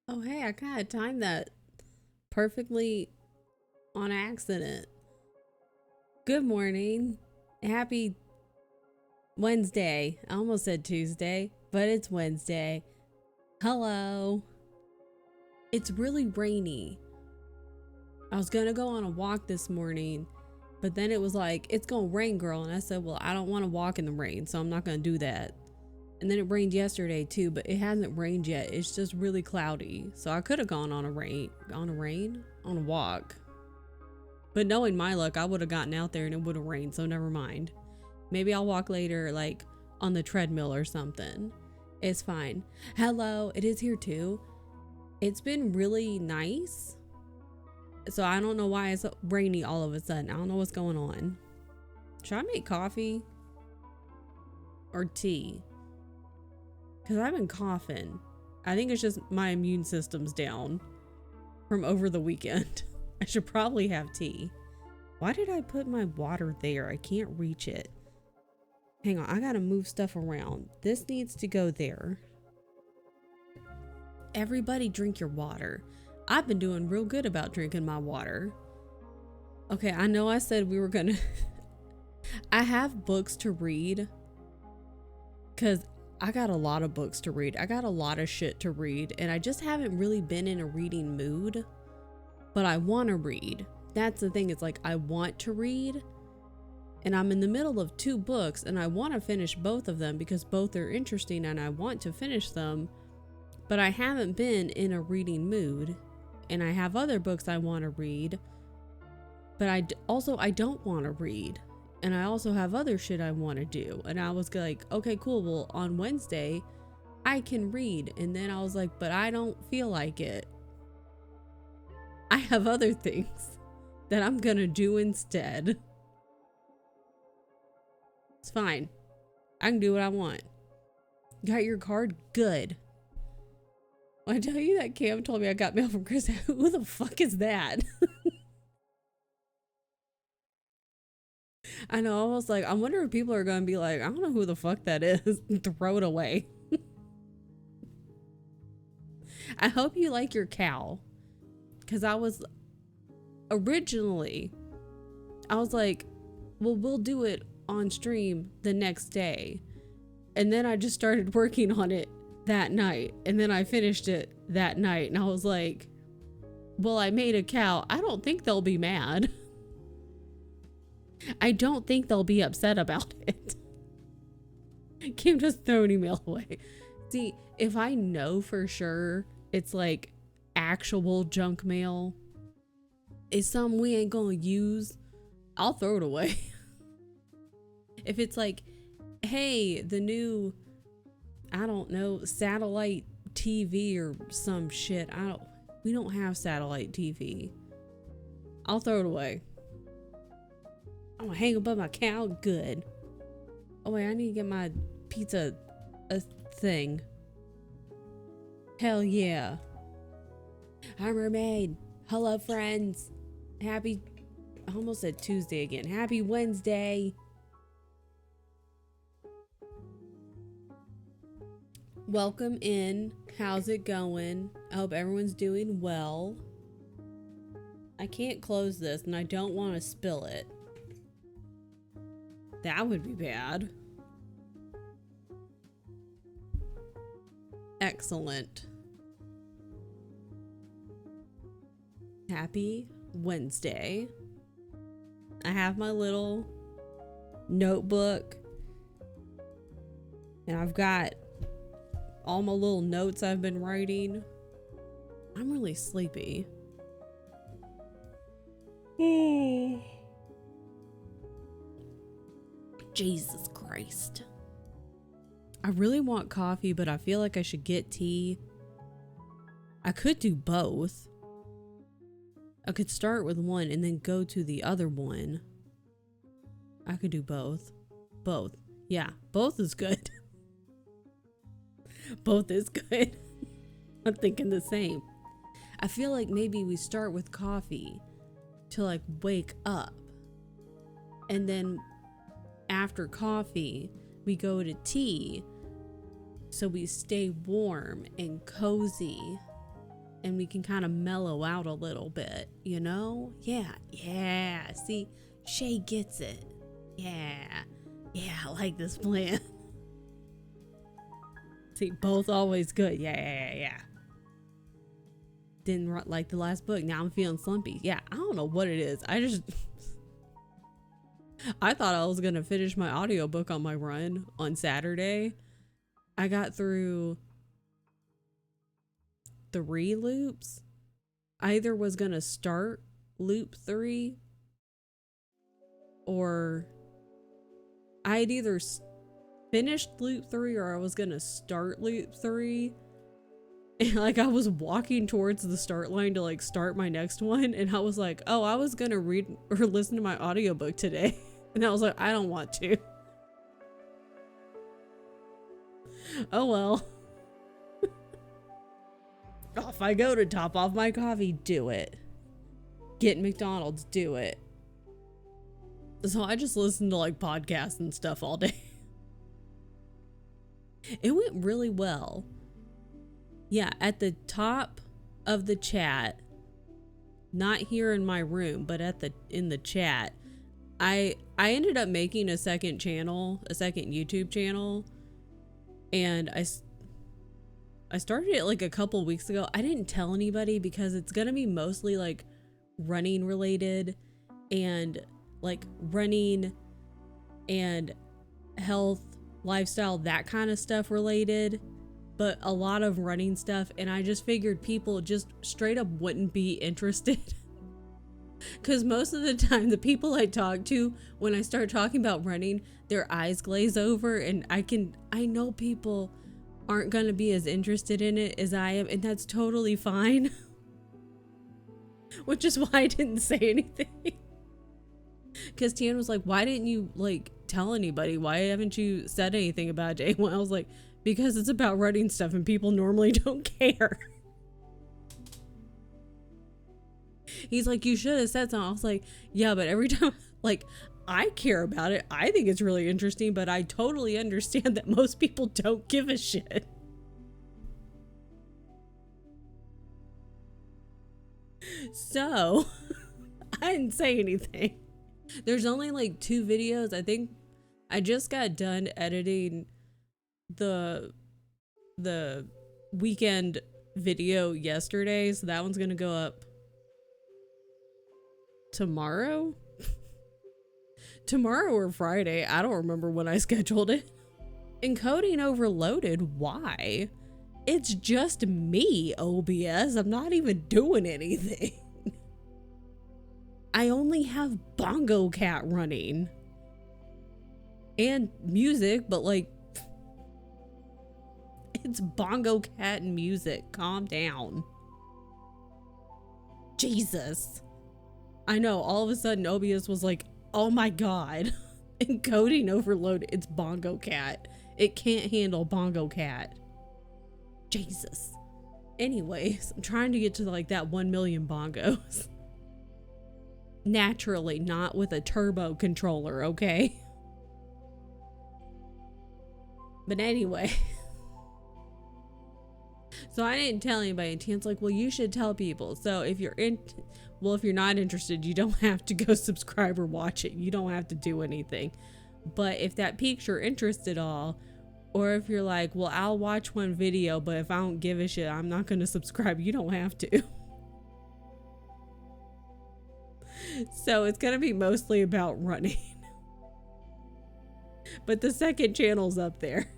Oh, hey, I kind of timed that perfectly on accident. Good morning. Happy Wednesday. I almost said Tuesday, but it's Wednesday. Hello. It's really rainy. I was gonna go on a walk this morning, but then it was like, it's gonna rain, girl. And I said, well, I don't want to walk in the rain, so I'm not gonna do that. And then it rained yesterday too, but it hasn't rained yet. It's just really cloudy. So I could have gone on a walk. But knowing my luck, I would have gotten out there and it would have rained, so never mind. Maybe I'll walk later, like on the treadmill or something. It's fine. Hello, it is here too. It's been really nice. So I don't know why it's rainy all of a sudden. I don't know what's going on. Should I make coffee? Or tea? Because I've been coughing. I think it's just my immune system's down from over the weekend. I should probably have tea. Why did I put my water there? I can't reach it. Hang on, I gotta move stuff around. This needs to go there. Everybody drink your water. I've been doing real good about drinking my water. Okay, I know I said we were gonna... I have books to read. Because I got a lot of books to read. I got a lot of shit to read. And I just haven't really been in a reading mood. But I want to read. That's the thing. It's like I want to read. And I'm in the middle of 2 books. And I want to finish both of them. Because both are interesting. And I want to finish them. But I haven't been in a reading mood. And I have other books I want to read. But I don't want to read. And I also have other shit I want to do. And I was like, okay, cool. Well, on Wednesday, I can read. And then I was like, but I don't feel like it. I have other things that I'm going to do instead. It's fine. I can do what I want. Got your card? Good. When I tell you that Cam told me I got mail from Chris, who the fuck is that? I know, I was like, I wonder if people are going to be like, I don't know who the fuck that is. Throw it away. I hope you like your cow. Because I was originally, I was like, well, we'll do it on stream the next day. And then I just started working on it that night. And then I finished it that night. And I was like, well, I made a cow. I don't think they'll be mad. I don't think they'll be upset about it. Kim just throw an email away. See, if I know for sure it's like actual junk mail, it's something we ain't gonna use, I'll throw it away. If it's like, hey, the new, I don't know, satellite TV or some shit, we don't have satellite TV, I'll throw it away. I'm gonna hang above my cow. Good. Oh wait, I need to get my pizza a thing. Hell yeah. Hi mermaid. Hello friends. Happy, I almost said Tuesday again. Happy Wednesday. Welcome in. How's it going? I hope everyone's doing well. I can't close this and I don't want to spill it. That would be bad. Excellent. Happy Wednesday. I have my little notebook. And I've got all my little notes I've been writing. I'm really sleepy. Jesus Christ. I really want coffee, but I feel like I should get tea. I could do both. I could start with one and then go to the other one. I could do both. Both. Yeah, both is good. Both is good. I'm thinking the same. I feel like maybe we start with coffee to like wake up. And then after coffee, we go to tea. So we stay warm and cozy. And we can kind of mellow out a little bit, you know? Yeah. See, Shay gets it. Yeah, I like this plan. See, both always good. Yeah. Didn't like the last book. Now I'm feeling slumpy. Yeah, I don't know what it is. I thought I was going to finish my audiobook on my run on Saturday. I got through 3 loops. I either was gonna start loop 3, or I had either finished loop 3 or I was gonna start loop 3. And like I was walking towards the start line to like start my next one, and I was like, oh, I was gonna read or listen to my audiobook today. And I was like, I don't want to. Oh well. Off I go to top off my coffee, do it. Get McDonald's, do it. So I just listened to like podcasts and stuff all day. It went really well. Yeah, at the top of the chat, not here in my room, but in the chat, I ended up making a second YouTube channel, and I started it like a couple weeks ago. I didn't tell anybody because it's gonna be mostly like running related, and like running and health, lifestyle, that kind of stuff related, but a lot of running stuff. And I just figured people just straight up wouldn't be interested. Because most of the time, the people I talk to, when I start talking about running, their eyes glaze over, and I know people aren't going to be as interested in it as I am, and that's totally fine. Which is why I didn't say anything. Because Tian was like, why didn't you like tell anybody? Why haven't you said anything about it? Well, I was like, because it's about running stuff and people normally don't care. He's like, you should have said something. I was like, yeah, but every time, like, I care about it. I think it's really interesting, but I totally understand that most people don't give a shit. So, I didn't say anything. There's only like 2 videos. I think I just got done editing the weekend video yesterday, so that one's gonna go up tomorrow or Friday. I don't remember when I scheduled it. Encoding overloaded. Why? It's just me, OBS. I'm not even doing anything. I only have Bongo Cat running and music, but like, it's Bongo Cat and music. Calm down. Jesus. I know, all of a sudden OBS was like, oh my god. Encoding overload. It's Bongo Cat. It can't handle Bongo Cat. Jesus. Anyways, I'm trying to get to like that 1 million bongos. Naturally, not with a turbo controller, okay? But anyway. So I didn't tell anybody, and Tian's like, well, you should tell people. So if you're not interested, you don't have to go subscribe or watch it. You don't have to do anything. But if that piques your interest at all, or if you're like, well, I'll watch one video, but if I don't give a shit, I'm not going to subscribe, you don't have to. So it's going to be mostly about running. But the second channel's up there.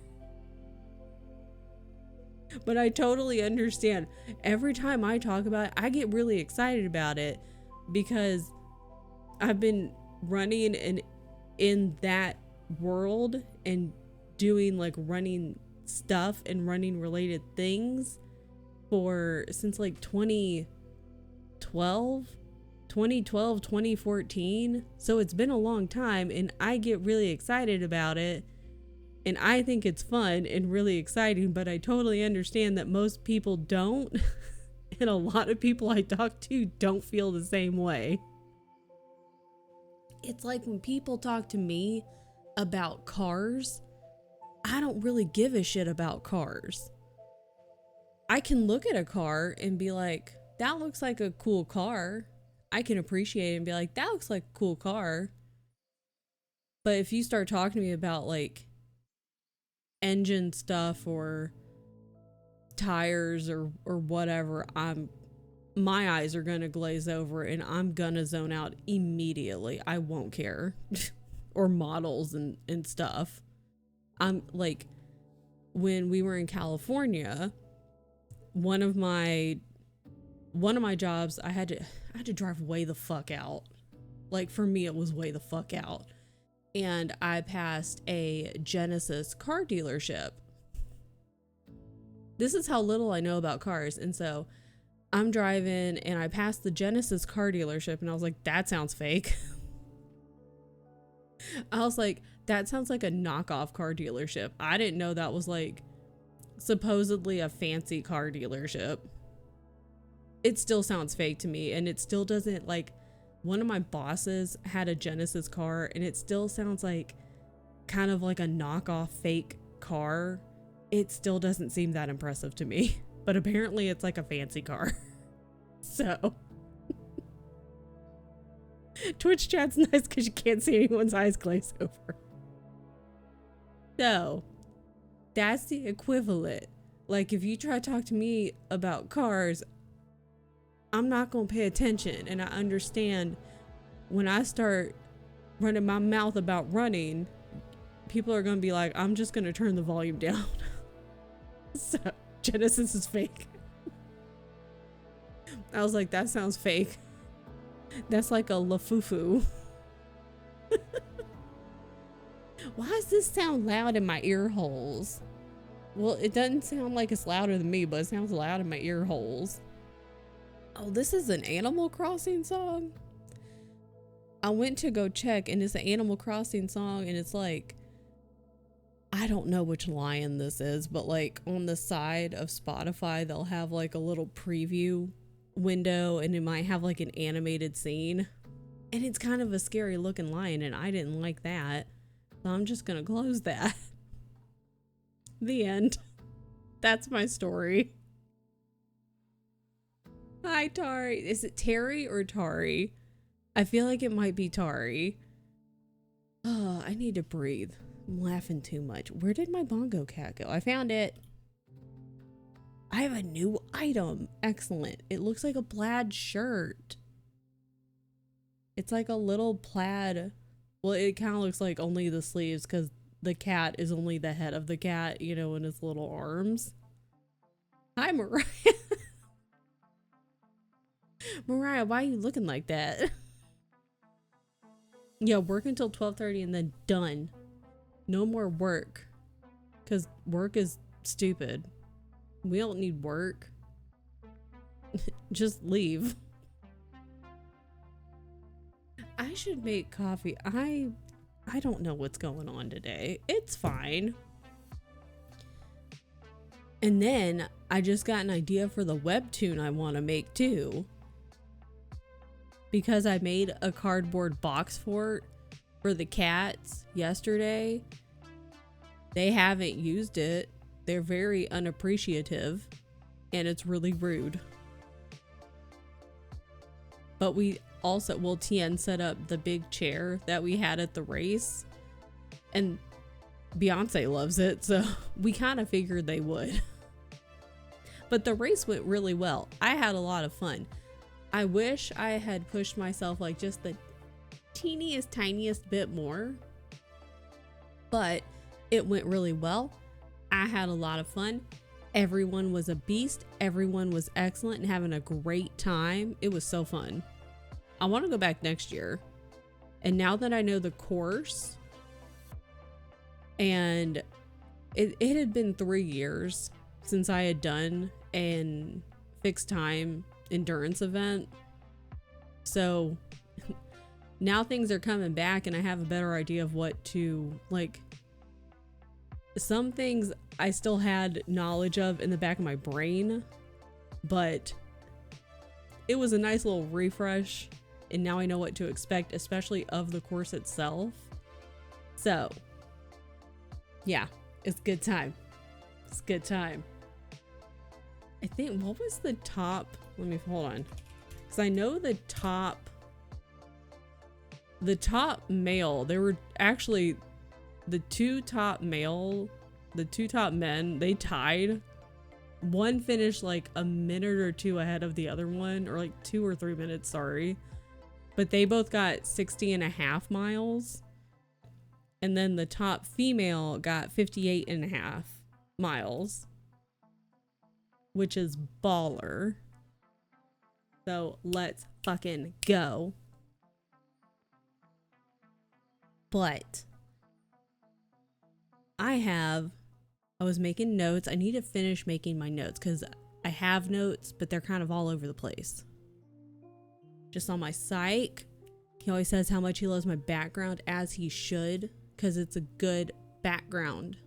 But I totally understand. Every time I talk about it, I get really excited about it because I've been running in that world and doing like running stuff and running related things since like 2014. So it's been a long time, and I get really excited about it. And I think it's fun and really exciting, but I totally understand that most people don't. And a lot of people I talk to don't feel the same way. It's like when people talk to me about cars, I don't really give a shit about cars. I can look at a car and be like, that looks like a cool car. I can appreciate it and be like, that looks like a cool car. But if you start talking to me about like engine stuff or tires or whatever, my eyes are gonna glaze over and I'm gonna zone out immediately. I won't care. Or models and stuff. I'm like, when we were in California, one of my jobs, I had to drive way the fuck out. Like, for me, it was way the fuck out. And I passed a Genesis car dealership. This is how little I know about cars. And so I'm driving and I passed the Genesis car dealership and I was like, that sounds fake. I was like, that sounds like a knockoff car dealership. I didn't know that was like supposedly a fancy car dealership. It still sounds fake to me, and it still doesn't, like, one of my bosses had a Genesis car and it still sounds like kind of like a knockoff fake car. It still doesn't seem that impressive to me, but apparently it's like a fancy car. So Twitch chat's nice because you can't see anyone's eyes glaze over. So that's the equivalent. Like, if you try to talk to me about cars, I'm not going to pay attention. And I understand when I start running my mouth about running, people are going to be like, I'm just going to turn the volume down. So Genesis is fake. I was like, that sounds fake. That's like a lafufu. Why does this sound loud in my ear holes? Well, it doesn't sound like it's louder than me, but it sounds loud in my ear holes. Oh, this is an Animal Crossing song? I went to go check and it's an Animal Crossing song, and it's like, I don't know which lion this is, but like on the side of Spotify, they'll have like a little preview window and it might have like an animated scene. And it's kind of a scary looking lion and I didn't like that. So I'm just gonna close that. The end. That's my story. Hi, Tari. Is it Terry or Tari? I feel like it might be Tari. Oh, I need to breathe. I'm laughing too much. Where did my bongo cat go? I found it. I have a new item. Excellent. It looks like a plaid shirt. It's like a little plaid. Well, it kind of looks like only the sleeves because the cat is only the head of the cat, you know, in his little arms. Hi, Mariah. Mariah, why are you looking like that? Yeah, work until 12:30 and then done. No more work. Because work is stupid. We don't need work. Just leave. I should make coffee. I don't know what's going on today. It's fine. And then I just got an idea for the webtoon I want to make too. Because I made a cardboard box fort for the cats yesterday. They haven't used it. They're very unappreciative and it's really rude. But we also, well, Tien set up the big chair that we had at the race and Beyonce loves it. So we kind of figured they would. But the race went really well. I had a lot of fun. I wish I had pushed myself like just the teeniest, tiniest bit more, but it went really well. I had a lot of fun. Everyone was a beast. Everyone was excellent and having a great time. It was so fun. I want to go back next year. And now that I know the course, and it had been 3 years since I had done an fixed time endurance event. So now things are coming back and I have a better idea of what to, like, some things I still had knowledge of in the back of my brain, but it was a nice little refresh and now I know what to expect, especially of the course itself. So yeah, it's a good time. It's a good time. I think, what was the top? Let me, hold on. Because I know the top male, there were actually the two top men, they tied. One finished like a minute or two ahead of the other one, or like 2 or 3 minutes, sorry. But they both got 60.5 miles. And then the top female got 58.5. miles, which is baller. So let's fucking go. But I was making notes. I need to finish making my notes because I have notes, but they're kind of all over the place. Just on my psych, he always says how much he loves my background, as he should, because it's a good background.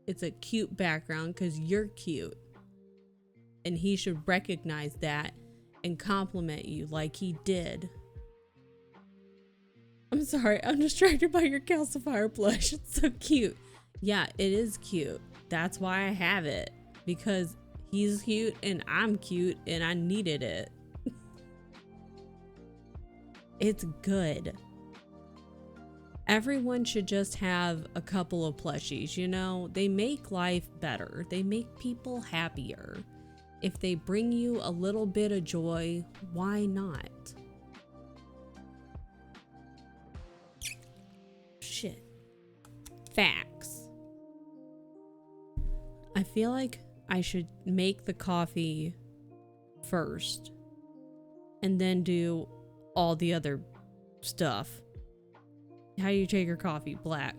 It's a cute background because you're cute. And he should recognize that and compliment you like he did. I'm sorry, I'm distracted by your calcifier plush. It's so cute. Yeah, it is cute. That's why I have it. Because he's cute and I'm cute and I needed it. It's good. Everyone should just have a couple of plushies, you know? They make life better. They make people happier. If they bring you a little bit of joy, why not? Shit. Facts. I feel like I should make the coffee first and then do all the other stuff. How do you take your coffee? Black.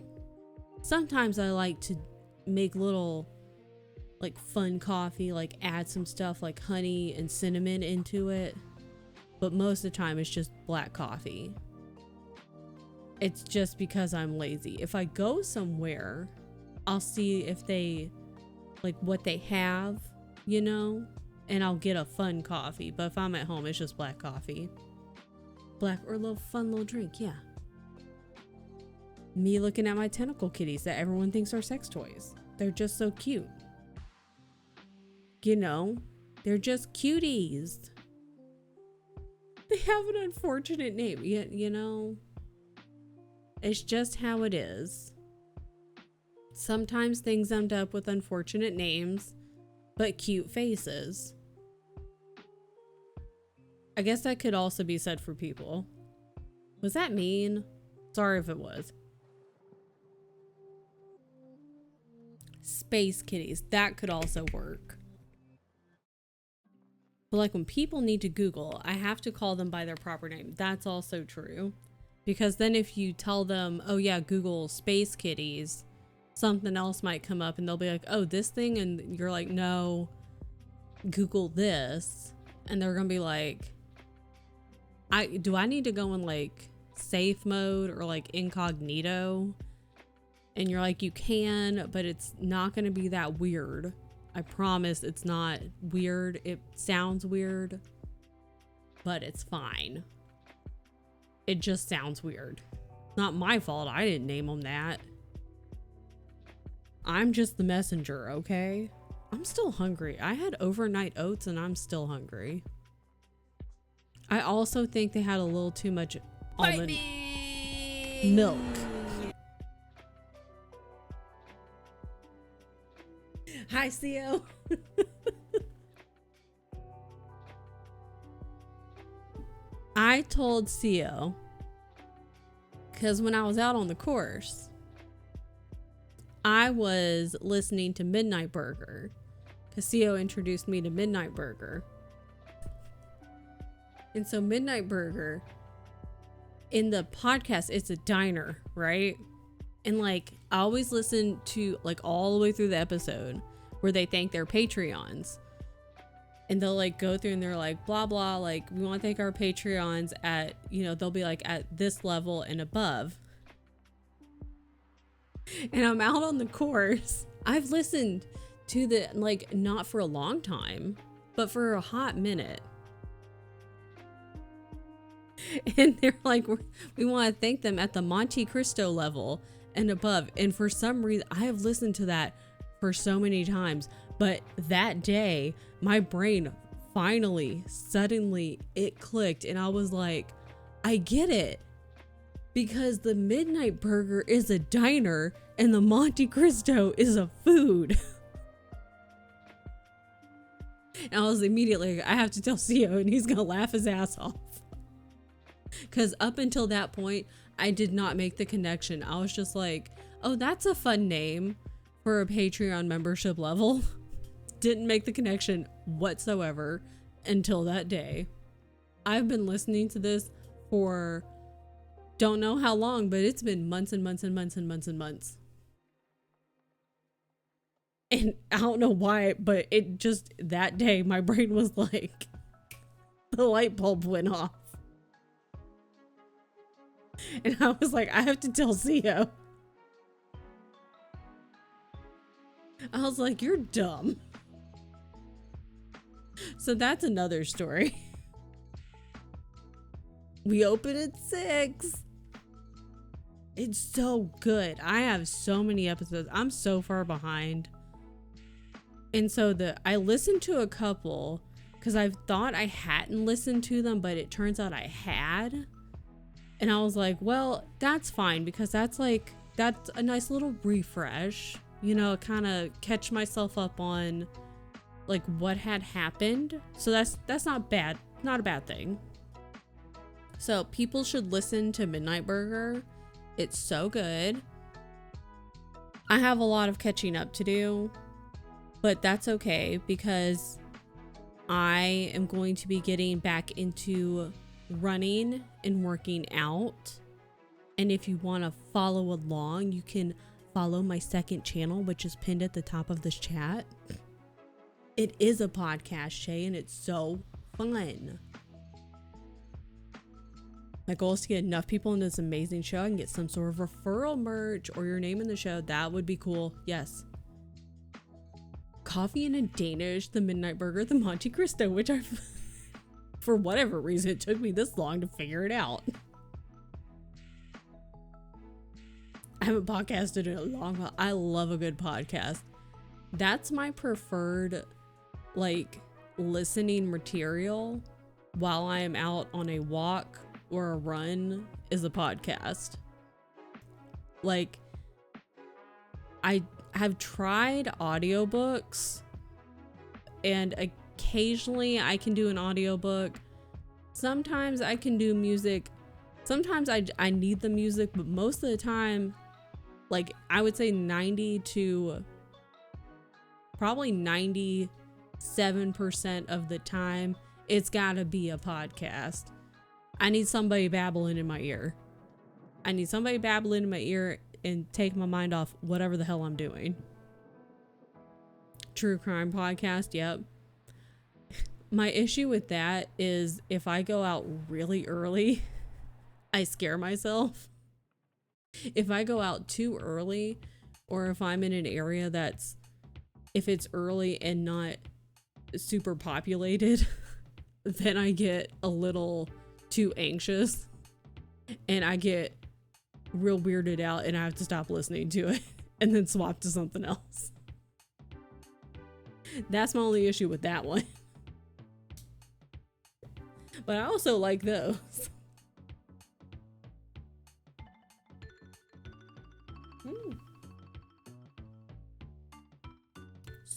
Sometimes I like to make little like fun coffee, like add some stuff like honey and cinnamon into it, but most of the time it's just black coffee. It's just because I'm lazy. If I go somewhere, I'll see if they like what they have, you know, and I'll get a fun coffee. But if I'm at home, it's just black coffee. Black or a little fun little drink. Yeah. Me looking at my tentacle kitties that everyone thinks are sex toys. They're just so cute. You know, they're just cuties. They have an unfortunate name, you know. It's just how it is. Sometimes things end up with unfortunate names, but cute faces. I guess that could also be said for people. Was that mean? Sorry if it was. Space kitties, that could also work. But like when people need to Google, I have to call them by their proper name. That's also true. Because then if you tell them, oh yeah, Google space kitties, something else might come up and they'll be like, oh, this thing? And you're like, no, Google this. And they're going to be like, do I need to go in like safe mode or like incognito? And you're like, you can, but it's not going to be that weird. I promise it's not weird. It sounds weird, but it's fine. It just sounds weird. Not my fault. I didn't name them that. I'm just the messenger, okay? I'm still hungry. I had overnight oats and I'm still hungry. I also think they had a little too much almond milk. Hi, CO. I told CO, because when I was out on the course, I was listening to Midnight Burger, because CO introduced me to Midnight Burger. And so Midnight Burger, in the podcast, it's a diner, right? And like, I always listen to like all the way through the episode where they thank their Patreons. And they'll like go through and they're like, blah, blah, like, we want to thank our Patreons at, you know, they'll be like at this level and above. And I'm out on the course. I've listened to the, like, not for a long time, but for a hot minute. And they're like, we want to thank them at the Monte Cristo level and above. And for some reason, I have listened to that for so many times, but that day my brain suddenly it clicked and I was like, I get it, because the Midnight Burger is a diner and the Monte Cristo is a food. And I was immediately like, I have to tell CO and he's gonna laugh his ass off, because up until that point I did not make the connection. I was just like, oh, that's a fun name for a Patreon membership level. Didn't make the connection whatsoever until that day. I've been listening to this for don't know how long, but it's been months and months and months and months and months. And I don't know why, but it just, that day, my brain was like, the light bulb went off. And I was like, I have to tell Theo. I was like, you're dumb. So that's another story. We open at 6. It's so good. I have so many episodes. I'm so far behind. And so I listened to a couple because I thought I hadn't listened to them, but it turns out I had. And I was like, well, that's fine because that's a nice little refresh, you know, kind of catch myself up on like what had happened. So that's not bad, not a bad thing. So people should listen to Midnight Burger. It's so good. I have a lot of catching up to do, but that's okay because I am going to be getting back into running and working out. And if you want to follow along, you can follow my second channel, which is pinned at the top of this chat. It is a podcast, Shay, and it's so fun. My goal is to get enough people in this amazing show I can get some sort of referral merch or your name in the show. That would be cool. Yes. Coffee and a Danish, the Midnight Burger, the Monte Cristo, which for whatever reason, it took me this long to figure it out. I haven't podcasted in a long while. I love a good podcast. That's my preferred, like, listening material while I am out on a walk or a run is a podcast. Like, I have tried audiobooks and occasionally I can do an audiobook. Sometimes I can do music. Sometimes I need the music, but most of the time, like I would say 90 to probably 97% of the time, it's gotta be a podcast. I need somebody babbling in my ear. I need somebody babbling in my ear and take my mind off whatever the hell I'm doing. True crime podcast, yep. My issue with that is if I go out really early, I scare myself. If I go out too early, or if I'm in an area if it's early and not super populated, then I get a little too anxious and I get real weirded out and I have to stop listening to it and then swap to something else. That's my only issue with that one. But I also like those.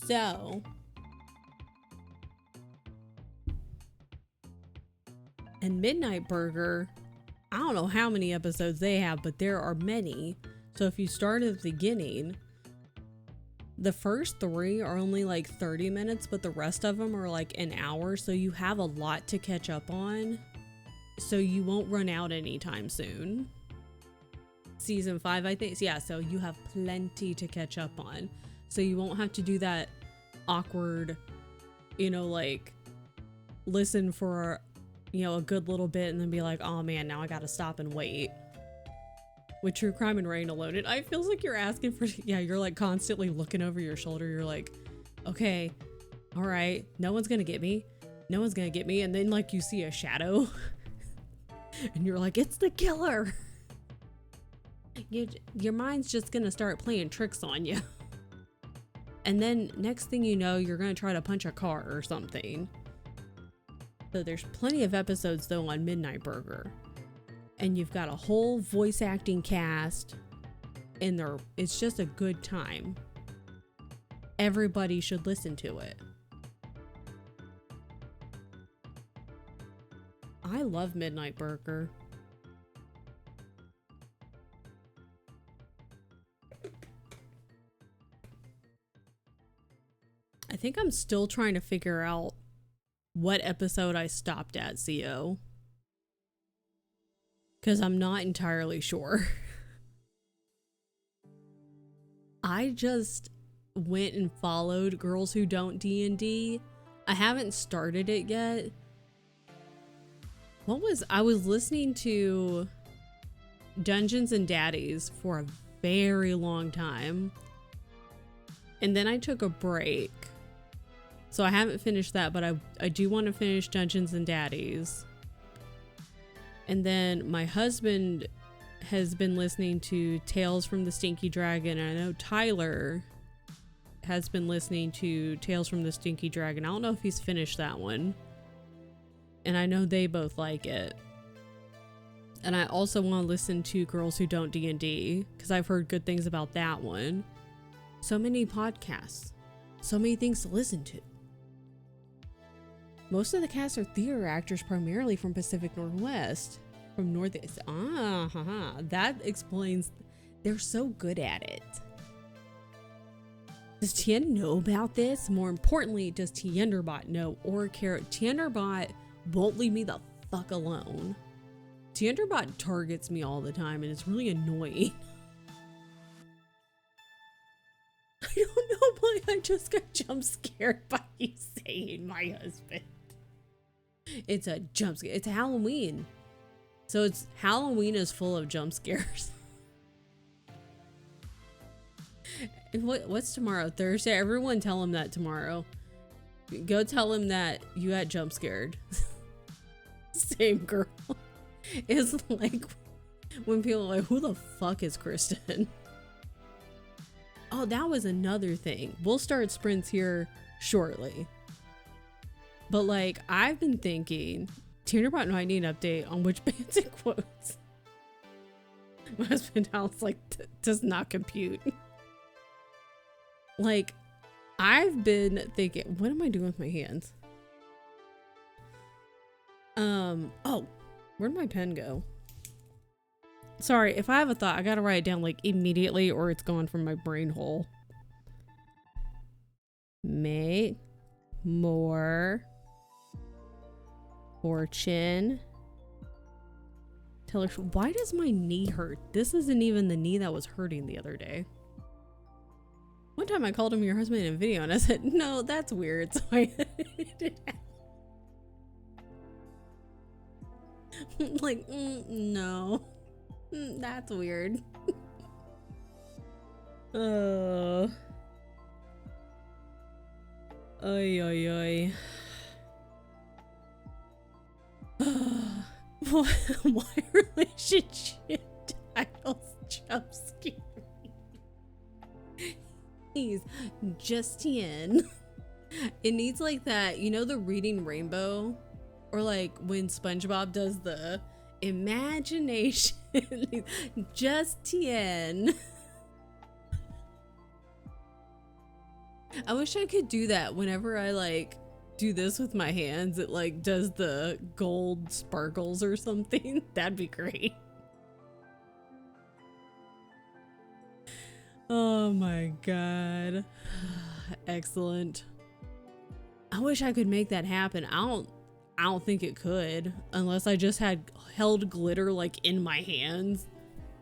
So, and Midnight Burger, I don't know how many episodes they have, but there are many. So if you start at the beginning, the first 3 are only like 30 minutes, but the rest of them are like an hour. So you have a lot to catch up on. So you won't run out anytime soon. Season 5, I think. Yeah, so you have plenty to catch up on. So you won't have to do that awkward, you know, like listen for, you know, a good little bit and then be like, oh man, now I gotta stop and wait. With True Crime and Rain Alone, it feels like you're asking for, yeah, you're like constantly looking over your shoulder. You're like, okay, all right, no one's gonna get me. No one's gonna get me. And then like you see a shadow and you're like, it's the killer. Your mind's just gonna start playing tricks on you. And then next thing you know, you're gonna try to punch a car or something. So there's plenty of episodes though on Midnight Burger. And you've got a whole voice acting cast and it's just a good time. Everybody should listen to it. I love Midnight Burger. think I'm still trying to figure out what episode I stopped at, CO. Because I'm not entirely sure. I just went and followed Girls Who Don't D&D. I haven't started it yet. I was listening to Dungeons and Daddies for a very long time. And then I took a break. So I haven't finished that, but I do want to finish Dungeons and Daddies. And then my husband has been listening to Tales from the Stinky Dragon. And I know Tyler has been listening to Tales from the Stinky Dragon. I don't know if he's finished that one. And I know they both like it. And I also want to listen to Girls Who Don't D&D because I've heard good things about that one. So many podcasts. So many things to listen to. Most of the cast are theater actors primarily from Pacific Northwest. From Northeast. That explains. They're so good at it. Does Tien know about this? More importantly, does Tienderbot know or care? Tienderbot won't leave me the fuck alone. Tienderbot targets me all the time and it's really annoying. I don't know why I just got jump scared by you saying my husband. It's a jump scare. It's Halloween. So it's Halloween is full of jump scares. And what's tomorrow? Thursday? Everyone tell him that tomorrow. Go tell him that you got jump scared. Same girl. It's like when people are like, who the fuck is Kristen? Oh, that was another thing. We'll start sprints here shortly. But like, I've been thinking, Tinderbot might need an update on which bands it quotes. My husband Alex like does not compute. Like, I've been thinking, what am I doing with my hands? Oh, where'd my pen go? Sorry, if I have a thought, I gotta write it down like immediately or it's gone from my brain hole. Make more fortune. Tell her, why does my knee hurt? This isn't even the knee that was hurting the other day. One time I called him your husband in a video and I said, no, that's weird. So I like, no. That's weird. Oh. Oy, oy, oy. Why relationship titles jump scare me? He's just Tien. It needs like that, you know, the reading rainbow? Or like when SpongeBob does the imagination. Just Tien. I wish I could do that whenever I like do this with my hands. It like does the gold sparkles or something. That'd be great. Oh my god. Excellent. I wish I could make that happen. I don't think it could unless I just had held glitter like in my hands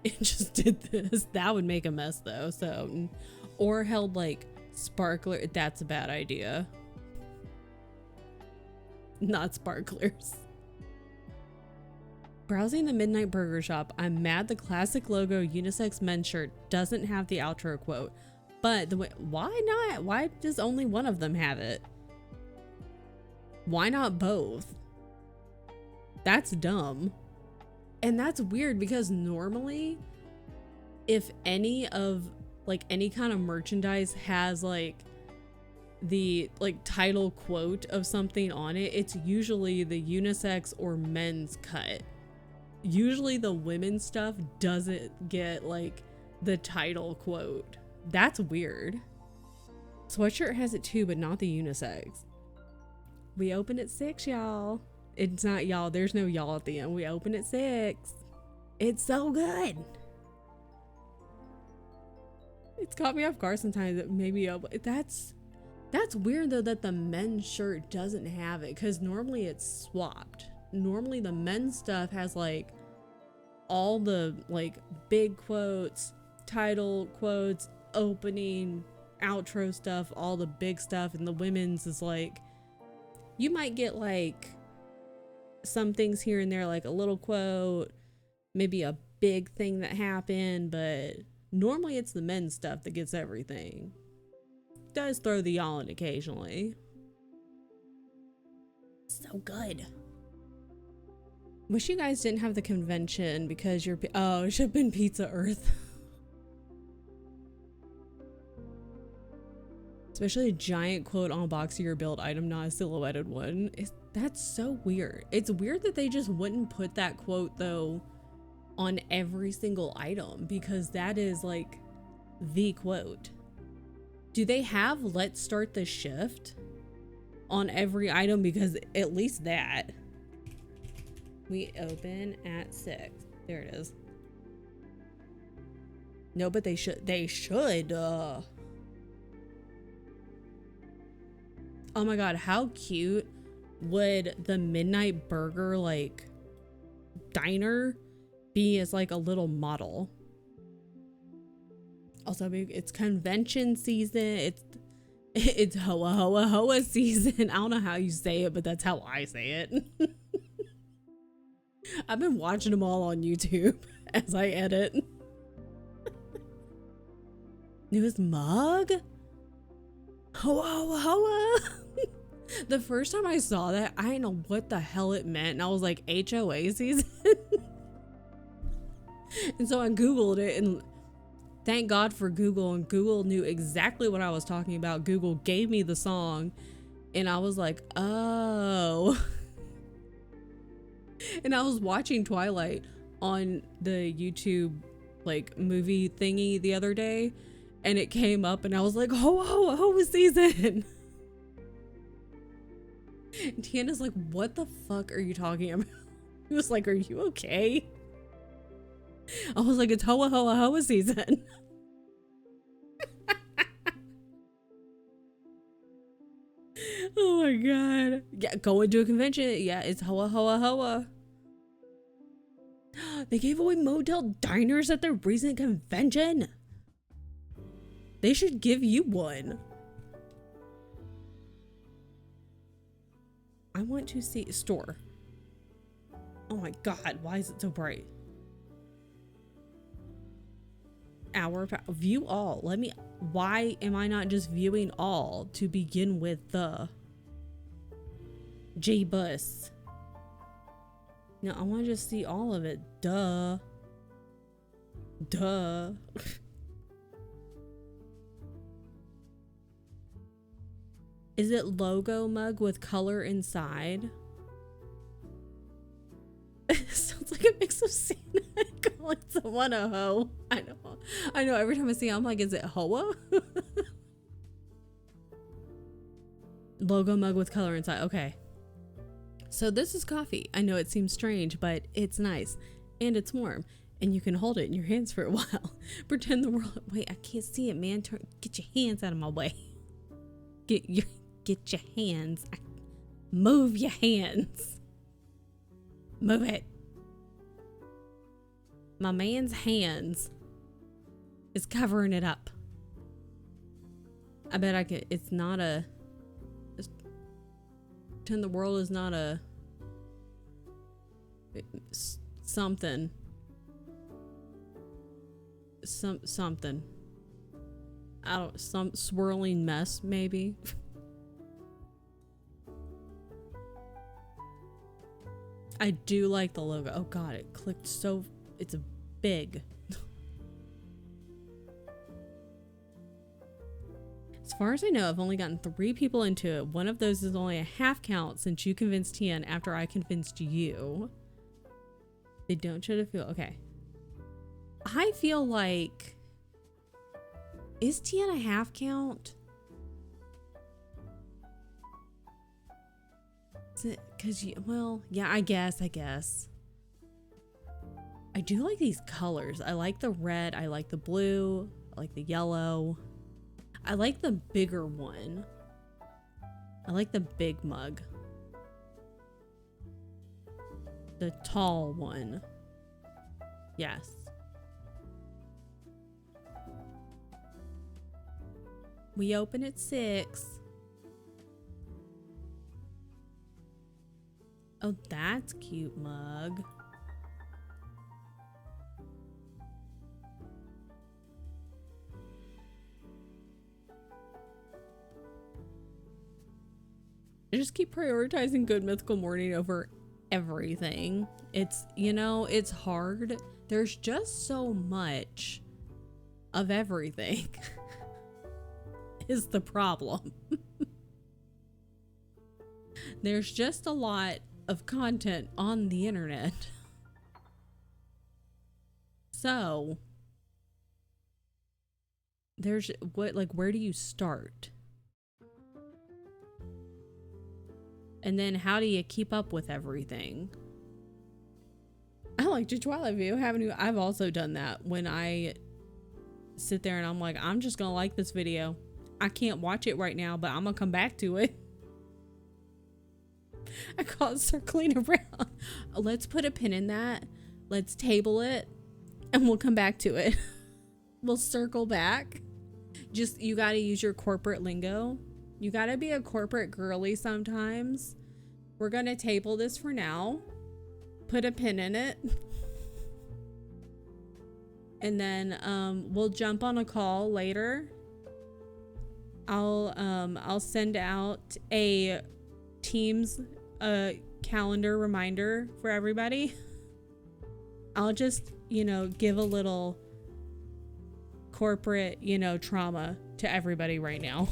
and just did this. That would make a mess though. So, or held like sparkler. That's a bad idea. Not sparklers. Browsing the Midnight Burger Shop, I'm mad the classic logo unisex men's shirt doesn't have the outro quote. But why not? Why does only one of them have it? Why not both? That's dumb. And that's weird because normally if any of like any kind of merchandise has like the like title quote of something on it, it's usually the unisex or men's cut. Usually the women's stuff doesn't get like the title quote. That's weird. Sweatshirt has it too, but not the unisex. We open at 6, y'all. It's not y'all. There's no y'all at the end. We open at 6. It's so good. It's caught me off guard sometimes that maybe that's That's weird though that the men's shirt doesn't have it, because normally it's swapped. Normally the men's stuff has like all the like big quotes, title quotes, opening, outro stuff, all the big stuff, and the women's is like, you might get like some things here and there, like a little quote, maybe a big thing that happened, but normally it's the men's stuff that gets everything. Does throw the y'all in occasionally. So good. Wish you guys didn't have the convention because you're, oh, it should have been Pizza Earth. Especially a giant quote on box of your build item, not a silhouetted one. That's so weird. It's weird that they just wouldn't put that quote though on every single item, because that is like the quote. Do they have "Let's start the shift" on every item? Because at least that. We open at 6. There it is. No, but they should. They should. Oh my god, how cute would the Midnight Burger like diner be as like a little model? Also, it's convention season. It's hoa hoa hoa season. I don't know how you say it, but that's how I say it. I've been watching them all on YouTube as I edit. Newest mug? Hoa hoa hoa. The first time I saw that, I didn't know what the hell it meant, and I was like, HOA season? And so I Googled it, and thank God for Google, and Google knew exactly what I was talking about. Google gave me the song, and I was like, oh. And I was watching Twilight on the YouTube like movie thingy the other day, and it came up, and I was like, ho season. And Tiana's like, what the fuck are you talking about? He was like, are you okay? I was like, it's hoa hoa hoa season. Oh my god. Yeah, going to a convention. Yeah, it's hoa hoa hoa. They gave away Model diners at their recent convention. They should give you one. I want to see store. Oh my god, why is it so bright? View all. Why am I not just viewing all to begin with? The J-Bus. No, I want to just see all of it. Duh. Is it logo mug with color inside? Sounds like a mix of Santa and calling someone a hoe. I know. Every time I see it, I'm like, is it hoa? Logo mug with color inside. Okay. So this is coffee. I know it seems strange, but it's nice. And it's warm. And you can hold it in your hands for a while. Pretend the world... Wait, I can't see it, man. Get your hands out of my way. Get your hands. Move your hands. Move it. My man's hands is covering it up. I bet I could. It's not a. Pretend the world is not a. Something. Something. I don't. Some swirling mess, maybe. I do like the logo. Oh god, it clicked so... It's big. As far as I know, I've only gotten 3 people into it. One of those is only a half count since you convinced Tian after I convinced you. They don't try to feel... Okay. I feel like... Is Tian a half count? Because you, well, yeah, I guess. I do like these colors. I like the red. I like the blue. I like the yellow. I like the bigger one. I like the big mug. The tall one. Yes. We open at 6. Oh, that's cute mug. I just keep prioritizing Good Mythical Morning over everything. It's, you know, it's hard. There's just so much of everything is the problem. There's just a lot of content on the internet. So there's where do you start? And then how do you keep up with everything? I like your Twilight View. Haven't you? I've also done that when I sit there and I'm like, I'm just gonna like this video. I can't watch it right now, but I'm gonna come back to it. I call it circling around. Let's put a pin in that. Let's table it and we'll come back to it. We'll circle back. Just, you gotta use your corporate lingo. You gotta be a corporate girly sometimes. We're gonna table this for now. Put a pin in it. And then we'll jump on a call later. I'll send out a Teams calendar reminder for everybody. I'll just, you know, give a little corporate, you know, trauma to everybody right now.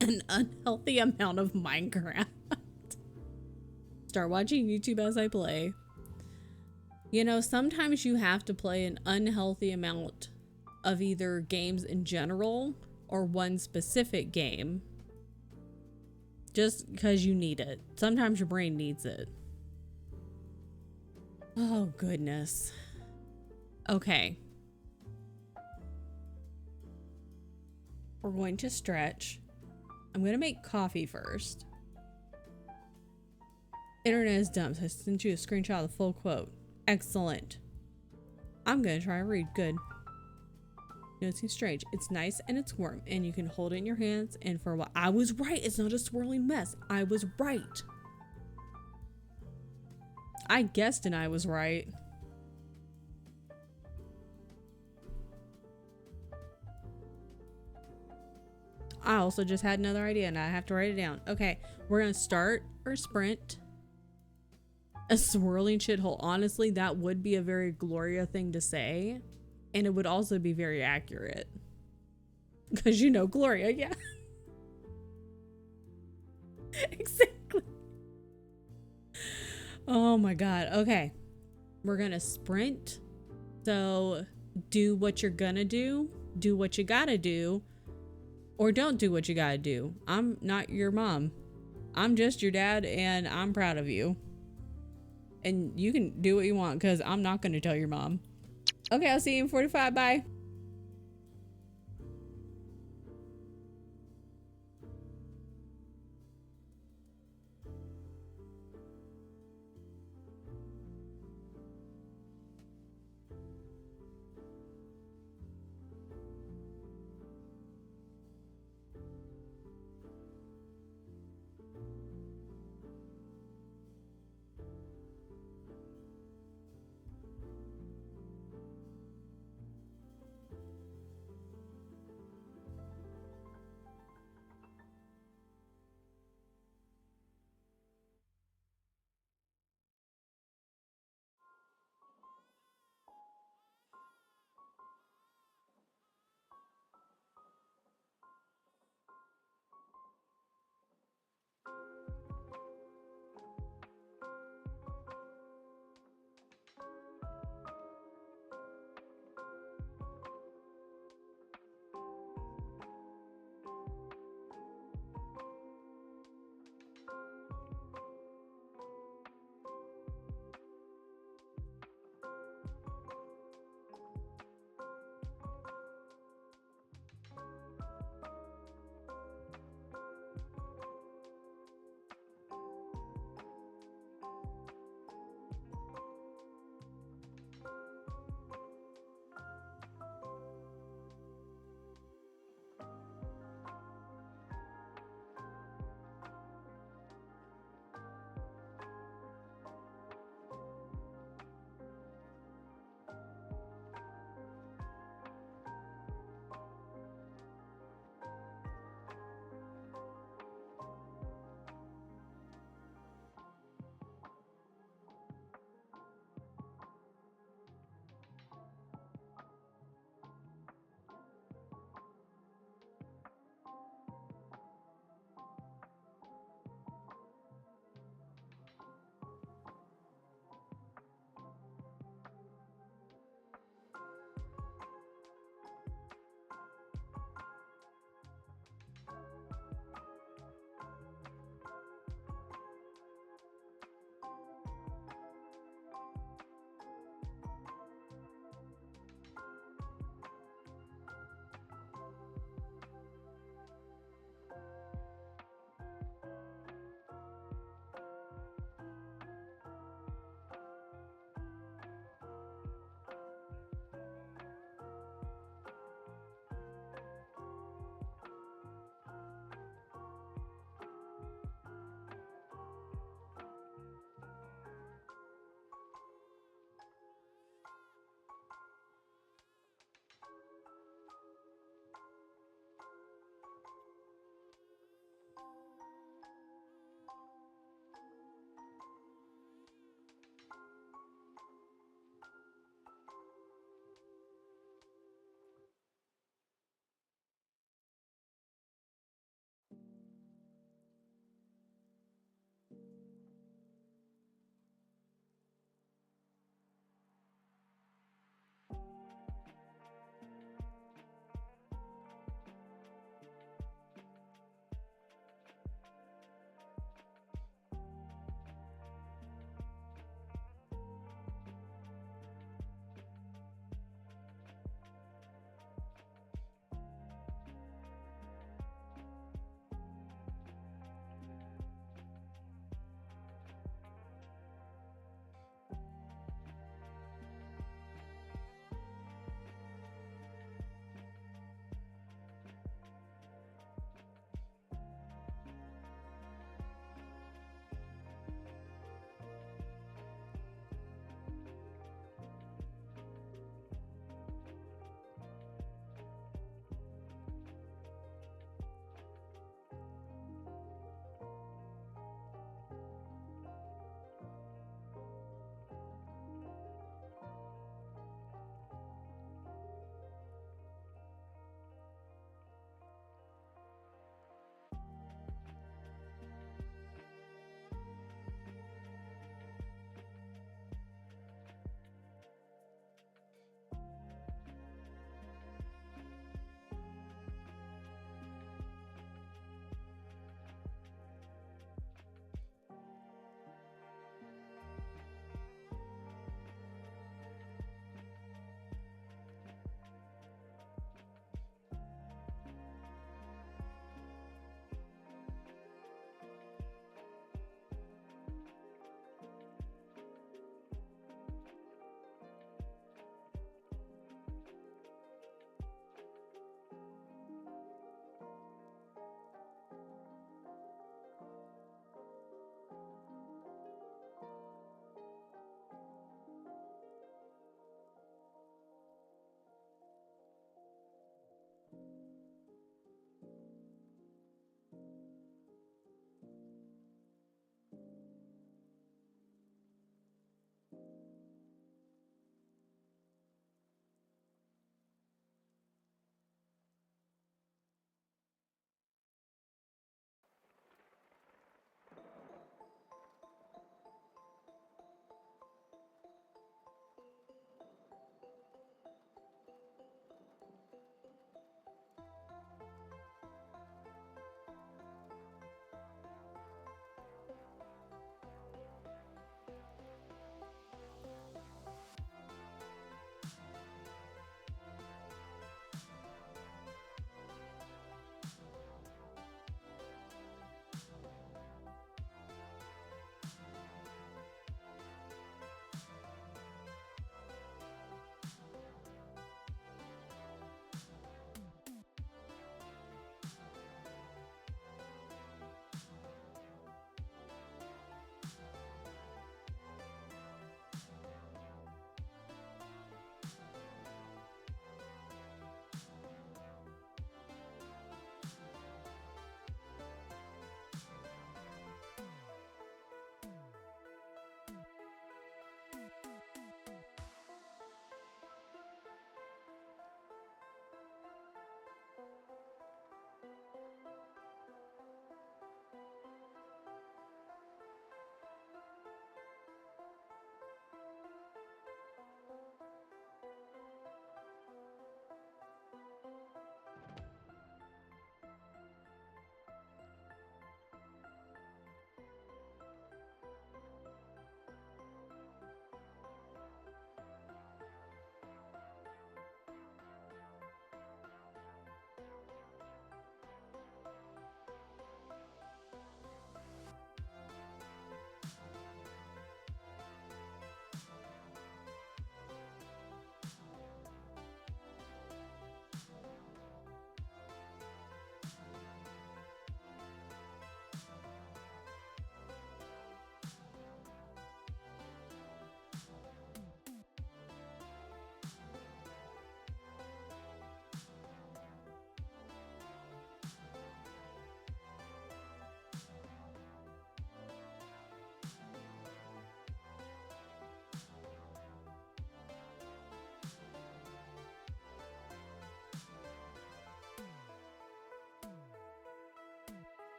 An unhealthy amount of Minecraft. Start watching YouTube as I play. You know, sometimes you have to play an unhealthy amount of either games in general or one specific game. Just because you need it. Sometimes your brain needs it. Oh, goodness. Okay. We're going to stretch. I'm going to make coffee first. Internet is dumb, so I sent you a screenshot of the full quote. Excellent. I'm going to try and read. Good. No, it seems strange. It's nice and it's warm, and you can hold it in your hands, and for a while. I was right. It's not a swirling mess. I was right. I guessed and I was right. I also just had another idea and I have to write it down. Okay, we're gonna start or sprint. A swirling shithole. Honestly, that would be a very Gloria thing to say. And it would also be very accurate. Because you know Gloria, yeah. Exactly. Oh my god. Okay. We're gonna sprint. So do what you're gonna do what you gotta do, or don't do what you gotta do. I'm not your mom. I'm just your dad, and I'm proud of you. And you can do what you want, because I'm not gonna tell your mom. Okay, I'll see you in 45. Bye.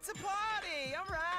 It's a party! All right!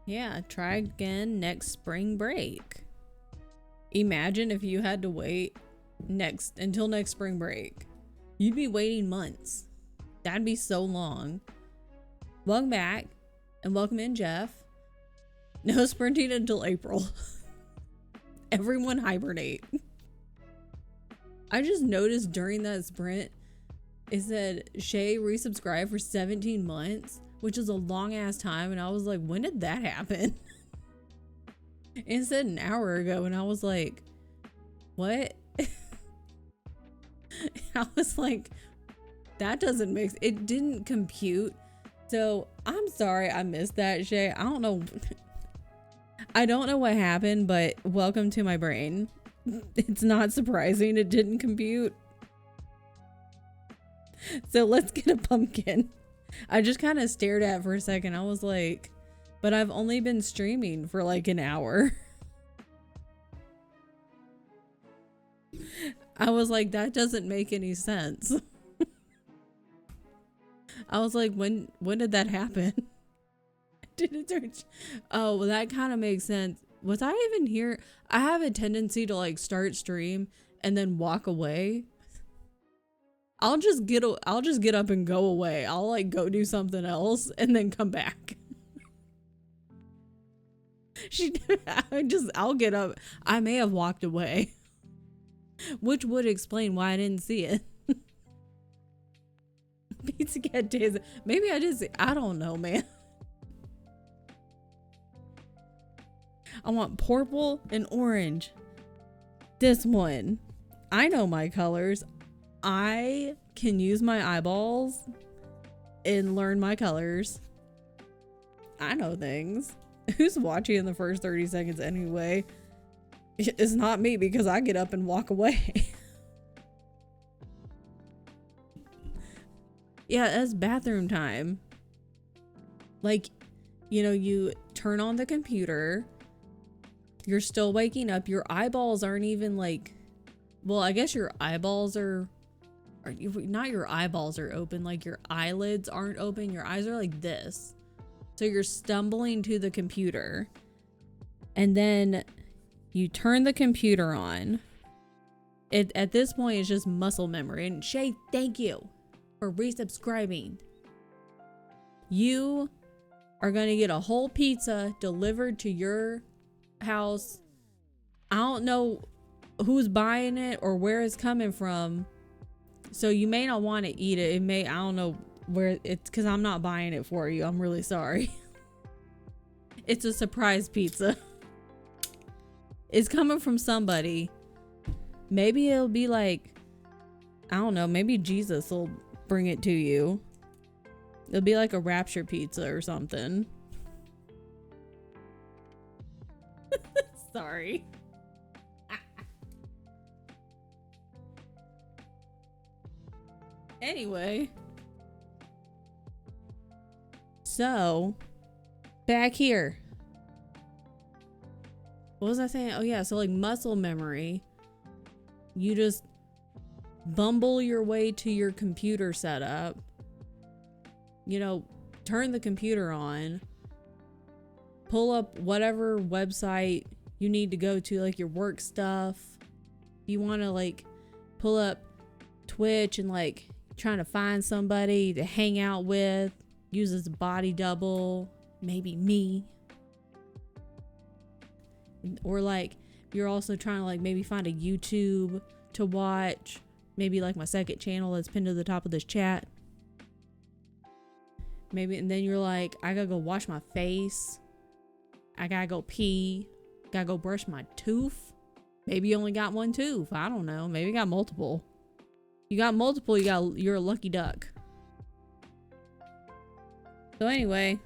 Yeah, try again next spring break. Imagine if you had to wait until next spring break. You'd be waiting months. That'd be so long. Welcome back and welcome in, Jeff. No sprinting until April. Everyone hibernate. I just noticed during that sprint, it said Shay resubscribed for 17 months, which is a long ass time. And I was like, when did that happen? It said an hour ago. And I was like, what? I was like, that doesn't make sense. It didn't compute. So I'm sorry I missed that, Shay. I don't know. I don't know what happened, but welcome to my brain. It's not surprising it didn't compute. So let's get a pumpkin. I just kind of stared at it for a second. I was like, but I've only been streaming for like an hour. I was like, that doesn't make any sense. I was like, when did that happen? Did it search? Oh, well, that kind of makes sense. Was I even here? I have a tendency to like start stream and then walk away. I'll just get up and go away. I'll like go do something else and then come back. I'll get up. I may have walked away, which would explain why I didn't see it. Pizza Cat Days. Maybe I did see. I don't know, man. I want purple and orange. This one. I know my colors. I can use my eyeballs and learn my colors. I know things. Who's watching in the first 30 seconds anyway? It's not me because I get up and walk away. Yeah, that's bathroom time. Like, you know, you turn on the computer. You're still waking up. Your eyeballs aren't even like, well, I guess your eyeballs are not your eyeballs are open. Like your eyelids aren't open. Your eyes are like this. So you're stumbling to the computer. And then you turn the computer on. At this point, it's just muscle memory. And Shay, thank you for resubscribing. You are going to get a whole pizza delivered to your house. I don't know who's buying it or where it's coming from, so you may not want to eat it. I don't know where it's, because I'm not buying it for you. I'm really sorry. It's a surprise pizza. It's coming from somebody. Maybe it'll be like, I don't know, maybe Jesus will bring it to you. It'll be like a rapture pizza or something. Sorry. Anyway. So, back here. What was I saying? Oh yeah, so like muscle memory. You just bumble your way to your computer setup. You know, turn the computer on. Pull up whatever website you need to go to, like your work stuff. You want to like pull up Twitch and like trying to find somebody to hang out with, use as a body double, maybe me. Or like you're also trying to like maybe find a YouTube to watch, maybe like my second channel that's pinned to the top of this chat. Maybe, and then you're like, I gotta go wash my face. I gotta go pee. Gotta go brush my tooth. Maybe you only got one tooth. I don't know. Maybe you got multiple. You got multiple, you're a lucky duck. So anyway,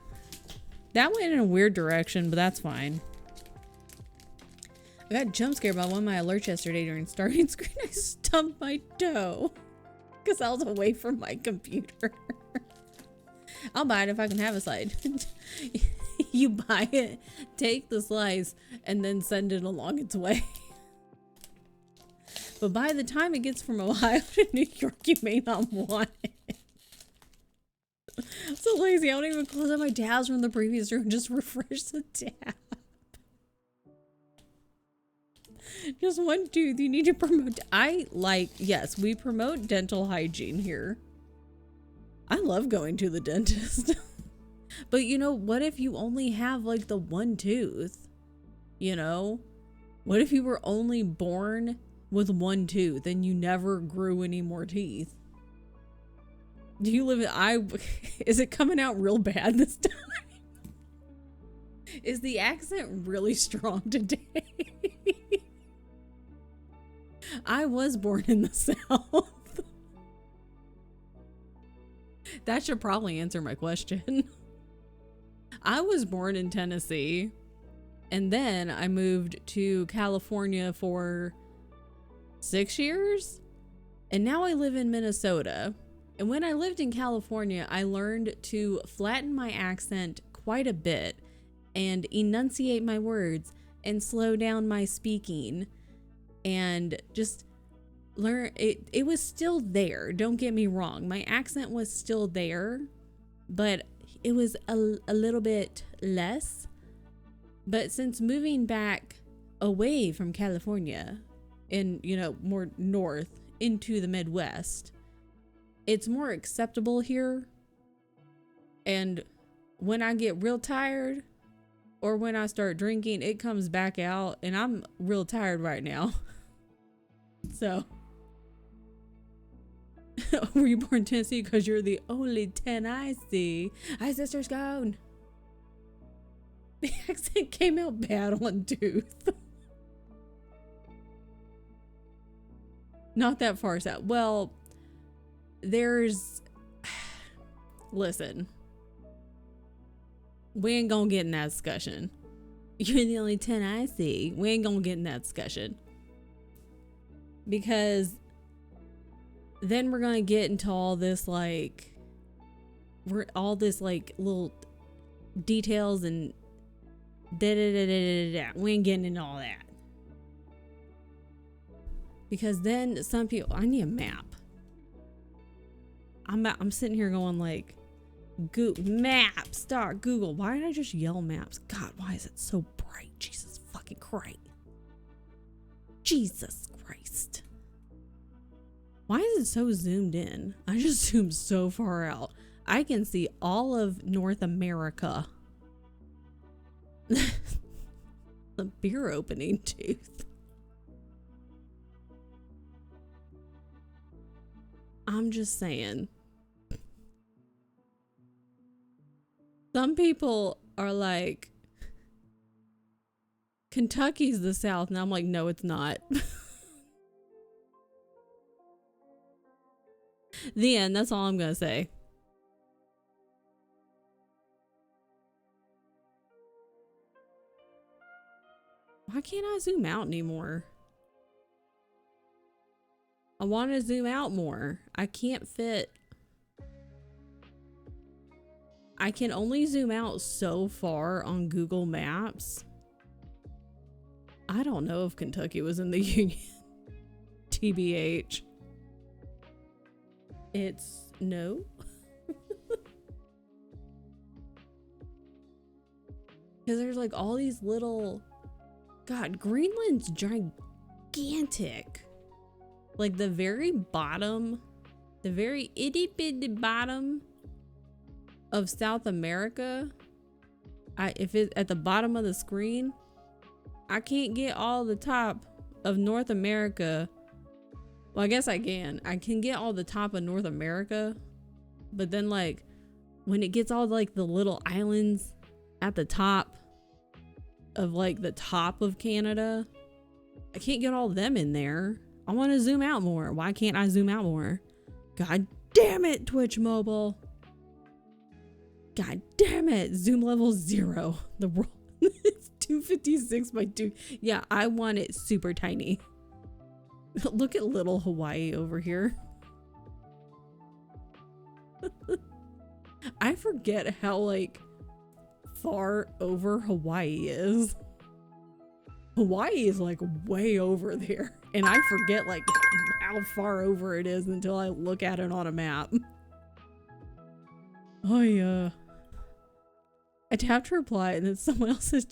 that went in a weird direction, but that's fine. I got jump scared by one of my alerts yesterday during starting screen. I stumped my toe because I was away from my computer. I'll buy it if I can have a slide. You buy it, take the slice, and then send it along its way. But by the time it gets from Ohio to New York, you may not want it. So so lazy. I don't even close out my tabs from the previous room. Just refresh the tab. Just one tooth. You need to promote. Yes, we promote dental hygiene here. I love going to the dentist. But you know, what if you only have like the one tooth? You know? What if you were only born with one tooth and you never grew any more teeth? Do you live in is it coming out real bad this time? Is the accent really strong today? I was born in the South. That should probably answer my question. I was born in Tennessee, and then I moved to California for 6 years, and now I live in Minnesota. And when I lived in California, I learned to flatten my accent quite a bit and enunciate my words and slow down my speaking and just learn it. It was still there. Don't get me wrong. My accent was still there, but it was a little bit less. But since moving back away from California and, you know, more north into the Midwest, it's more acceptable here. And when I get real tired or when I start drinking, it comes back out, and I'm real tired right now. So, were you born in Tennessee? Because you're the only 10 I see. Hi, Sister Scone. The accent came out bad on tooth. Not that far south. Well, listen, we ain't gonna get in that discussion. You're the only 10 I see. We ain't gonna get in that discussion, because then we're gonna get into all this little details and da da da da da da. We ain't getting into all that, because then some people. I need a map. I'm sitting here going like, maps, start Google. Why did I just yell maps? God, why is it so bright? Jesus fucking Christ. Jesus Christ. Why is it so zoomed in? I just zoomed so far out. I can see all of North America. The beer opening tooth. I'm just saying. Some people are like, Kentucky's the South. And I'm like, no, it's not. The end. That's all I'm going to say. Why can't I zoom out anymore? I want to zoom out more. I can't fit. I can only zoom out so far on Google Maps. I don't know if Kentucky was in the Union. TBH. It's no. Because there's like all these little. God, Greenland's gigantic. Like the very bottom, the very itty bitty bottom of South America. If it's at the bottom of the screen, I can't get all the top of North America. Well, I guess I can. I can get all the top of North America, but then like when it gets all like the little islands at the top of like the top of Canada, I can't get all of them in there. I want to zoom out more. Why can't I zoom out more? God damn it, Twitch Mobile. God damn it. Zoom level 0. The world is 256 by 2. Yeah, I want it super tiny. Look at little Hawaii over here. I forget how like far over Hawaii is. Hawaii is like way over there, and I forget like how far over it is until I look at it on a map. Oh yeah. I tap to reply and then someone else is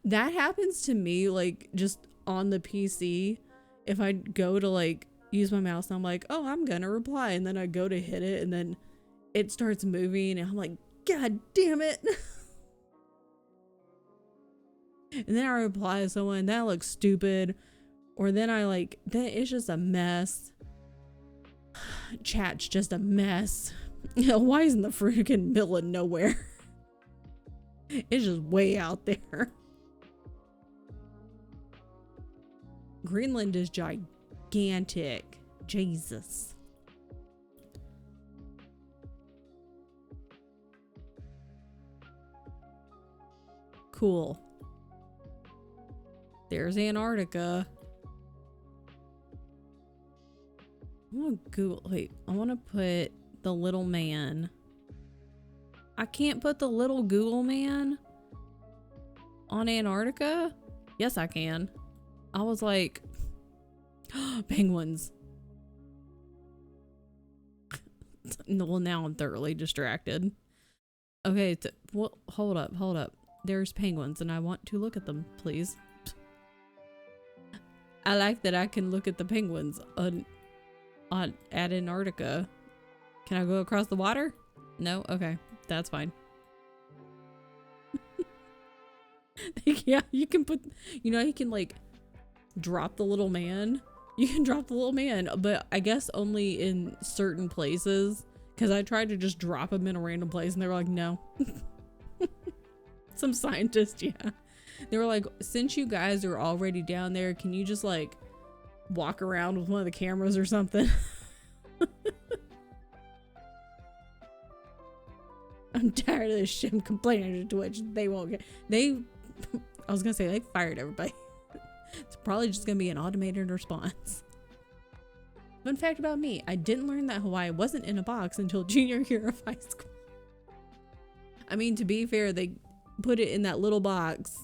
that happens to me like just on the PC. If I go to like use my mouse and I'm like, oh, I'm gonna reply, and then I go to hit it and then it starts moving and I'm like, god damn it. And then I reply to someone that looks stupid, or then then it's just a mess. Chat's just a mess. Why isn't the freaking middle of nowhere? It's just way out there. Greenland is gigantic. Jesus. Cool. There's Antarctica. I want to Google. Wait, I want to put the little man. I can't put the little Google man on Antarctica? Yes, I can. I was like, penguins. Well, now I'm thoroughly distracted. Okay, well, hold up. There's penguins and I want to look at them, please. I like that I can look at the penguins at Antarctica. Can I go across the water? No? Okay, that's fine. Yeah, you can put, you can like drop the little man. You can drop the little man, but I guess only in certain places. Because I tried to just drop him in a random place and they were like, no. Some scientists, yeah. They were like, since you guys are already down there, can you just like walk around with one of the cameras or something? I'm tired of this shit. I'm complaining to Twitch. They won't get, I was gonna say they fired everybody. It's probably just gonna be an automated response. Fun fact about me, I didn't learn that Hawaii wasn't in a box until junior year of high school. I mean, to be fair, they put it in that little box.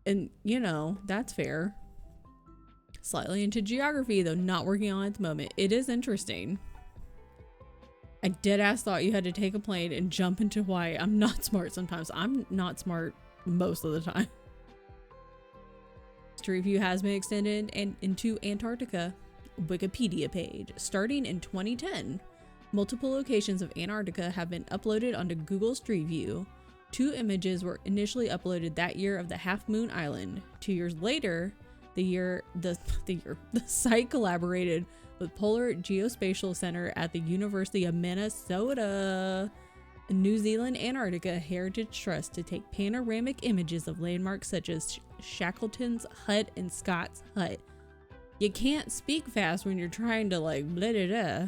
And, that's fair. Slightly into geography, though not working on it at the moment. It is interesting. I deadass thought you had to take a plane and jump into Hawaii. I'm not smart sometimes. I'm not smart most of the time. History Review has been extended into Antarctica. Wikipedia page. Starting in 2010, multiple locations of Antarctica have been uploaded onto Google Street View. 2 images were initially uploaded that year of the Half Moon Island. 2 years later, the site collaborated with Polar Geospatial Center at the University of Minnesota, New Zealand Antarctica Heritage Trust to take panoramic images of landmarks such as Shackleton's Hut and Scott's Hut. You can't speak fast when you're trying to like blah blah blah.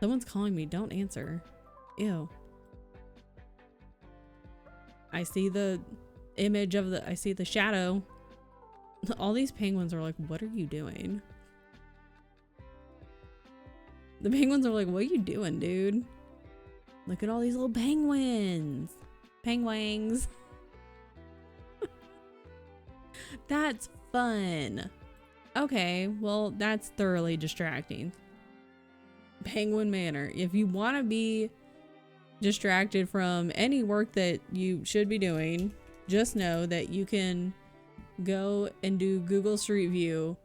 Someone's calling me, don't answer. Ew. I see the image of I see the shadow. All these penguins are like, what are you doing? The penguins are like, what are you doing, dude? Look at all these little penguins. Penguins. That's fun. Okay, well, that's thoroughly distracting. Penguin Manor. If you want to be distracted from any work that you should be doing, just know that you can go and do Google Street View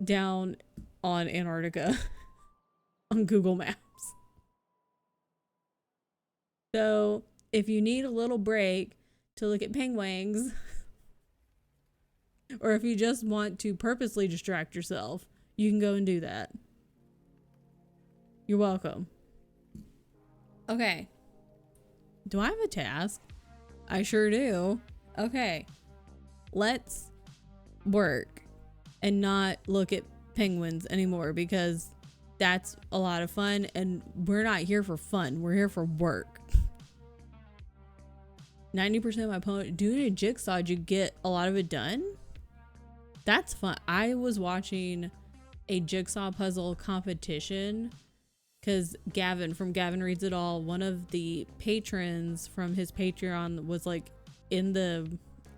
down on Antarctica on Google Maps. So if you need a little break to look at penguins, or if you just want to purposely distract yourself, you can go and do that. You're welcome. Okay. Do I have a task? I sure do. Okay. Let's work and not look at penguins anymore, because that's a lot of fun and we're not here for fun. We're here for work. 90% of my opponent doing a jigsaw, did you get a lot of it done? That's fun. I was watching a jigsaw puzzle competition because Gavin from Gavin Reads It All, one of the patrons from his Patreon, was like in the,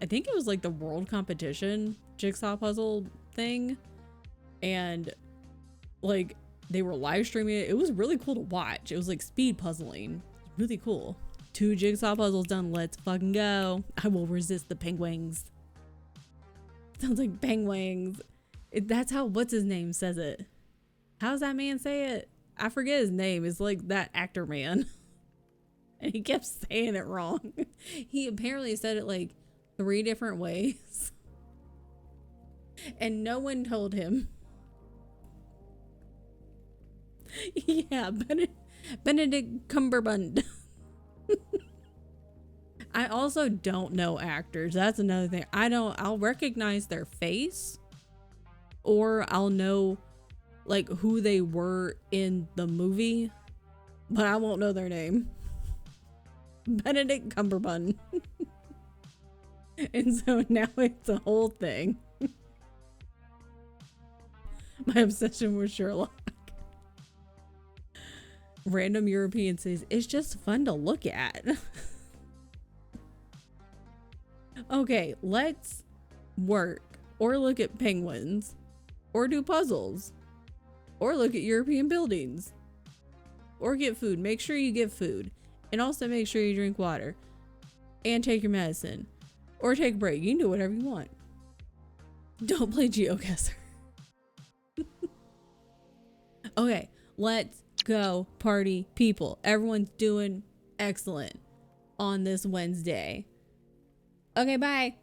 I think it was like the world competition jigsaw puzzle thing, and like they were live streaming it. It was really cool to watch. It was like speed puzzling. really cool. 2 jigsaw puzzles done. Let's fucking go. I will resist the penguins. Sounds like penguins. That's how what's his name says it. How's that man say it? I forget his name. It's like that actor man. And he kept saying it wrong. He apparently said it like 3 different ways. And no one told him. Yeah, Benedict Cumberbatch. I also don't know actors. That's another thing. I'll recognize their face, or I'll know like who they were in the movie, but I won't know their name. Benedict Cumberbatch. And so now it's a whole thing. My obsession with Sherlock. Random European cities. It's just fun to look at. Okay, let's work or look at penguins or do puzzles or look at European buildings or get food. Make sure you get food, and also make sure you drink water and take your medicine or take a break. You can do whatever you want. Don't play GeoGuessr. Okay, let's go party people. Everyone's doing excellent on this Wednesday. Okay, bye.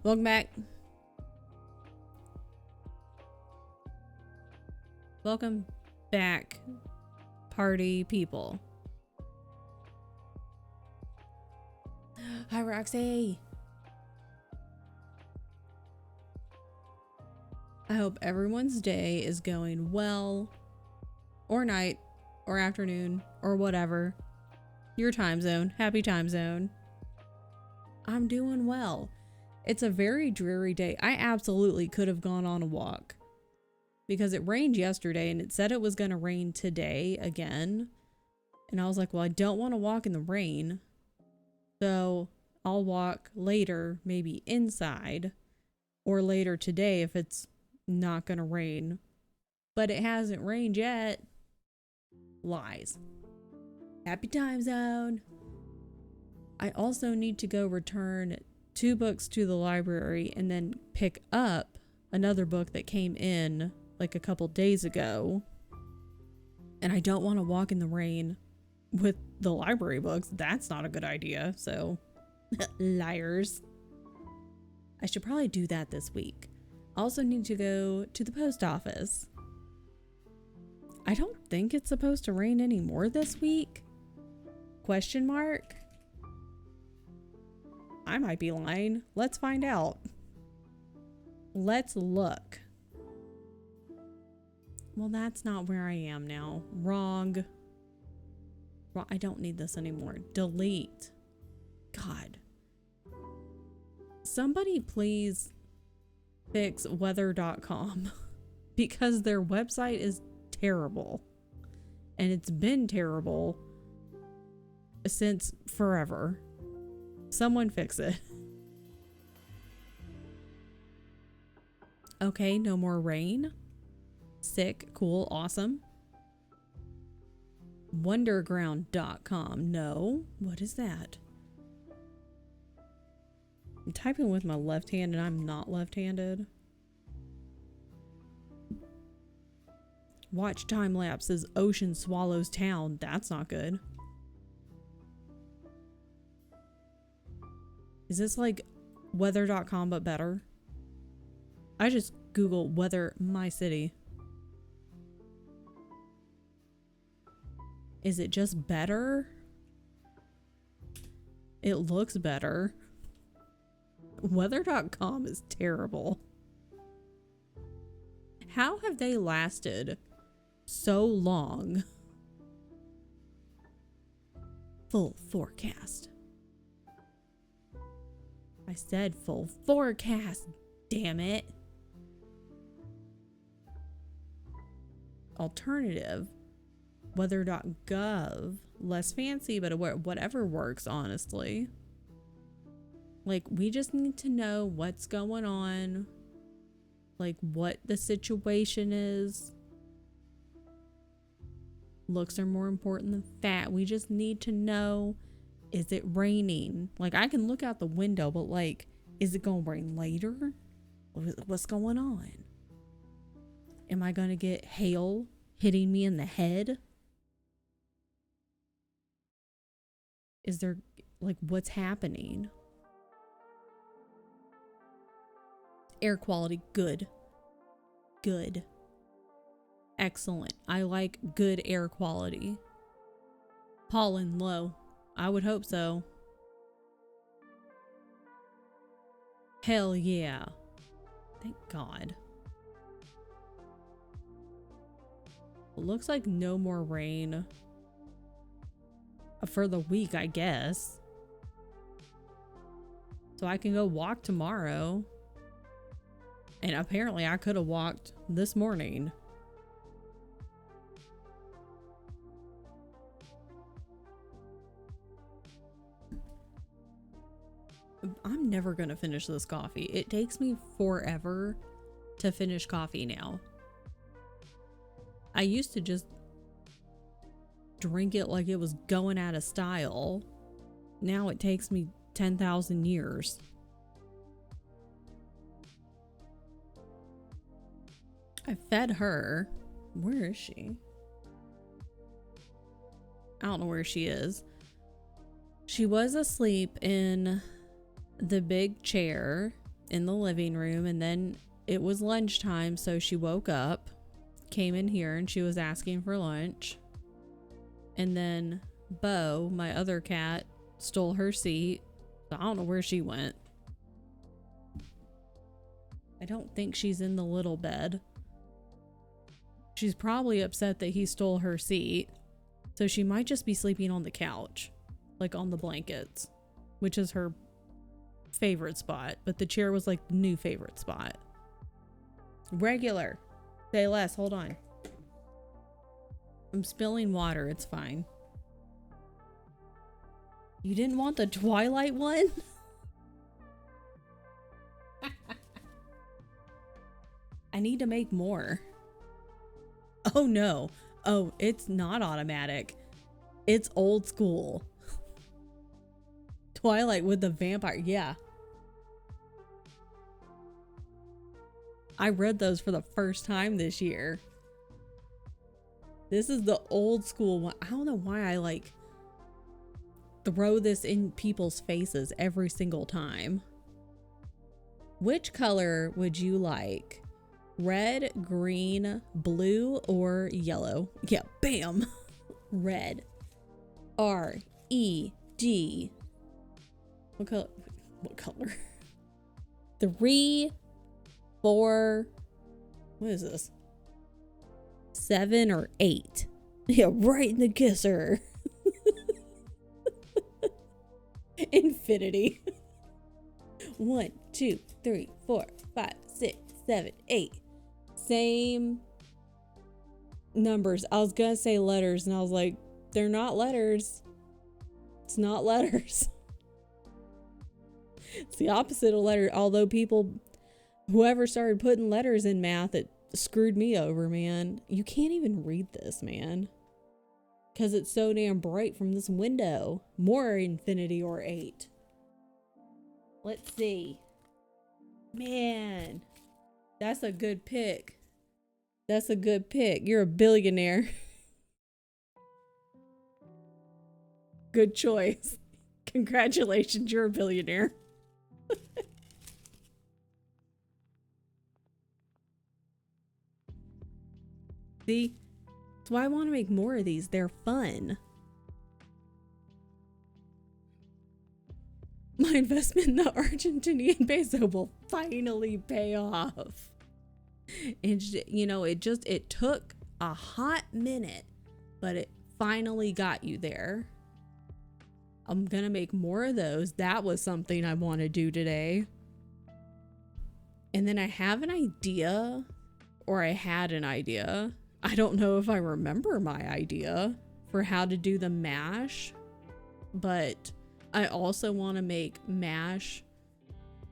Welcome back. Welcome back, party people. Hi, Roxy. I hope everyone's day is going well, or night, or afternoon, or whatever. Your time zone. Happy time zone. I'm doing well. It's a very dreary day. I absolutely could have gone on a walk because it rained yesterday and it said it was going to rain today again. And I was like, well, I don't want to walk in the rain. So I'll walk later, maybe inside, or later today if it's not going to rain. But it hasn't rained yet. Lies. Happy time zone. I also need to go return 2 books to the library and then pick up another book that came in like a couple days ago. And I don't want to walk in the rain with the library books. That's not a good idea. So, liars. I should probably do that this week. I also need to go to the post office. I don't think it's supposed to rain anymore this week. Question mark? I might be lying. Let's find out. Let's look. Well, that's not where I am now. Wrong. I don't need this anymore. Delete. God. Somebody please fix weather.com because their website is terrible. And it's been terrible since forever. Someone fix it. Okay, no more rain. Sick, cool, awesome. Wonderground.com. No. What is that? I'm typing with my left hand and I'm not left-handed. Watch time lapse says Ocean Swallows Town. That's not good. Is this like weather.com but better? I just Google weather my city. Is it just better? It looks better. Weather.com is terrible. How have they lasted so long? Full forecast. I said full forecast, damn it. Alternative, weather.gov. Less fancy, but whatever works, honestly. Like, we just need to know what's going on, like what the situation is. Looks are more important than fat. We just need to know, is it raining? Like, I can look out the window, but like, is it gonna rain later? What's going on? Am I gonna get hail hitting me in the head? Is there, like, what's happening? Air quality, good. Good. Excellent. I like good air quality. Pollen, low. I would hope so. Hell yeah. Thank God. Looks like no more rain for the week, I guess. So I can go walk tomorrow. And apparently I could have walked this morning. I'm never going to finish this coffee. It takes me forever to finish coffee now. I used to just drink it like it was going out of style. Now it takes me 10,000 years. I fed her. Where is she? I don't know where she is. She was asleep in the big chair in the living room, and then it was lunchtime, so she woke up, came in here, and she was asking for lunch. And then Bo, my other cat, stole her seat. So I don't know where she went. I don't think she's in the little bed. She's probably upset that he stole her seat. So she might just be sleeping on the couch, like on the blankets, which is her favorite spot. But the chair was like the new favorite spot. Regular. Say less. Hold on. I'm spilling water. It's fine. You didn't want the Twilight one? I need to make more. Oh no. Oh, it's not automatic. It's old school. Twilight with the vampire. Yeah. I read those for the first time this year. This is the old school one. I don't know why I like throw this in people's faces every single time. Which color would you like? Red, green, blue, or yellow? Yeah, bam. Red. R-E-D. What color? What color? 3, 4. What is this? 7 or 8? Yeah, right in the kisser. Infinity. 1, 2, 3, 4, 5, 6, 7, 8. Same numbers. I was gonna say letters, and I was like, they're not letters. It's not letters. It's the opposite of letter. Although whoever started putting letters in math, it screwed me over, man. You can't even read this, man, because it's so damn bright from this window. More infinity or 8. Let's see. Man, that's a good pick. That's a good pick. You're a billionaire. Good choice. Congratulations, you're a billionaire. See? That's why I want to make more of these. They're fun. My investment in the Argentinian peso will finally pay off. And you know, it took a hot minute, but it finally got you there. I'm gonna make more of those. That was something I want to do today. And then I have an idea, or I had an idea. I don't know if I remember my idea for how to do the mash, but I also want to make mash,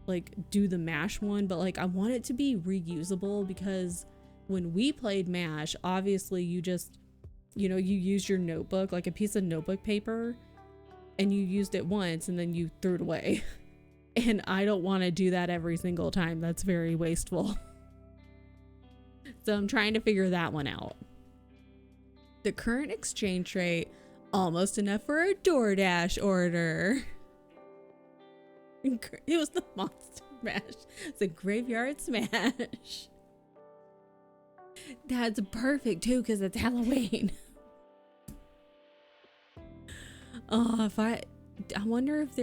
like do the mash one, but like I want it to be reusable, because when we played mash, obviously you just, you know, you used your notebook, like a piece of notebook paper, and you used it once and then you threw it away. And I don't want to do that every single time. That's very wasteful. So I'm trying to figure that one out. The current exchange rate, almost enough for a DoorDash order. It was the Monster Mash. It's a graveyard smash. That's perfect too, because it's Halloween. Oh, I wonder if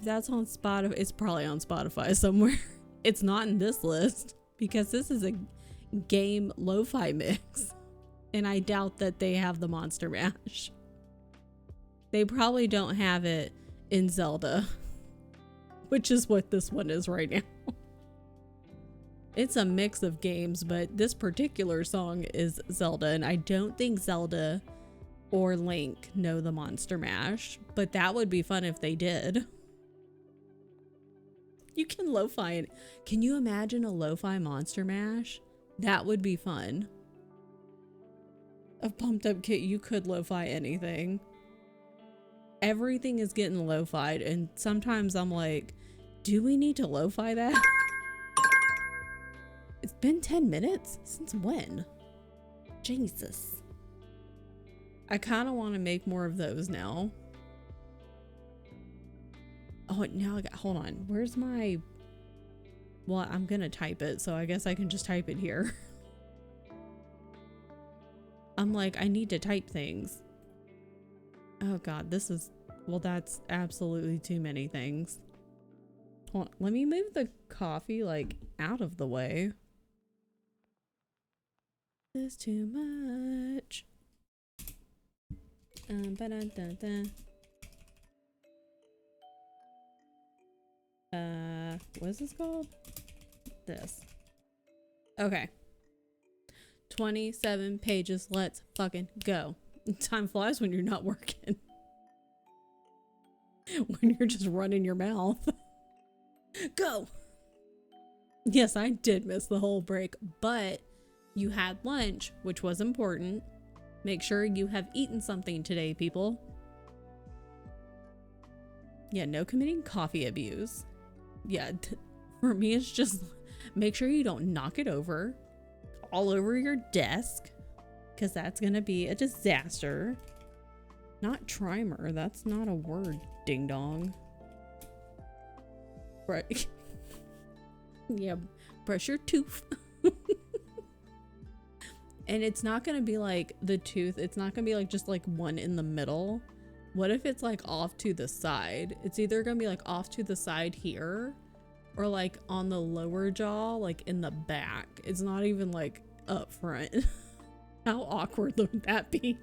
that's on Spotify. It's probably on Spotify somewhere. It's not in this list because this is a game lo-fi mix, and I doubt that they have the Monster Mash. They probably don't have it in Zelda, which is what this one is right now. It's a mix of games, but this particular song is Zelda, and I don't think Zelda or Link know the Monster Mash, but that would be fun if they did. You can lo-fi it. Can you imagine a lo-fi Monster Mash? That would be fun. A Pumped Up Kit, you could lo-fi anything. Everything is getting lo-fied, and sometimes I'm like, do we need to lo-fi that? It's been 10 minutes? Since when? Jesus. I kind of want to make more of those now. Oh, now I got, hold on. Where's my, well, I'm going to type it, so I guess I can just type it here. I'm like, I need to type things. Oh God, this is, well, that's absolutely too many things. Hold on, let me move the coffee like out of the way. This is too much. What's this called? This. Okay. 27 pages. Let's fucking go. Time flies when you're not working. When you're just running your mouth. Go. Yes, I did miss the whole break, but you had lunch, which was important. Make sure you have eaten something today, people. Yeah, no committing coffee abuse. Yeah, for me, it's just make sure you don't knock it over all over your desk, because that's going to be a disaster. Not trimer. That's not a word, ding dong. Right. Yeah, brush your tooth. And it's not going to be like the tooth. It's not going to be like just like one in the middle. What if it's like off to the side? It's either going to be like off to the side here or like on the lower jaw, like in the back. It's not even like up front. How awkward would that be?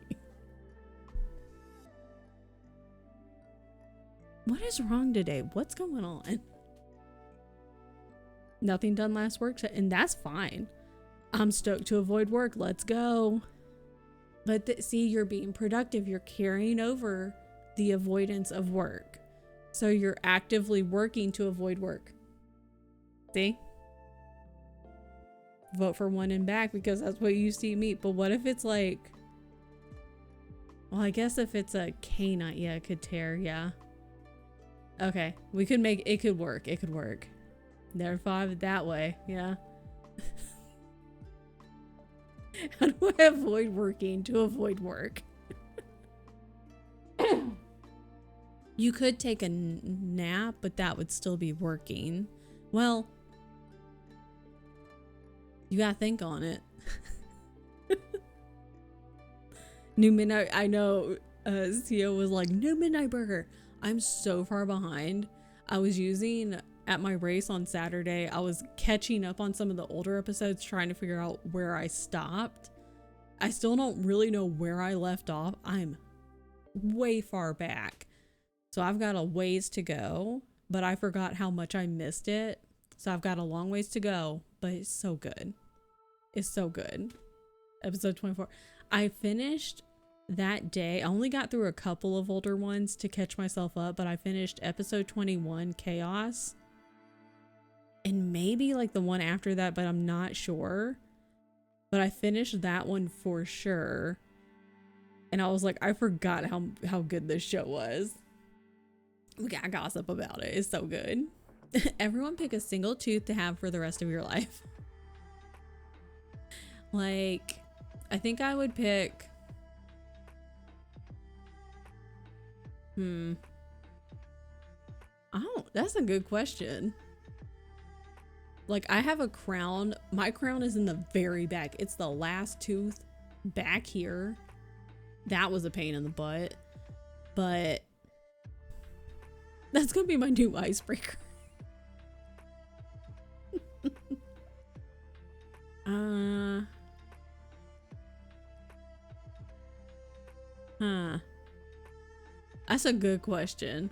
What is wrong today? What's going on? Nothing done last work, and that's fine. I'm stoked to avoid work. Let's go. But see, you're being productive. You're carrying over the avoidance of work. So you're actively working to avoid work. See? Vote for one and back, because that's what you see me. But what if it's like, well, I guess if it's a canine, yeah, it could tear, yeah. Okay, we could make, it could work. It could work. Never thought of it that way, yeah. How do I avoid working to avoid work? You could take a nap, but that would still be working. Well, you gotta think on it. New Midnight, I know CEO was like, new Midnight Burger. I'm so far behind. I was using, at my race on Saturday, I was catching up on some of the older episodes, trying to figure out where I stopped. I still don't really know where I left off. I'm way far back. So I've got a ways to go, but I forgot how much I missed it. So I've got a long ways to go, but it's so good. It's so good. Episode 24. I finished that day. I only got through a couple of older ones to catch myself up, but I finished episode 21, Chaos. And maybe like the one after that, but I'm not sure. But I finished that one for sure. And I was like, I forgot how good this show was. We got gossip about it. It's so good. Everyone pick a single tooth to have for the rest of your life. Like, I think I would pick... Oh, that's a good question. Like, I have a crown. My crown is in the very back. It's the last tooth back here. That was a pain in the butt. But that's gonna be my new icebreaker. That's a good question.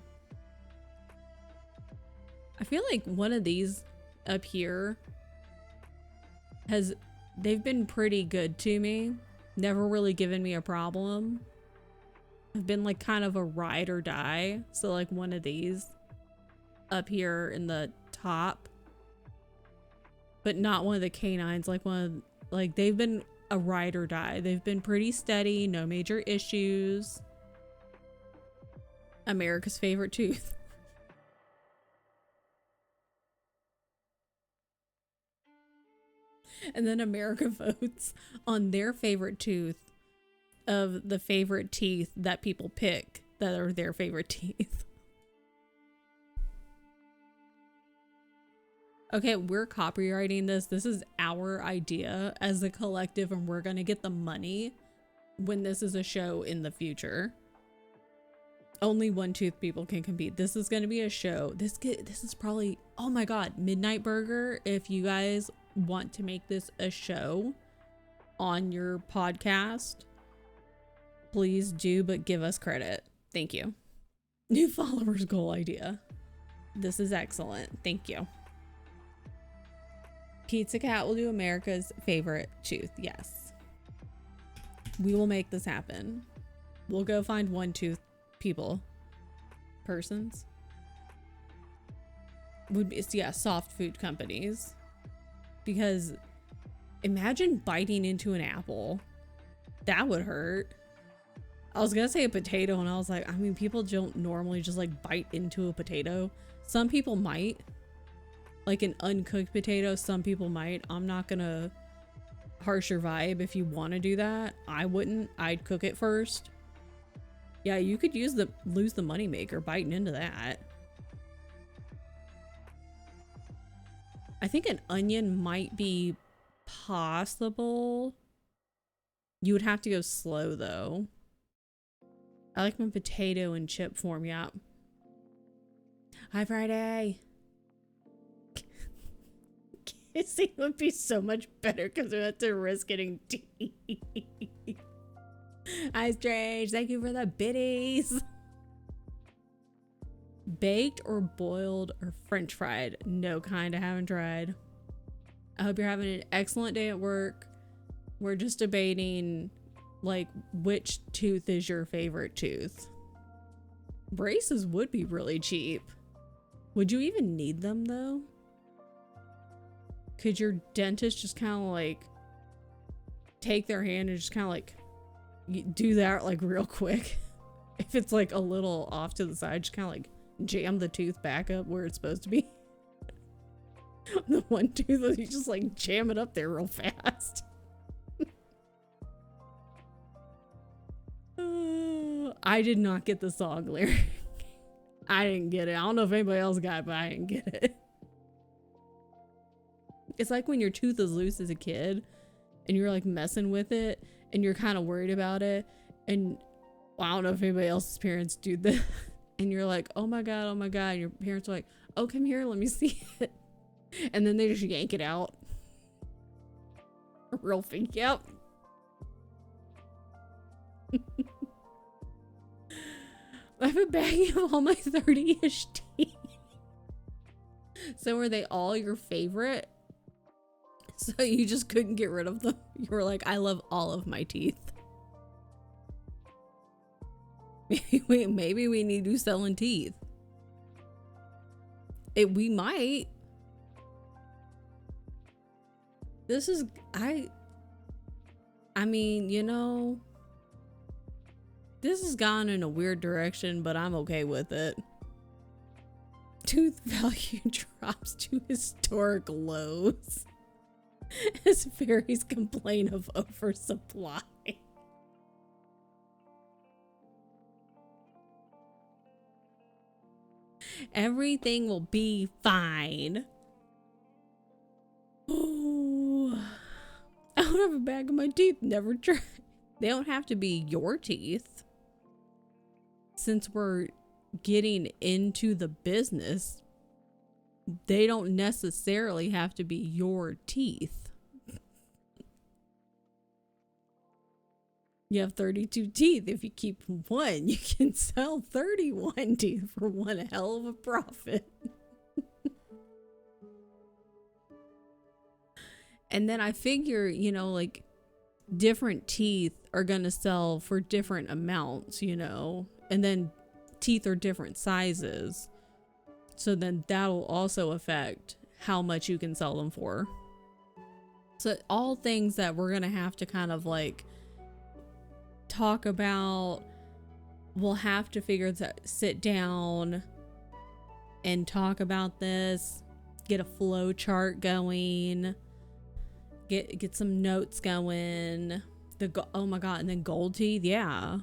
I feel like one of these up here they've been pretty good to me. Never really given me a problem. I've been like kind of a ride or die. So like one of these up here in the top, but not one of the canines, like like they've been a ride or die. They've been pretty steady, no major issues. America's favorite tooth. And then America votes on their favorite tooth of the favorite teeth that people pick that are their favorite teeth. Okay, we're copywriting this. This is our idea as a collective, and we're gonna get the money when this is a show in the future. Only one tooth people can compete. This is gonna be a show. This is probably, oh my god, Midnight Burger. If you guys want to make this a show on your podcast, please do, but give us credit. Thank you. New followers goal idea. This is excellent. Thank you. Pizza Cat will do America's favorite tooth. Yes. We will make this happen. We'll go find one tooth persons. Would be, yeah, soft food companies. Because imagine biting into an apple. That would hurt. I was gonna say a potato, and I was like, I mean, people don't normally just like bite into a potato. Some people might. Like an uncooked potato, some people might. I'm not gonna harsh your vibe if you want to do that. I wouldn't. I'd cook it first. Yeah, you could lose the moneymaker biting into that. I think an onion might be possible. You would have to go slow though. I like my potato in chip form, yeah. Hi, Friday. Kissing would be so much better because we have to risk getting teeth. Hi, Strange. Thank you for the biddies. Baked or boiled or French fried? No kind. I haven't tried. I hope you're having an excellent day at work. We're just debating like which tooth is your favorite tooth. Braces would be really cheap. Would you even need them though? Could your dentist just kind of like take their hand and just kind of like do that like real quick? If it's like a little off to the side, just kind of like jam the tooth back up where it's supposed to be. The one tooth that you just like jam it up there real fast. I did not get the song lyric. I didn't get it. I don't know if anybody else got it, but I didn't get it. It's like when your tooth is loose as a kid and you're like messing with it and you're kind of worried about it And well, I don't know if anybody else's parents do this. And you're like, oh my God, oh my God. And your parents are like, oh, come here, let me see it. And then they just yank it out. Real thing, yep. I have a bag of all my 30-ish teeth. So were they all your favorite? So you just couldn't get rid of them? You were like, I love all of my teeth. Maybe we need to selling teeth. We might. This is, I mean, you know, this has gone in a weird direction, but I'm okay with it. Tooth value drops to historic lows as fairies complain of oversupply. Everything will be fine. Oh, I don't have a bag of my teeth. Never try. They don't have to be your teeth. Since we're getting into the business, they don't necessarily have to be your teeth. You have 32 teeth. If you keep one, you can sell 31 teeth for one hell of a profit. And then I figure, you know, like different teeth are going to sell for different amounts, you know, and then teeth are different sizes. So then that'll also affect how much you can sell them for. So all things that we're going to have to kind of like talk about. We'll have to sit down and talk about this, get a flow chart going, get some notes going. Oh my God. And then gold teeth. Yeah.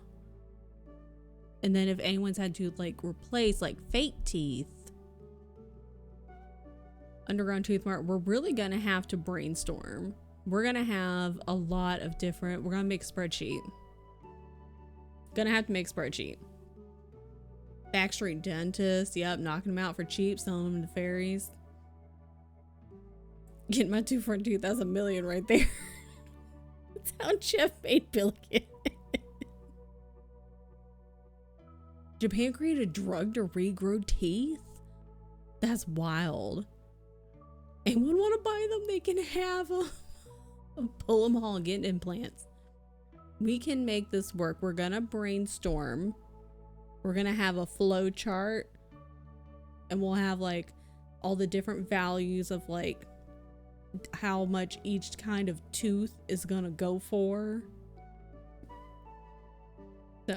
And then if anyone's had to like replace like fake teeth, underground tooth mark, we're really going to have to brainstorm. We're going to have a lot of different, we're going to make a spreadsheet. Gonna have to make a spreadsheet. Backstreet dentist, yep, knocking them out for cheap, selling them to fairies. Getting my 2 front teeth, that's $1 million right there. That's how Jeff made billion. Japan created a drug to regrow teeth? That's wild. Anyone want to buy them? They can have them. Pull them all and get implants. We can make this work. We're gonna brainstorm. We're gonna have a flow chart, and we'll have like all the different values of like how much each kind of tooth is gonna go for. So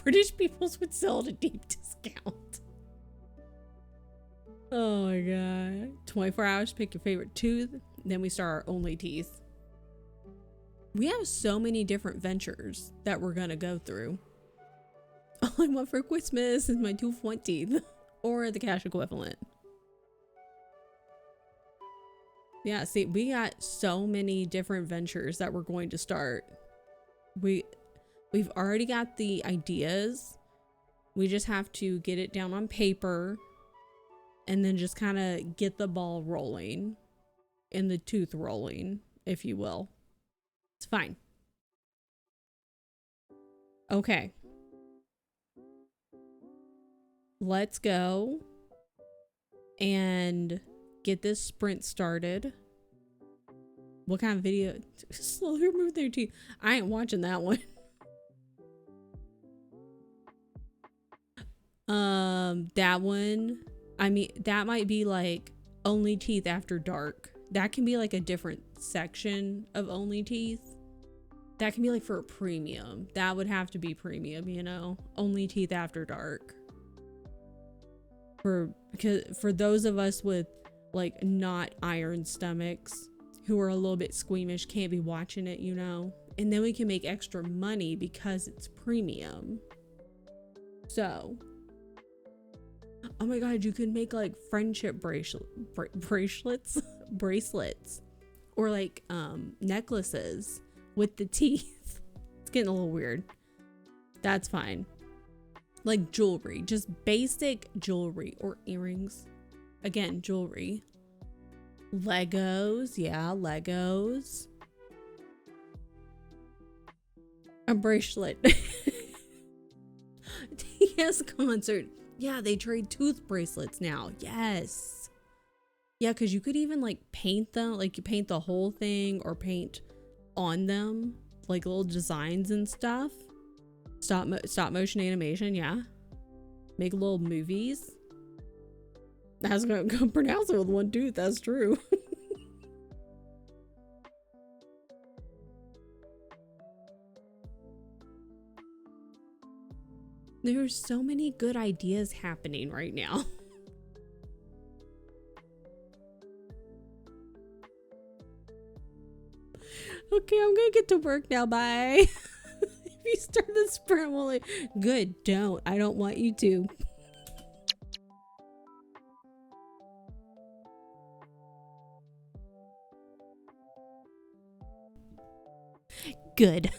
British peoples would sell at a deep discount. Oh my God. 24 hours to pick your favorite tooth. Then we start our only teeth. We have so many different ventures that we're gonna go through. All I want for Christmas is my 2 front teeth, or the cash equivalent. Yeah, see, we got so many different ventures that we're going to start. We've already got the ideas. We just have to get it down on paper and then just kind of get the ball rolling and the tooth rolling, if you will. It's fine. Okay. Let's go and get this sprint started. What kind of video? Slowly remove their teeth. I ain't watching that one. That one, I mean, that might be like only teeth after dark. That can be like a different section of only teeth. That can be like for a premium. That would have to be premium, you know? Only teeth after dark. Because for those of us with like not iron stomachs who are a little bit squeamish, can't be watching it, you know? And then we can make extra money because it's premium. So, oh my God, you could make like friendship bracelets, or like necklaces with the teeth. It's getting a little weird. That's fine. Like jewelry, just basic jewelry or earrings. Again, jewelry. Legos, yeah, Legos. A bracelet. Yes, concert. Yeah, they trade tooth bracelets now. Yes. Yeah, because you could even like paint them, like you paint the whole thing or paint on them, like little designs and stuff. Stop motion animation, yeah. Make little movies. I was gonna pronounce it with one tooth, that's true. There's so many good ideas happening right now. Okay, I'm gonna get to work now. Bye. If you start the sprint, well, like, good. Don't. I don't want you to. Good.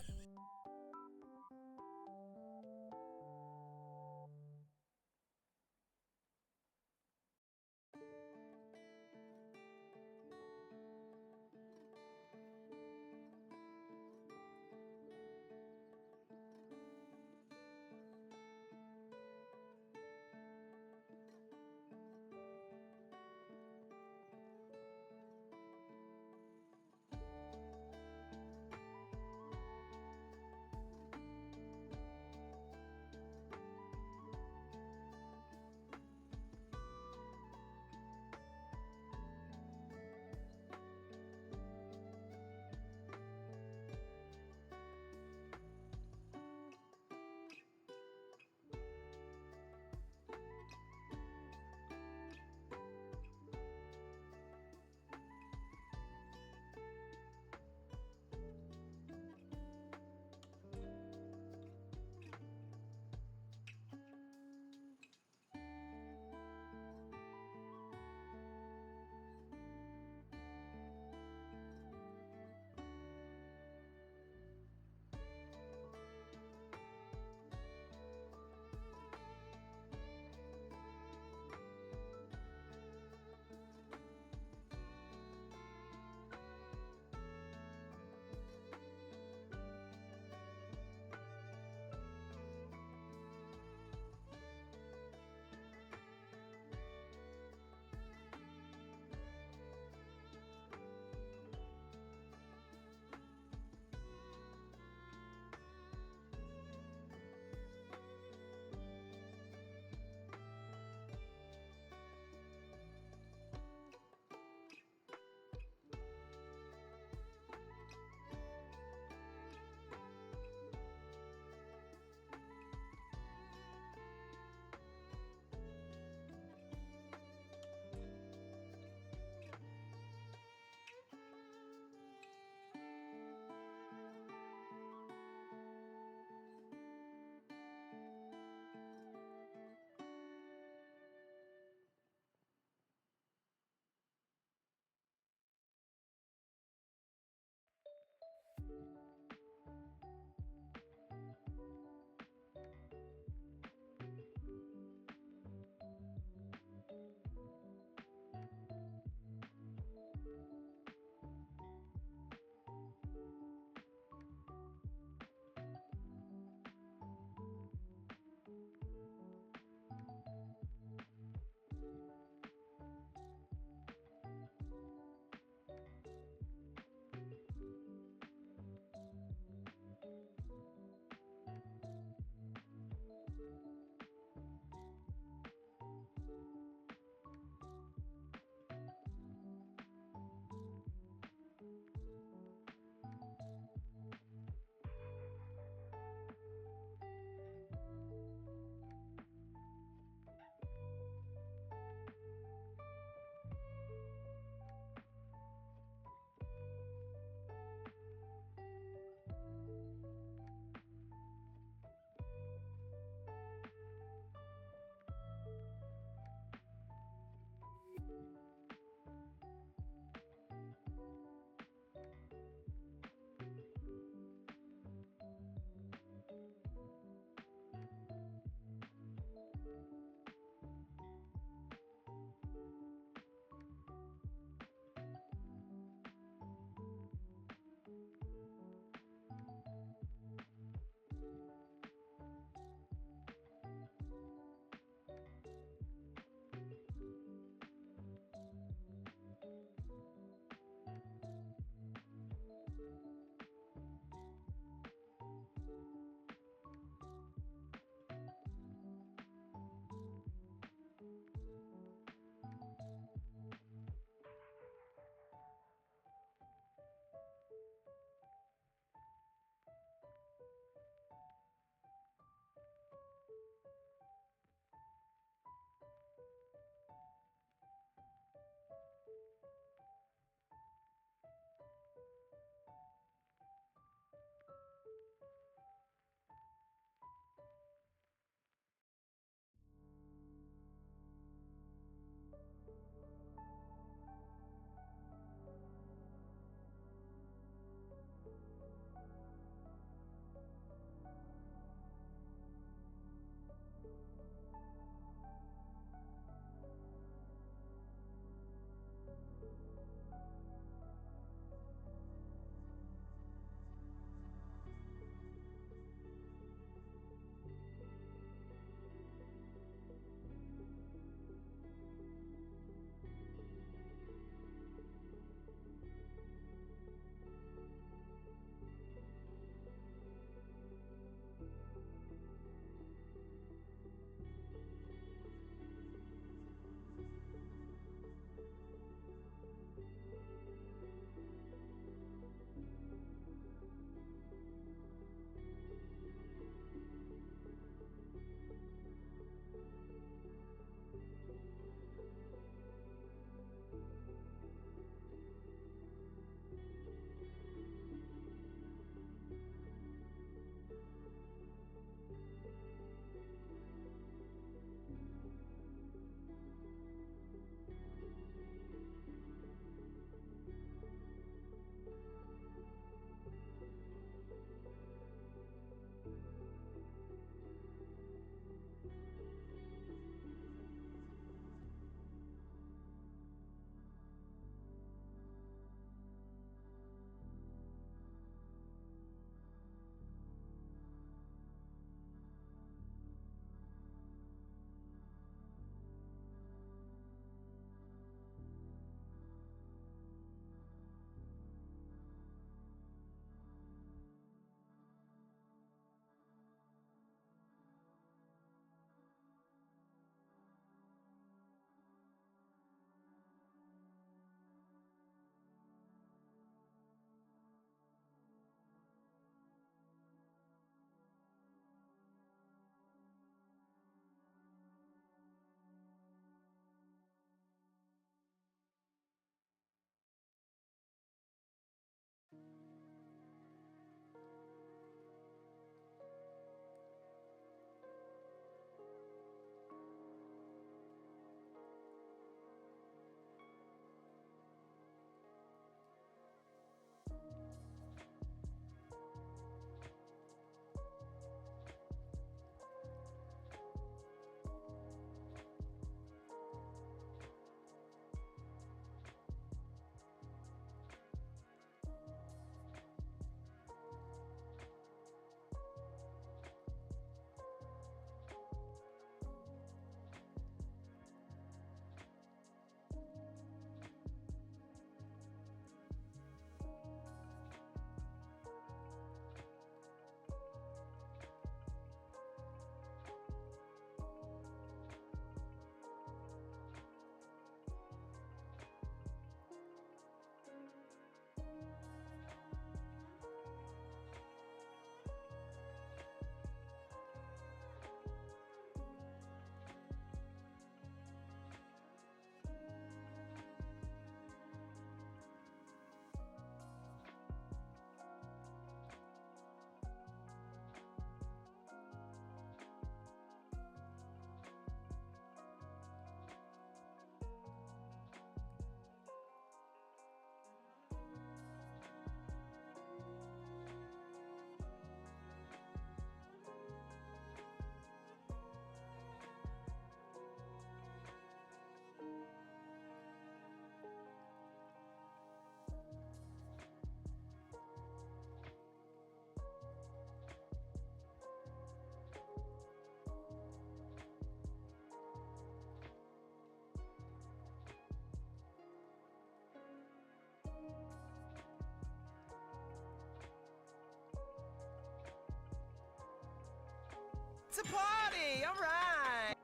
It's a party! All right!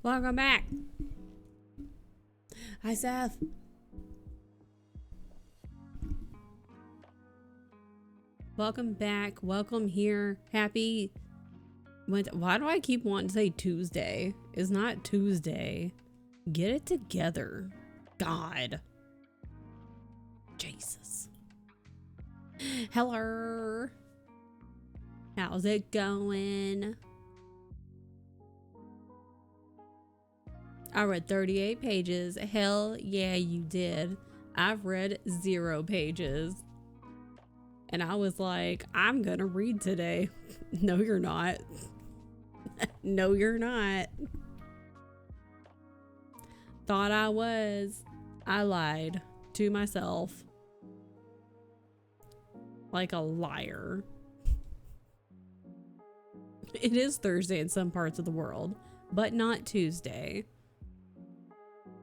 Welcome back. Hi, Seth. Welcome back. Welcome here. Happy. Why do I keep wanting to say Tuesday? It's not Tuesday. Get it together. God. Jesus. Hello. How's it going? I read 38 pages. Hell yeah, you did. I've read 0 pages. And I was like, I'm gonna read today. No, you're not. No, you're not. Thought I was. I lied to myself. Like a liar. It is Thursday in some parts of the world, but not Tuesday.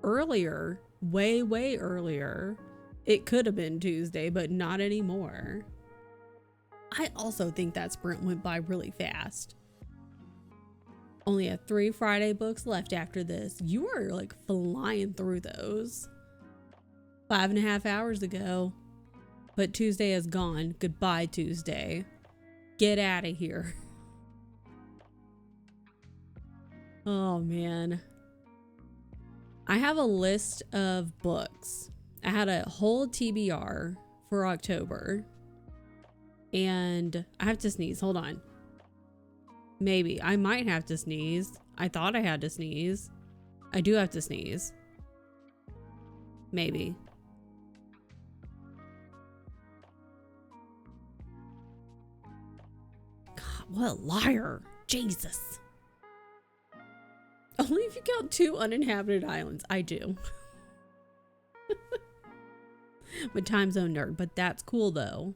Earlier, way earlier, it could have been Tuesday, but not anymore. I also think that sprint went by really fast. Only have 3 Friday books left after this. You are like flying through those. 5.5 hours ago. But Tuesday is gone. Goodbye, Tuesday. Get out of here. Oh, man. I have a list of books. I had a whole TBR for October. And I have to sneeze. Hold on. Maybe. I might have to sneeze. I thought I had to sneeze. I do have to sneeze. Maybe. God, what a liar. Jesus. Only if you count 2 uninhabited islands. I do. I'm a time zone nerd, but that's cool though.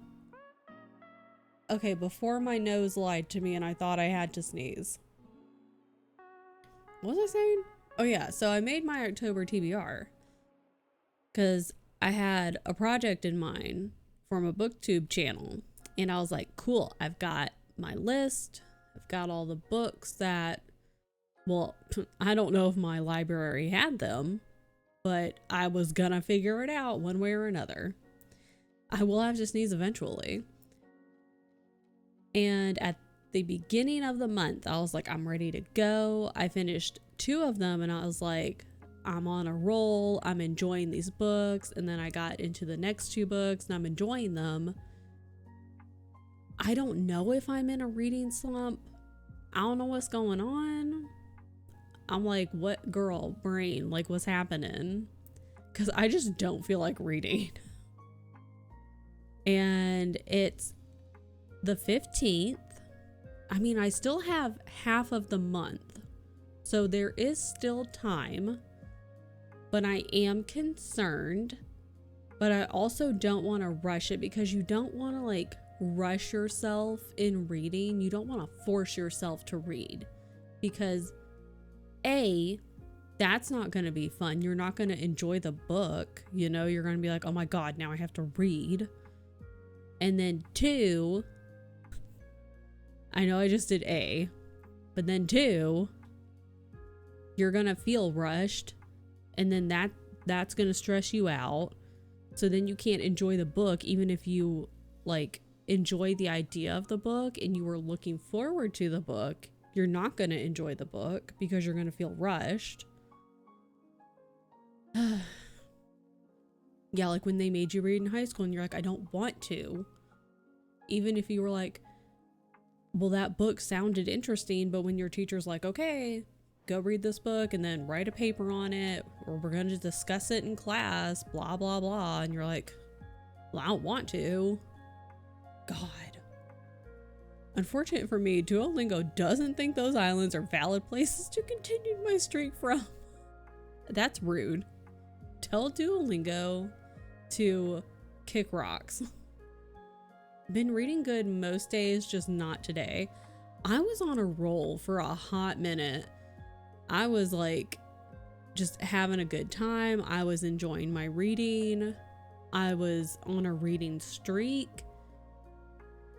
Okay, before my nose lied to me and I thought I had to sneeze. What was I saying? Oh yeah, so I made my October TBR because I had a project in mind from a booktube channel and I was like, cool, I've got my list. I've got all the books that, well, I don't know if my library had them, but I was gonna figure it out one way or another. I will have to sneeze eventually. And at the beginning of the month, I was like, I'm ready to go. I finished 2 of them and I was like, I'm on a roll. I'm enjoying these books. And then I got into the next 2 books and I'm enjoying them. I don't know if I'm in a reading slump. I don't know what's going on. I'm like, what girl brain? Like, what's happening? Because I just don't feel like reading. And it's the 15th. I mean, I still have half of the month. So there is still time. But I am concerned. But I also don't want to rush it because you don't want to like rush yourself in reading. You don't want to force yourself to read. Because A, that's not going to be fun. You're not going to enjoy the book. You know, you're going to be like, oh my God, now I have to read. And then 2, I know I just did A, but then 2, you're going to feel rushed. And then that's going to stress you out. So then you can't enjoy the book, even if you like enjoy the idea of the book and you were looking forward to the book. You're not going to enjoy the book because you're going to feel rushed. Yeah, like when they made you read in high school and you're like, I don't want to. Even if you were like, well, that book sounded interesting, but when your teacher's like, okay, go read this book and then write a paper on it, or we're going to discuss it in class, blah, blah, blah. And you're like, well, I don't want to. God. Unfortunate for me, Duolingo doesn't think those islands are valid places to continue my streak from. That's rude. Tell Duolingo to kick rocks. Been reading good most days, just not today. I was on a roll for a hot minute. I was like just having a good time. I was enjoying my reading. I was on a reading streak.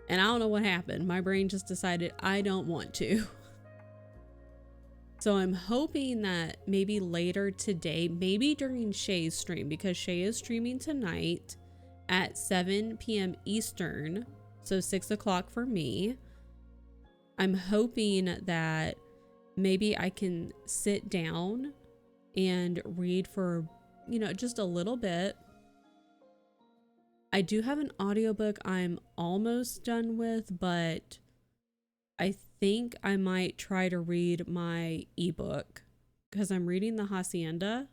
And I don't know what happened. My brain just decided I don't want to. So I'm hoping that maybe later today, maybe during Shay's stream, because Shay is streaming tonight at 7 p.m. Eastern, so 6 o'clock for me. I'm hoping that maybe I can sit down and read for, you know, just a little bit. I do have an audiobook I'm almost done with, but I think I might try to read my ebook because I'm reading the Hacienda.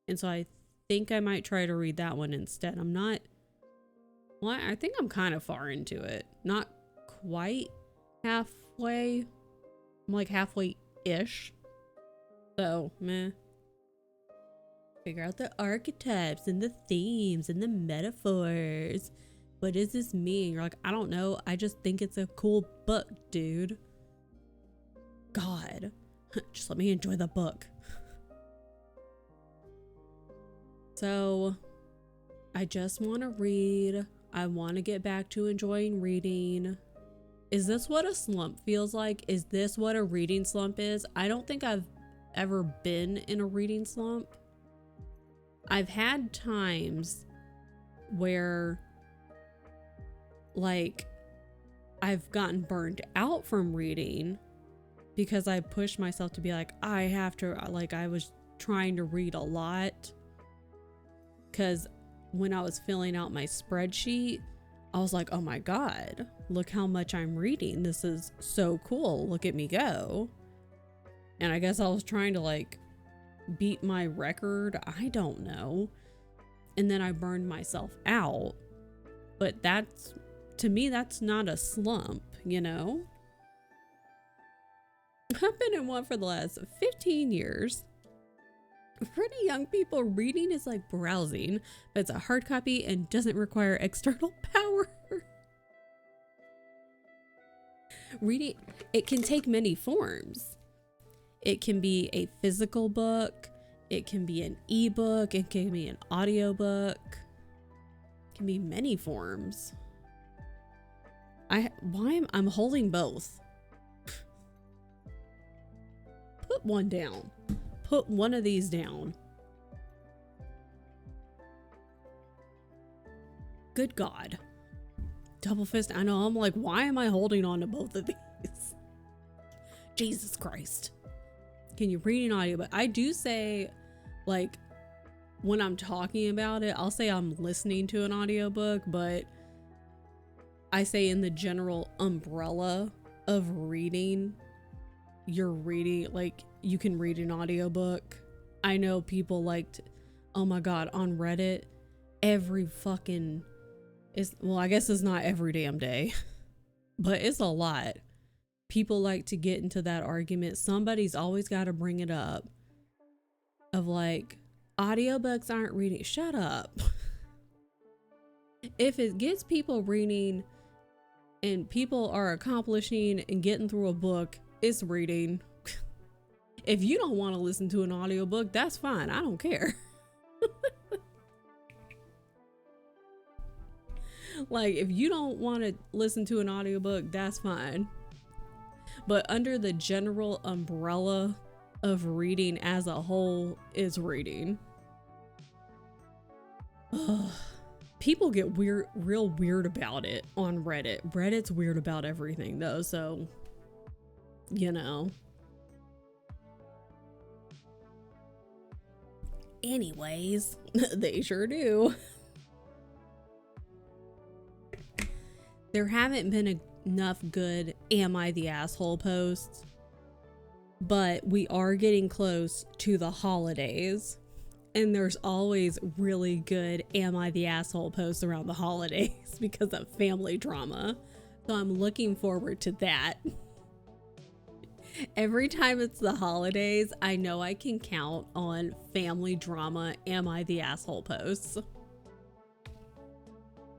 And so I think I might try to read that one instead. I'm not, well, I think I'm kind of far into it. Not quite halfway. I'm like halfway-ish. So, meh. Figure out the archetypes and the themes and the metaphors. What does this mean? You're like, I don't know. I just think it's a cool book, dude. God, just let me enjoy the book. So I just want to read. I want to get back to enjoying reading. Is this what a slump feels like? Is this what a reading slump is? I don't think I've ever been in a reading slump. I've had times where, like, I've gotten burned out from reading because I pushed myself to be like, I have to, like, I was trying to read a lot. Because when I was filling out my spreadsheet, I was like, oh my God, look how much I'm reading. This is so cool. Look at me go. And I guess I was trying to, like, beat my record. I don't know. And then I burned myself out. But that's, to me, that's not a slump, you know? I've been in one for the last 15 years. For any young people, reading is like browsing, but it's a hard copy and doesn't require external power. Reading, it can take many forms. It can be a physical book, it can be an ebook, it can be an audiobook. It can be many forms. I'm holding both. Put one down. Put one of these down. Good God. Double fist. I know. I'm like, why am I holding on to both of these? Jesus Christ. Can you read an audiobook? I do say, like, when I'm talking about it, I'll say I'm listening to an audiobook, but I say in the general umbrella of reading, you're reading, like, you can read an audiobook. I know people liked, oh my God, on Reddit, every fucking, well, I guess it's not every damn day, but it's a lot. People like to get into that argument. Somebody's always got to bring it up of like, audiobooks aren't reading. Shut up. If it gets people reading and people are accomplishing and getting through a book, it's reading. If you don't want to listen to an audiobook, that's fine. I don't care. Like, if you don't want to listen to an audiobook, that's fine. But under the general umbrella of reading as a whole is reading. Ugh. People get real weird about it on Reddit. Reddit's weird about everything though, so, you know. Anyways, they sure do. There haven't been enough good Am I the Asshole posts, but we are getting close to the holidays, and there's always really good Am I the Asshole posts around the holidays because of family drama. So I'm looking forward to that. Every time it's the holidays, I know I can count on family drama Am I the Asshole posts.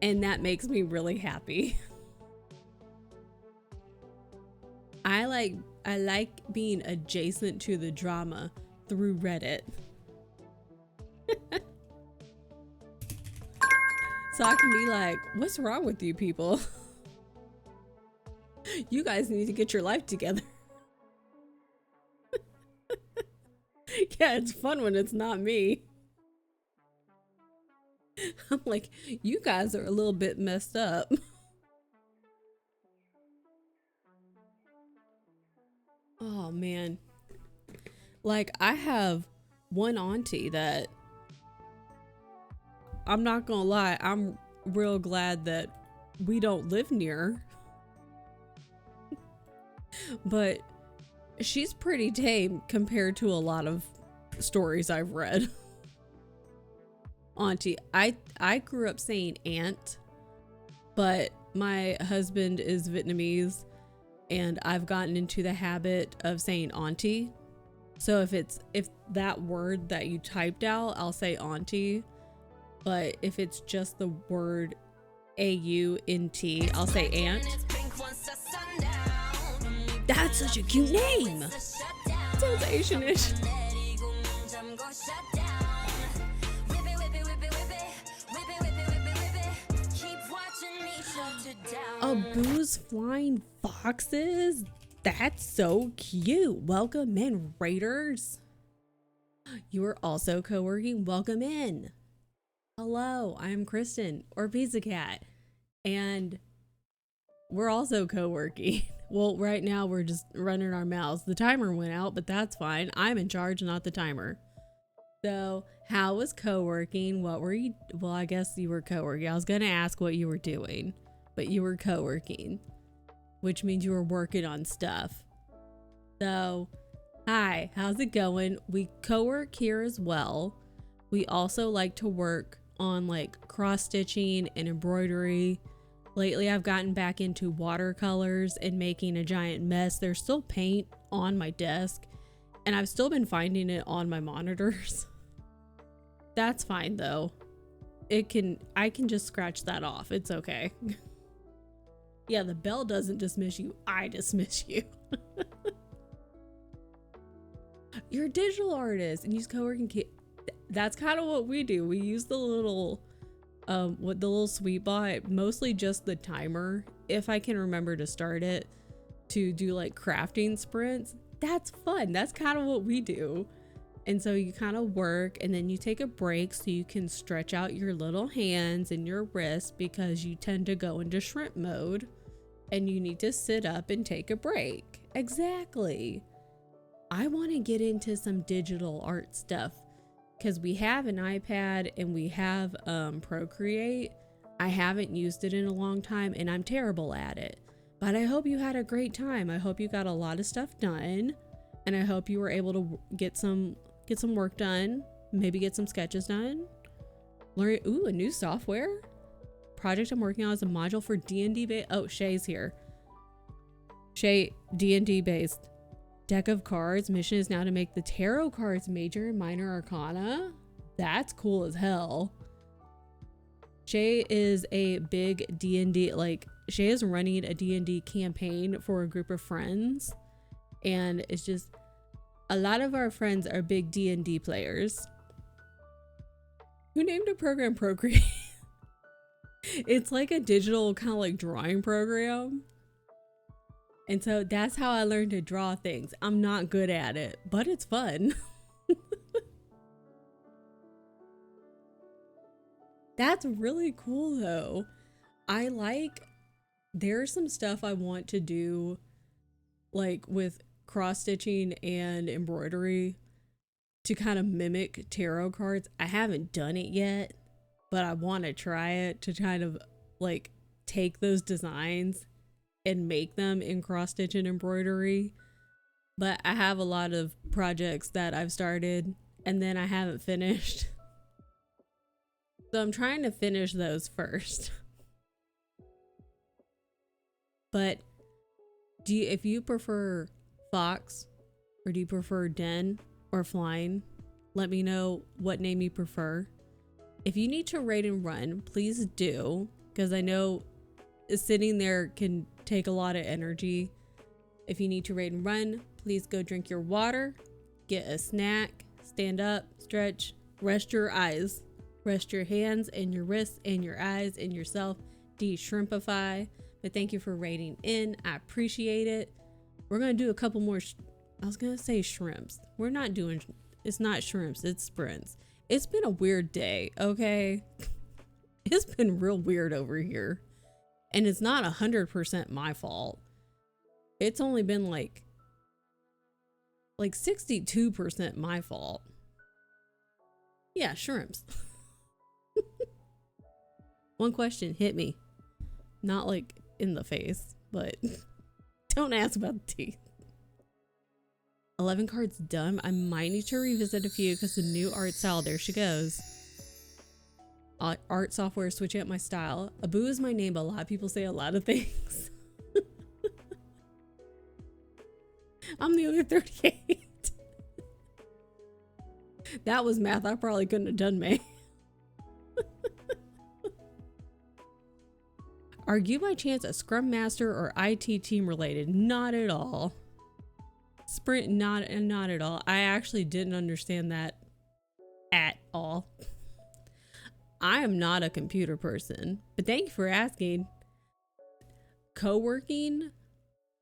And that makes me really happy. I like being adjacent to the drama through Reddit. So I can be like, what's wrong with you people? You guys need to get your life together. Yeah, it's fun when it's not me. I'm like, you guys are a little bit messed up. Oh man. Like, I have one auntie that, I'm not gonna lie, I'm real glad that we don't live near. But she's pretty tame compared to a lot of stories I've read. Auntie, I grew up saying aunt, but my husband is Vietnamese and I've gotten into the habit of saying auntie. So if that word that you typed out, I'll say auntie. But if it's just the word A-U-N-T, I'll say aunt. That's such a cute name. Sounds Asian-ish. Oh, Boo's Flying Foxes? That's so cute. Welcome in, Raiders. You are also co-working. Welcome in. Hello, I'm Kristen, or Pizza Cat, and we're also co-working. Well, right now we're just running our mouths. The timer went out, but that's fine. I'm in charge, not the timer. So, how was co-working? What were you? Well, I guess you were co-working. I was gonna ask what you were doing, but you were co-working, which means you were working on stuff. So, hi, how's it going? We co-work here as well. We also like to work on like cross stitching and embroidery. Lately, I've gotten back into watercolors and making a giant mess. There's still paint on my desk, and I've still been finding it on my monitors. That's fine though. I can just scratch that off. It's okay. Yeah, the bell doesn't dismiss you. I dismiss you. You're a digital artist and use co-working kit. That's kind of what we do. We use the little with the little sweet bot, mostly just the timer, if I can remember to start it, to do like crafting sprints. That's fun. That's kind of what we do. And so you kind of work and then you take a break so you can stretch out your little hands and your wrists, because you tend to go into shrimp mode and you need to sit up and take a break. Exactly. I want to get into some digital art stuff because we have an iPad and we have Procreate. I haven't used it in a long time and I'm terrible at it. But I hope you had a great time. I hope you got a lot of stuff done, and I hope you were able to get some work done, maybe get some sketches done. Learn a new software project I'm working on is a module for D&D based. Oh, Shay's here. Shay, D&D based deck of cards. Mission is now to make the tarot cards major and minor arcana. That's cool as hell. Shay is a big D&D, like Shay is running a D&D campaign for a group of friends, and it's just a lot of our friends are big D&D players. Who named a program Procreate? It's like a digital kind of like drawing program. And so that's how I learned to draw things. I'm not good at it, but it's fun. That's really cool though. There's some stuff I want to do like with cross stitching and embroidery to kind of mimic tarot cards. I haven't done it yet, but I want to try it to kind of like take those designs and make them in cross stitch and embroidery. But I have a lot of projects that I've started and then I haven't finished. So I'm trying to finish those first. But if you prefer fox, or do you prefer den or flying, let me know what name you prefer. If you need to raid and run, please do, because I know sitting there can take a lot of energy. If you need to raid and run, please go drink your water, get a snack, stand up, stretch, rest your eyes, rest your hands and your wrists and your eyes and yourself, de-shrimpify. But thank you for raiding in. I appreciate it. We're gonna do a couple more I was gonna say shrimps. We're not doing It's not shrimps, it's sprints. It's been a weird day, okay? It's been real weird over here. And it's not 100% my fault. It's only been like 62% my fault. Yeah, shrimps. One question, hit me. Not like in the face, but don't ask about the teeth. 11 cards done. I might need to revisit a few because the new art style, there she goes. Art software switching up my style. Abu is my name, but a lot of people say a lot of things. I'm the other 38. That was math I probably couldn't have done, May. Are you by chance a Scrum Master or IT team related? Not at all. Sprint, not at all. I actually didn't understand that at all. I am not a computer person, but thank you for asking. Co-working,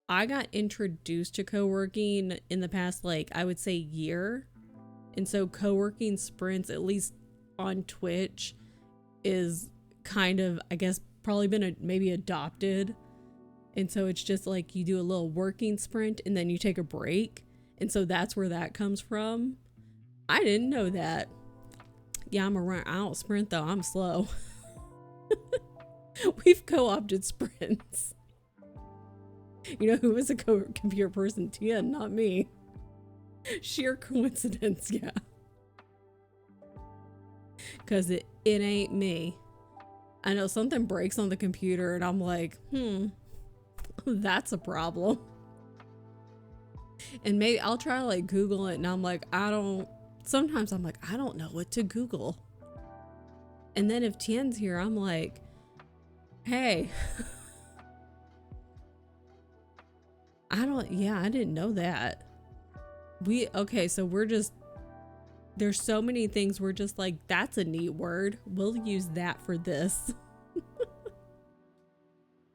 I got introduced to co-working in the past, I would say year. And so co-working sprints, at least on Twitch, is kind of, I guess, probably been maybe adopted. And so it's just like you do a little working sprint and then you take a break. And so that's where that comes from. I didn't know that. Yeah, I'm a run. I don't sprint though. I'm slow. We've co-opted sprints. You know who was a computer person? Tia, not me. Sheer coincidence, yeah. Because it ain't me. I know something breaks on the computer and I'm like, that's a problem. And maybe I'll try Google it and I'm like, sometimes I'm like, I don't know what to Google. And then if Tien's here, I'm like, hey, I didn't know that. So there's so many things we're just like, that's a neat word. We'll use that for this.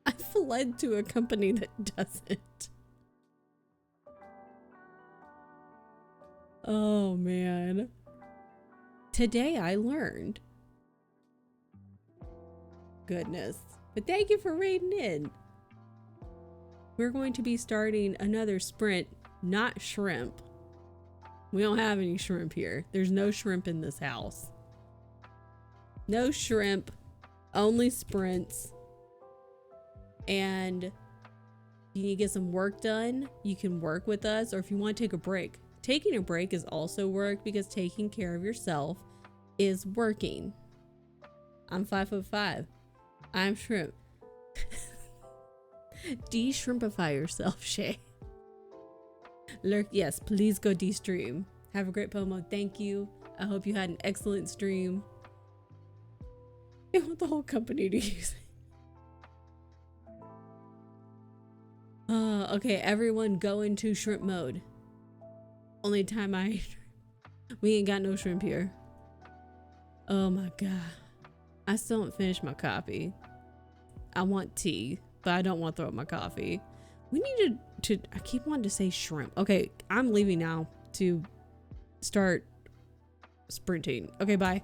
I fled to a company that doesn't. Oh man. Today I learned. Goodness. But thank you for raiding in. We're going to be starting another sprint, not shrimp. We don't have any shrimp here. There's no shrimp in this house. No shrimp, only sprints. And you need to get some work done, you can work with us, or if you want to take a break. Taking a break is also work because taking care of yourself is working. I'm 5'5". I'm shrimp. De-shrimpify yourself, Shay. Lurk, yes, please go de-stream. Have a great Pomo. Thank you. I hope you had an excellent stream. I want the whole company to use it. Okay, everyone go into shrimp mode. Only time we ain't got no shrimp here. Oh my god. I still haven't finished my coffee. I want tea, but I don't want to throw up my coffee. We need to I keep wanting to say shrimp. Okay, I'm leaving now to start sprinting. Okay, bye.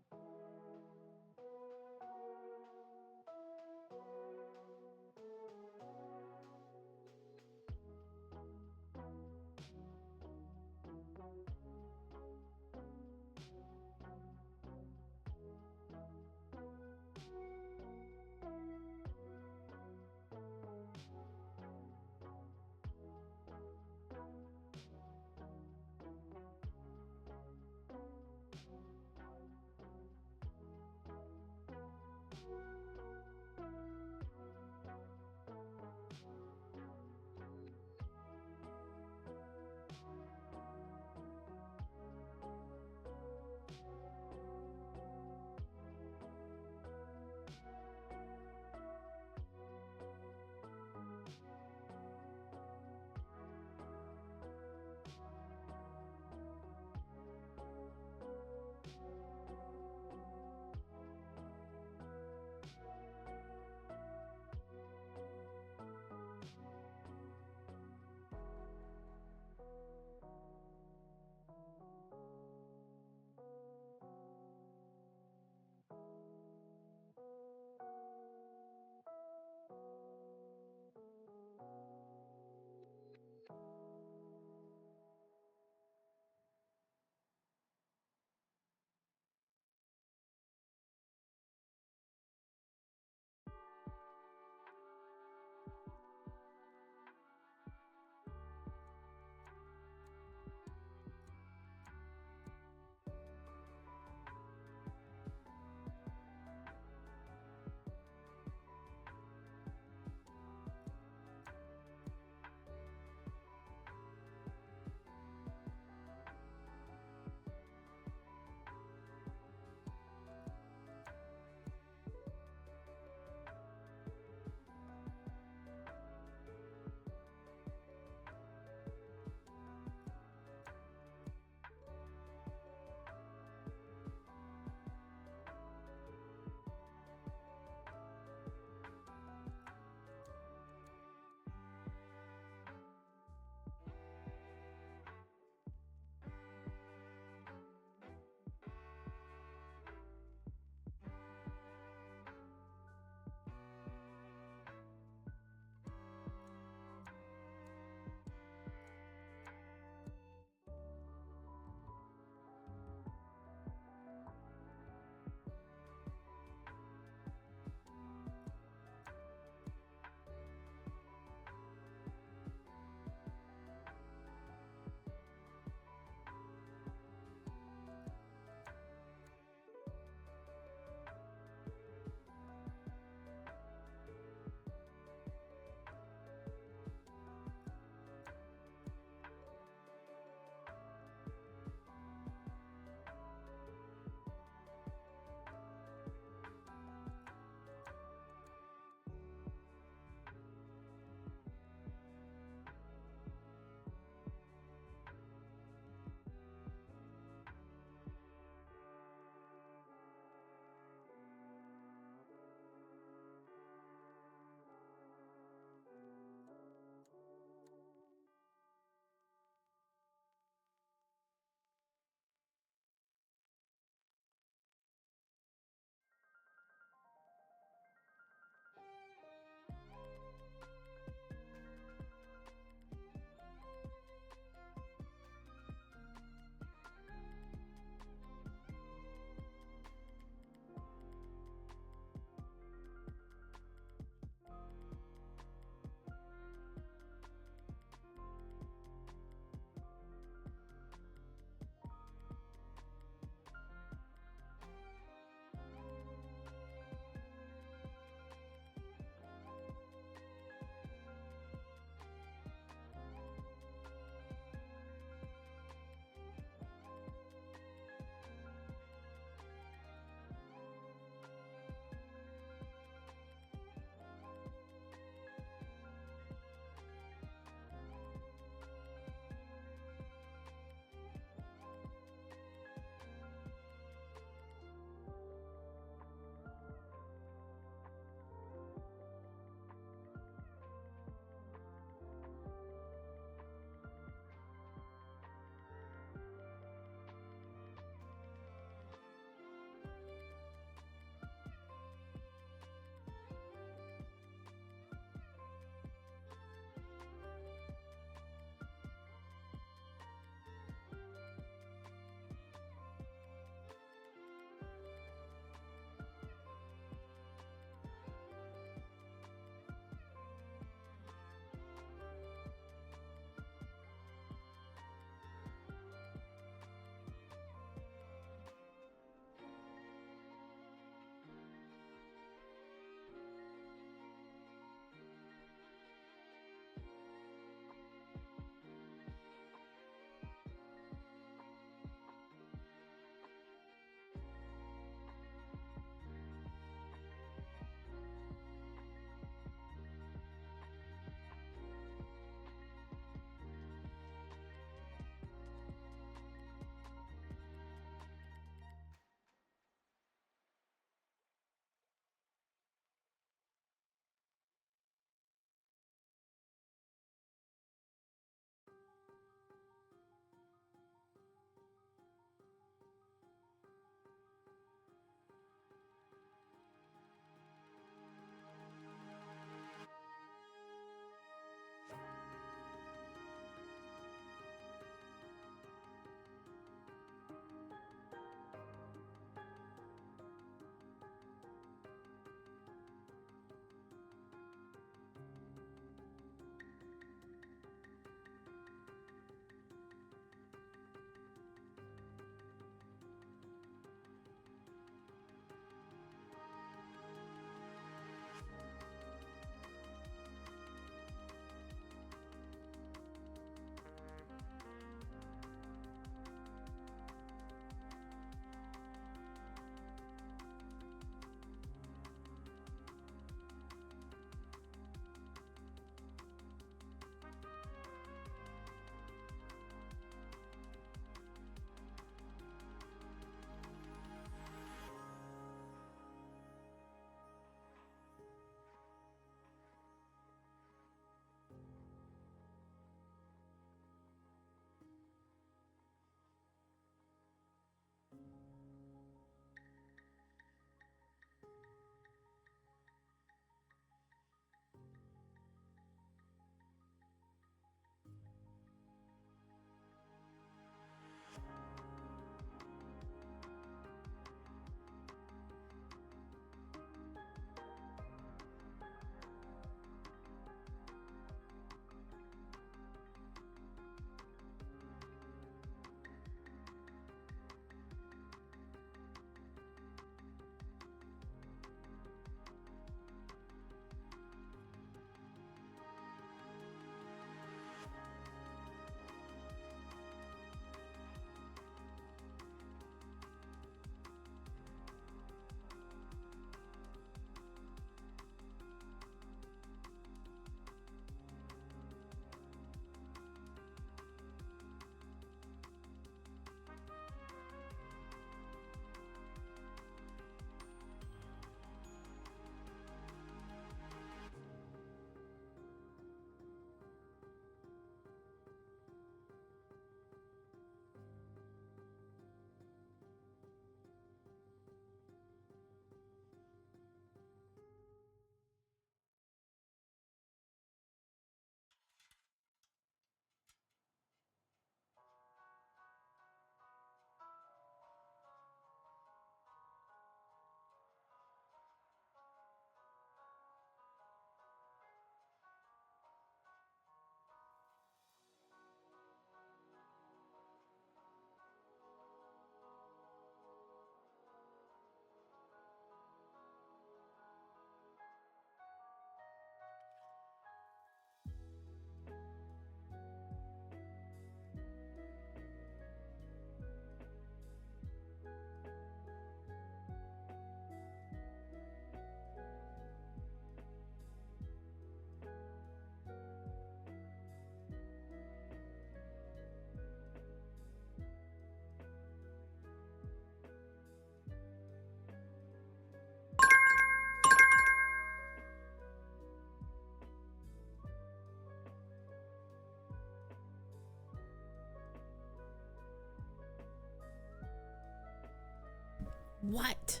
What?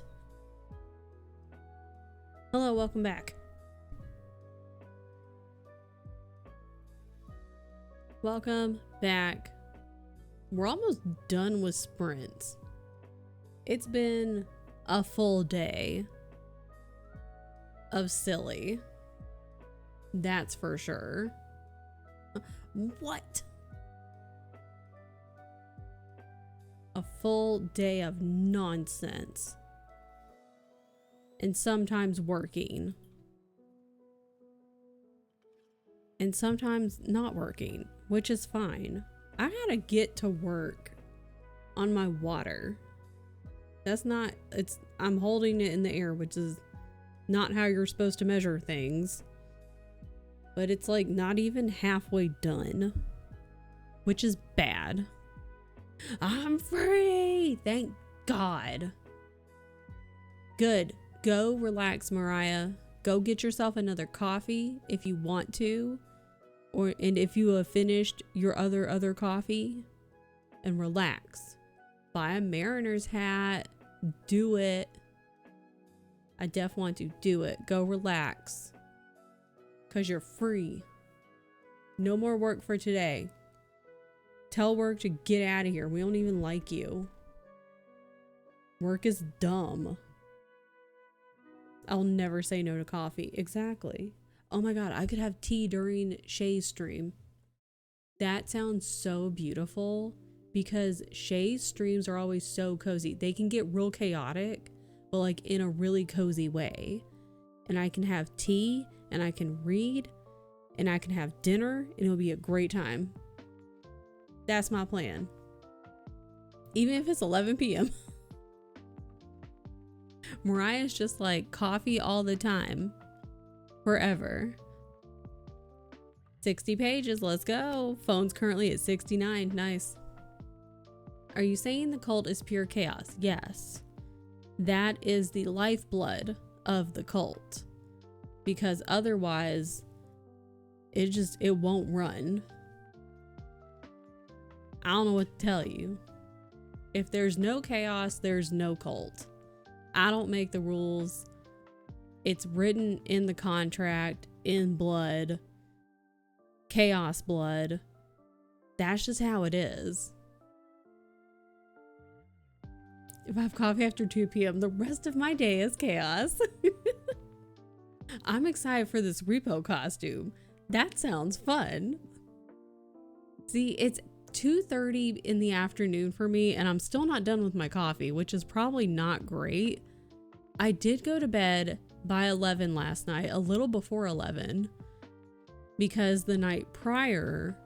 Hello, welcome back. Welcome back. We're almost done with sprints. It's been a full day of silly. That's for sure. What? A full day of nonsense. And sometimes working. And sometimes not working, which is fine. I gotta get to work on my water. That's not, I'm holding it in the air, which is not how you're supposed to measure things. But it's like not even halfway done, which is bad. I'm free! Thank God. Good. Go relax, Mariah. Go get yourself another coffee if you want to. And if you have finished your other coffee, and relax. Buy a Mariners hat. Do it. I definitely want to do it. Go relax. Because you're free. No more work for today. Tell work to get out of here. We don't even like you. Work is dumb. I'll never say no to coffee. Exactly. Oh my God, I could have tea during Shay's stream. That sounds so beautiful because Shay's streams are always so cozy. They can get real chaotic, but like in a really cozy way. And I can have tea and I can read and I can have dinner and it'll be a great time. That's my plan. Even if it's 11 p.m. Mariah's just like coffee all the time. Forever. 60 pages, let's go. Phone's currently at 69. Nice. Are you saying the cult is pure chaos? Yes. That is the lifeblood of the cult. Because otherwise, it won't run. I don't know what to tell you. If there's no chaos, there's no cult. I don't make the rules. It's written in the contract, in blood, chaos blood. That's just how it is. If I have coffee after 2 p.m., the rest of my day is chaos. I'm excited for this repo costume. That sounds fun. See, it's 2:30 in the afternoon for me, and I'm still not done with my coffee, which is probably not great. I did go to bed by 11 last night, a little before 11, because the night prior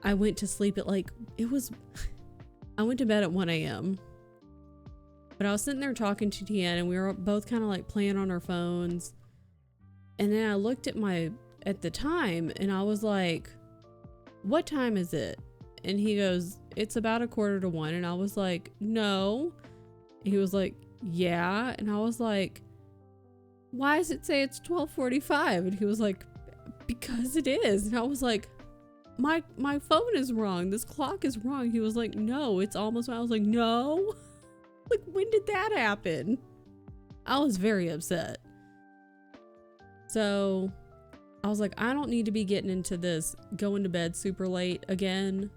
I went to sleep at I went to bed at 1 a.m. But I was sitting there talking to Tian and we were both kind of like playing on our phones. And then I looked at the time and I was like, what time is it? And he goes, it's about 1:45. And I was like, no. He was like, yeah. And I was like, why does it say it's 12:45? And he was like, because it is. And I was like, my phone is wrong. This clock is wrong. He was like, no, it's almost. I was like, no. Like, when did that happen? I was very upset. So I was like, I don't need to be getting into this going to bed super late again,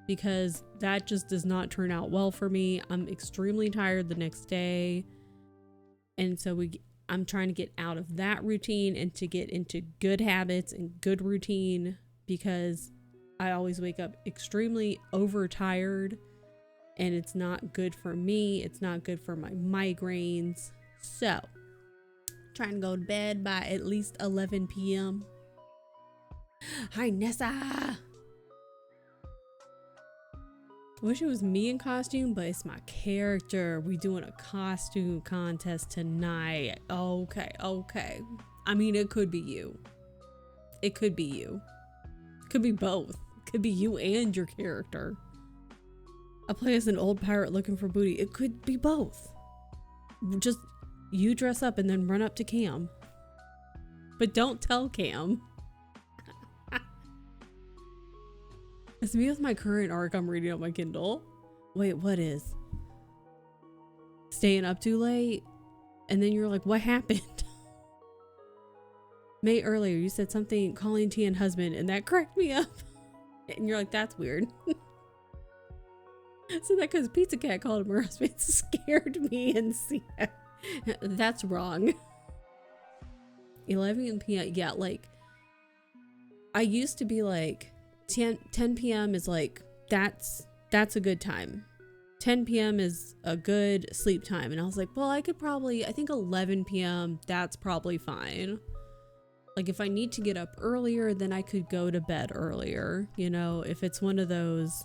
because that just does not turn out well for me. I'm extremely tired the next day. And so I'm trying to get out of that routine and to get into good habits and good routine, because I always wake up extremely overtired and it's not good for me. It's not good for my migraines. So trying to go to bed by at least 11 p.m. Hi, Nessa. Wish it was me in costume, but it's my character. We doing a costume contest tonight. Okay. I mean, it could be you. It could be you. It could be both. It could be you and your character. I play as an old pirate looking for booty. It could be both. Just you dress up and then run up to Cam. But don't tell Cam. It's me with my current arc I'm reading on my Kindle. Wait, what is? staying up too late, and then you're like, what happened? May earlier you said something calling T and husband, and that cracked me up. And you're like, that's weird. So that because Pizza Cat called him her husband scared me and see that's wrong. 11 p.m. Yeah, like I used to be like 10 p.m. is like that's a good time. 10 p.m. is a good sleep time. And I was like, well, I think 11 p.m. that's probably fine. Like if I need to get up earlier, then I could go to bed earlier. You know, if it's one of those,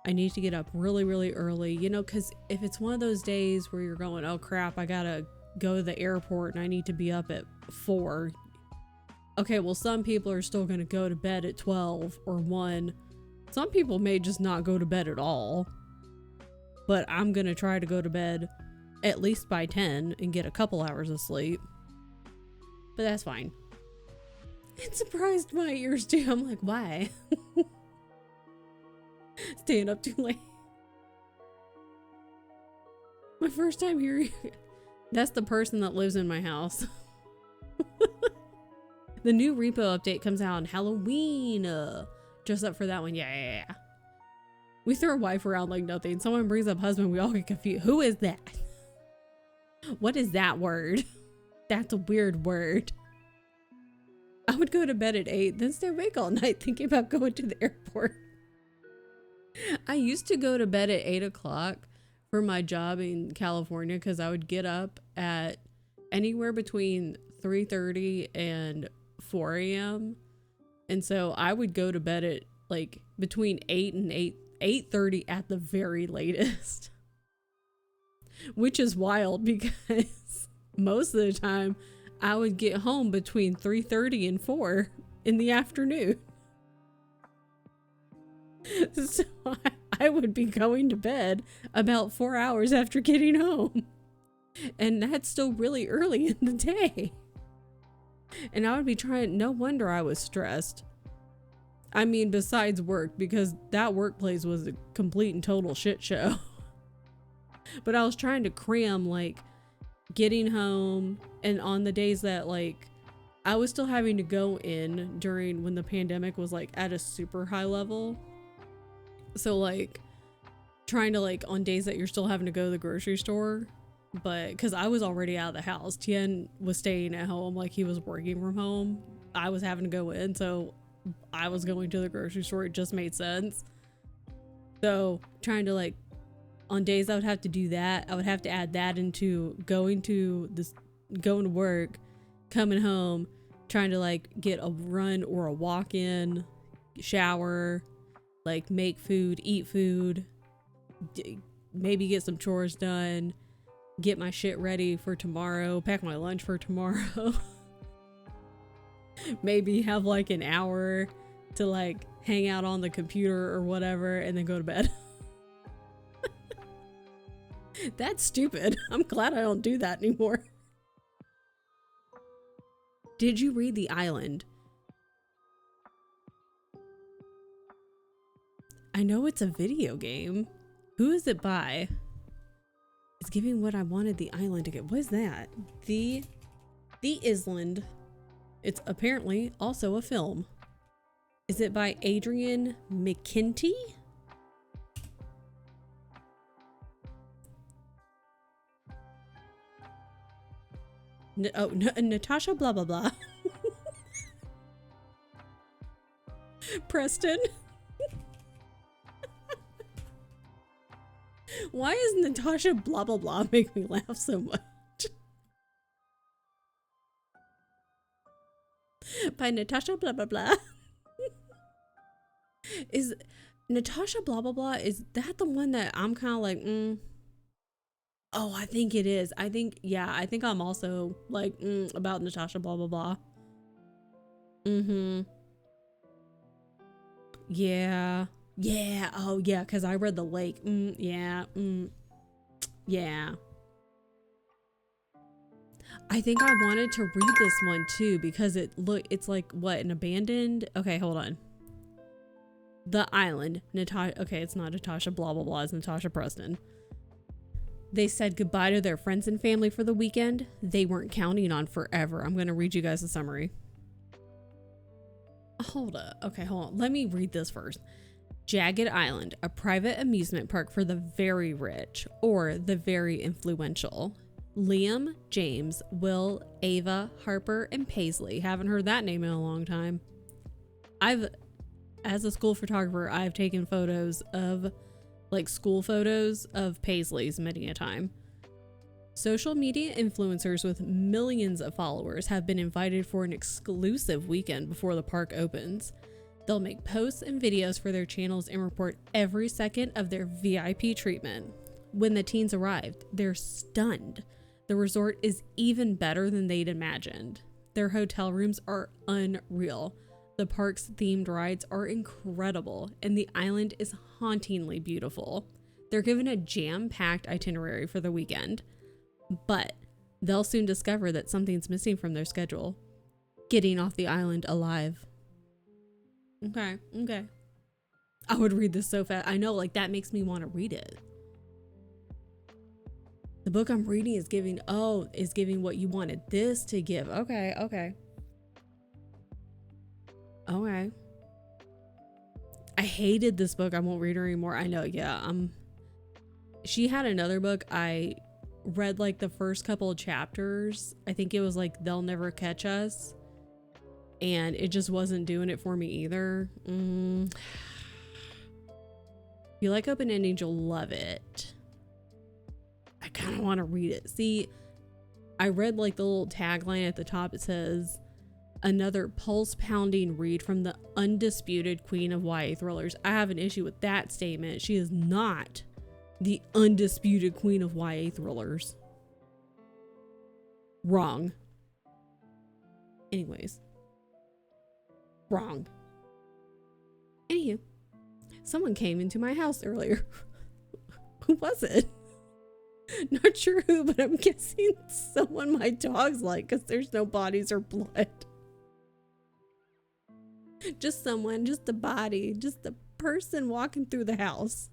I need to get up really, really early, you know, because if it's one of those days where you're going, oh crap, I gotta go to the airport and I need to be up at 4. Okay, well, some people are still gonna go to bed at 12 or 1. Some people may just not go to bed at all. But I'm gonna try to go to bed at least by 10 and get a couple hours of sleep. But that's fine. It surprised my ears too. I'm like, why? Staying up too late. My first time hearing that's the person that lives in my house. The new repo update comes out on Halloween. Dress up for that one. Yeah. We throw wife around like nothing. Someone brings up husband, we all get confused. Who is that? What is that word? That's a weird word. I would go to bed at 8, then stay awake all night thinking about going to the airport. I used to go to bed at 8 o'clock for my job in California because I would get up at anywhere between 3:30 and 4 a.m. And so I would go to bed at like between 8 and 8:30 at the very latest. Which is wild because most of the time I would get home between 3:30 and 4 in the afternoon. So I would be going to bed about 4 hours after getting home. And that's still really early in the day. And I would be trying, no wonder I was stressed. I mean, besides work, because that workplace was a complete and total shit show. But I was trying to cram, like, getting home, and on the days that, like, I was still having to go in during when the pandemic was, like, at a super high level. So, like, trying to, like, on days that you're still having to go to the grocery store, but, because I was already out of the house. Tien was staying at home, like, he was working from home. I was having to go in, so I was going to the grocery store. It just made sense. So trying to, like, on days I would have to do that, I would have to add that into going to work, coming home, trying to, like, get a run or a walk in, shower, like, make food, eat food, maybe get some chores done, get my shit ready for tomorrow, pack my lunch for tomorrow. Maybe have like an hour to like hang out on the computer or whatever and then go to bed. That's stupid. I'm glad I don't do that anymore. Did you read The Island? I know it's a video game. Who is it by? It's giving what I wanted The Island to get. What is that? The Island. It's apparently also a film. Is it by Adrian McKinty? Natasha blah blah blah. Preston. Why is Natasha blah blah blah make me laugh so much? By Natasha blah blah blah. Is Natasha blah blah blah, is that the one that I'm kind of like, Oh, I think it is. I think I'm also like, about Natasha blah blah blah. Yeah. Oh yeah, because I read The Lake. Yeah. I think I wanted to read this one too because it's like what, an abandoned. Okay, hold on. The Island. Okay, it's not Natasha blah blah blah. It's Natasha Preston. They said goodbye to their friends and family for the weekend they weren't counting on forever. I'm going to read you guys a summary. Hold up. Okay, hold on. Let me read this first. Jagged Island, a private amusement park for the very rich or the very influential. Liam, James, Will, Ava, Harper, and Paisley. Haven't heard that name in a long time. As a school photographer, I've taken photos of, like, school photos of Paisley's many a time. Social media influencers with millions of followers have been invited for an exclusive weekend before the park opens. They'll make posts and videos for their channels and report every second of their VIP treatment. When the teens arrived, they're stunned. The resort is even better than they'd imagined. Their hotel rooms are unreal. The park's themed rides are incredible, and the island is hauntingly beautiful. They're given a jam-packed itinerary for the weekend, but they'll soon discover that something's missing from their schedule. Getting off the island alive. Okay. I would read this so fast. I know, like, that makes me want to read it. The book I'm reading is giving what you wanted this to give. Okay. I hated this book. I won't read her anymore. I know, yeah. She had another book. I read like the first couple of chapters. I think it was like They'll Never Catch Us. And it just wasn't doing it for me either. If you like open endings, you'll love it. I kind of want to read it. See, I read like the little tagline at the top. It says, another pulse-pounding read from the undisputed queen of YA thrillers. I have an issue with that statement. She is not the undisputed queen of YA thrillers. Wrong. Anyways. Wrong. Anywho, someone came into my house earlier. Who was it? Not sure who, but I'm guessing someone my dogs like, because there's no bodies or blood. Just someone, just a body, just a person walking through the house.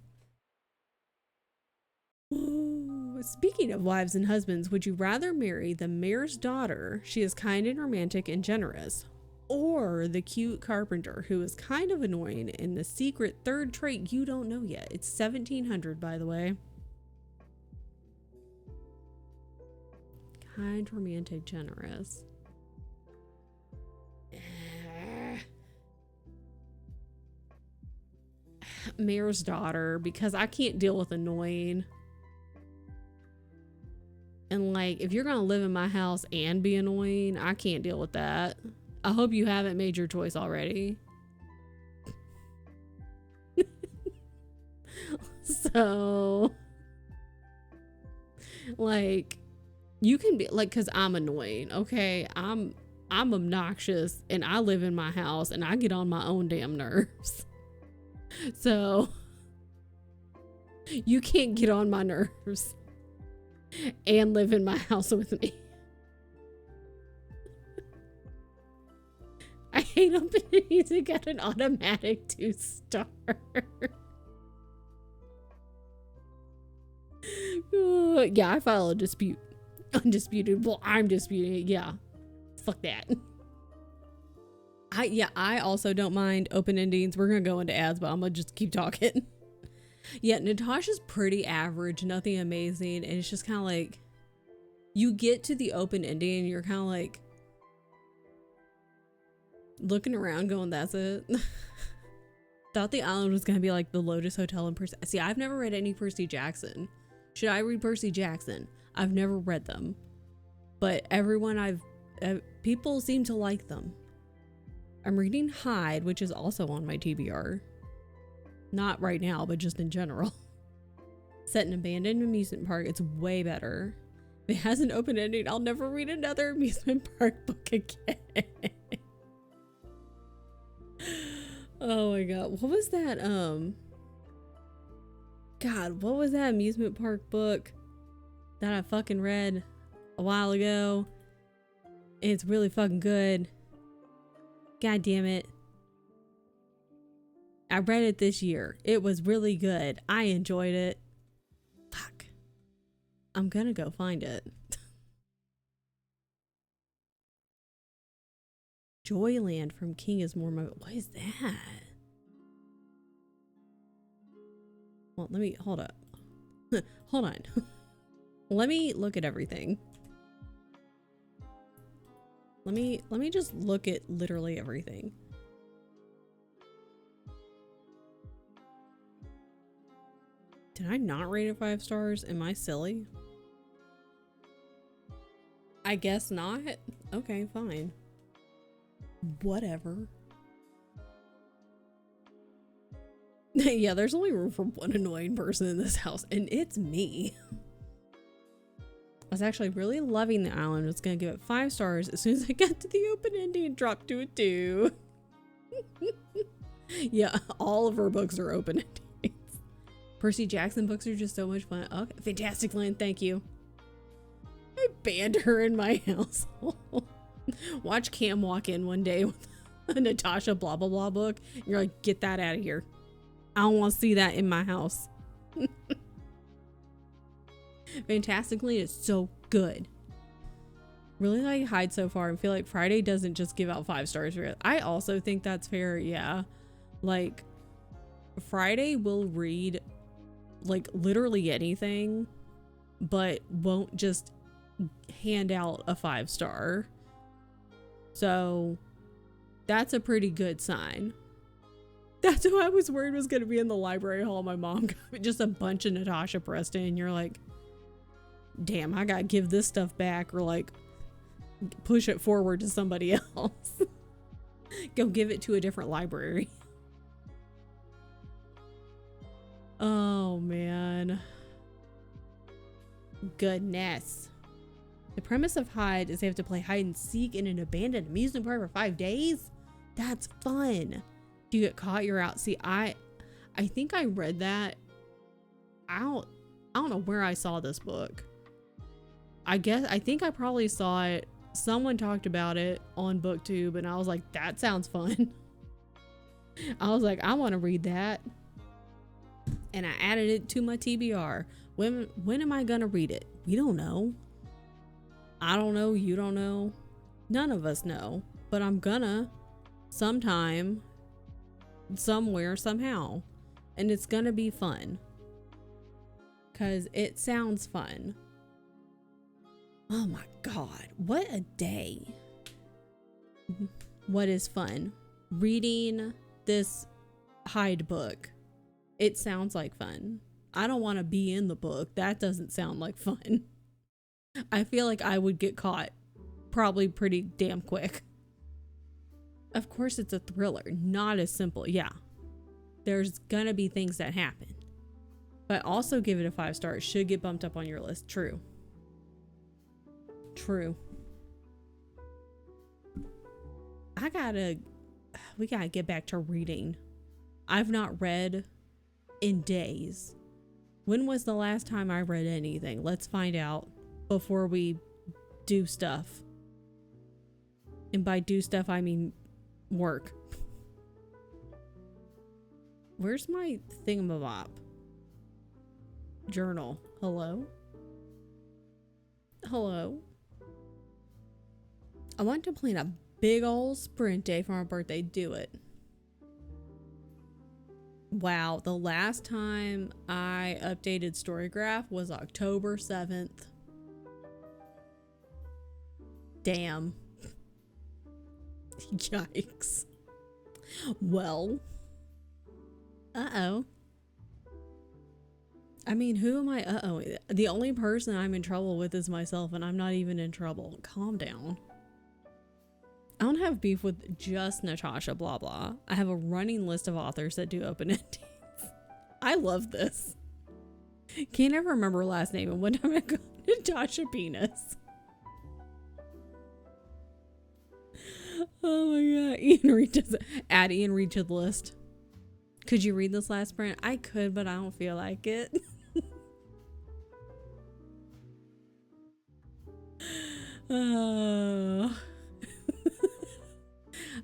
Ooh, speaking of wives and husbands, would you rather marry the mayor's daughter? She is kind and romantic and generous. Or the cute carpenter who is kind of annoying in the secret third trait you don't know yet. It's 1700, by the way. Kind, romantic, generous. Mayor's daughter, because I can't deal with annoying. And like, if you're gonna live in my house and be annoying, I can't deal with that. I hope you haven't made your choice already. So, like, you can be like, because I'm annoying, okay? I'm obnoxious and I live in my house and I get on my own damn nerves. So, you can't get on my nerves and live in my house with me. I hate opening to get an automatic 2-star. Yeah, I file a dispute. Undisputed. Well, I'm disputing it. Yeah. Fuck that. I also don't mind open endings. We're gonna go into ads, but I'm gonna just keep talking. Yeah, Natasha's pretty average, nothing amazing, and it's just kind of like, you get to the open ending and you're kind of like looking around going, that's it. Thought the island was gonna be like the Lotus Hotel in Percy. See, I've never read any Percy Jackson. Should I read Percy Jackson? I've never read them, but everyone people seem to like them. I'm reading Hyde, which is also on my TBR. Not right now, but just in general. Set in an abandoned amusement park. It's way better. If it has an open ending, I'll never read another amusement park book again. Oh my god. What was that? God, what was that amusement park book that I fucking read a while ago? It's really fucking good. God damn it. I read it this year. It was really good. I enjoyed it. Fuck. I'm gonna go find it. Joyland from King is more my. What is that? Well, let me hold up. Hold on. Let me look at everything. Let me just look at literally everything. Did I not rate it 5 stars? Am I silly? I guess not. Okay, fine. Whatever. Yeah, there's only room for one annoying person in this house, and it's me. I was actually really loving the island. I was gonna give it 5 stars as soon as I got to the open ending and dropped to a 2. Yeah, all of her books are open endings. Percy Jackson books are just so much fun. Okay, Fantastic Land, thank you. I banned her in my house. Watch Cam walk in one day with a Natasha blah blah blah book, and you're like, get that out of here. I don't want to see that in my house. Fantastic Land is so good. Really like Hyde so far and feel like Friday doesn't just give out 5 stars for it. I also think that's fair. Yeah. Like Friday will read like literally anything, but won't just hand out a 5 star. So that's a pretty good sign. That's who I was worried was going to be in the library hall. My mom got just a bunch of Natasha Preston, and you're like, damn, I got to give this stuff back or like push it forward to somebody else. Go give it to a different library. Oh, man. Goodness. The premise of Hyde is they have to play hide and seek in an abandoned amusement park for 5 days. That's fun. If you get caught, you're out. See, I think I read that. I don't know where I saw this book. I think I probably saw it. Someone talked about it on BookTube, and I was like, that sounds fun. I was like, I want to read that. And I added it to my TBR. When am I gonna read it? We don't know. I don't know. You don't know. None of us know. But I'm gonna sometime, somewhere, somehow. And it's gonna be fun. Because it sounds fun. Oh my God. What a day. What is fun? Reading this Hyde book. It sounds like fun. I don't want to be in the book. That doesn't sound like fun. I feel like I would get caught probably pretty damn quick. Of course it's a thriller, not as simple. Yeah, there's gonna be things that happen, but also give it a 5 star. It should get bumped up on your list. True. We gotta get back to reading. I've not read in days. When was the last time I read anything? Let's find out before we do stuff. And by do stuff, I mean work. Where's my thingamabop? Journal. Hello? Hello? I want to plan a big old sprint day for my birthday. Do it. Wow, the last time I updated Storygraph was October 7th. Damn. Yikes. Well. Uh-oh. I mean, who am I uh-ohing? The only person I'm in trouble with is myself, and I'm not even in trouble. Calm down. I don't have beef with just Natasha blah blah. I have a running list of authors that do open endings. I love this. Can't ever remember her last name, and one time I got Natasha Penis. Oh my God. Ian Reed does it. Add Ian Reed to the list. Could you read this last print? I could, but I don't feel like it. Oh.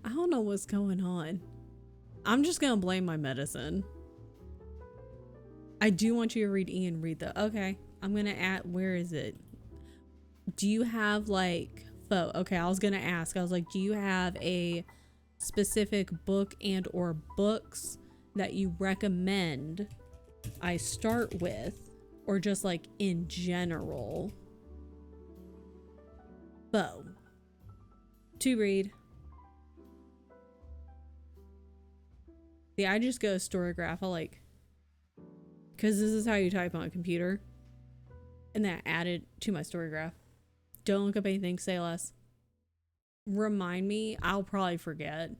I don't know what's going on. I'm just gonna blame my medicine. I do want you to read Ian Reed though. Okay. I'm gonna add, where is it? Do you have like, okay, I was gonna ask, I was like, do you have a specific book and or books that you recommend I start with, or just like in general? Bo. To read. Yeah, I just go Storygraph. I like, because this is how you type on a computer. And then I add it to my Storygraph. Don't look up anything, say less. Remind me, I'll probably forget.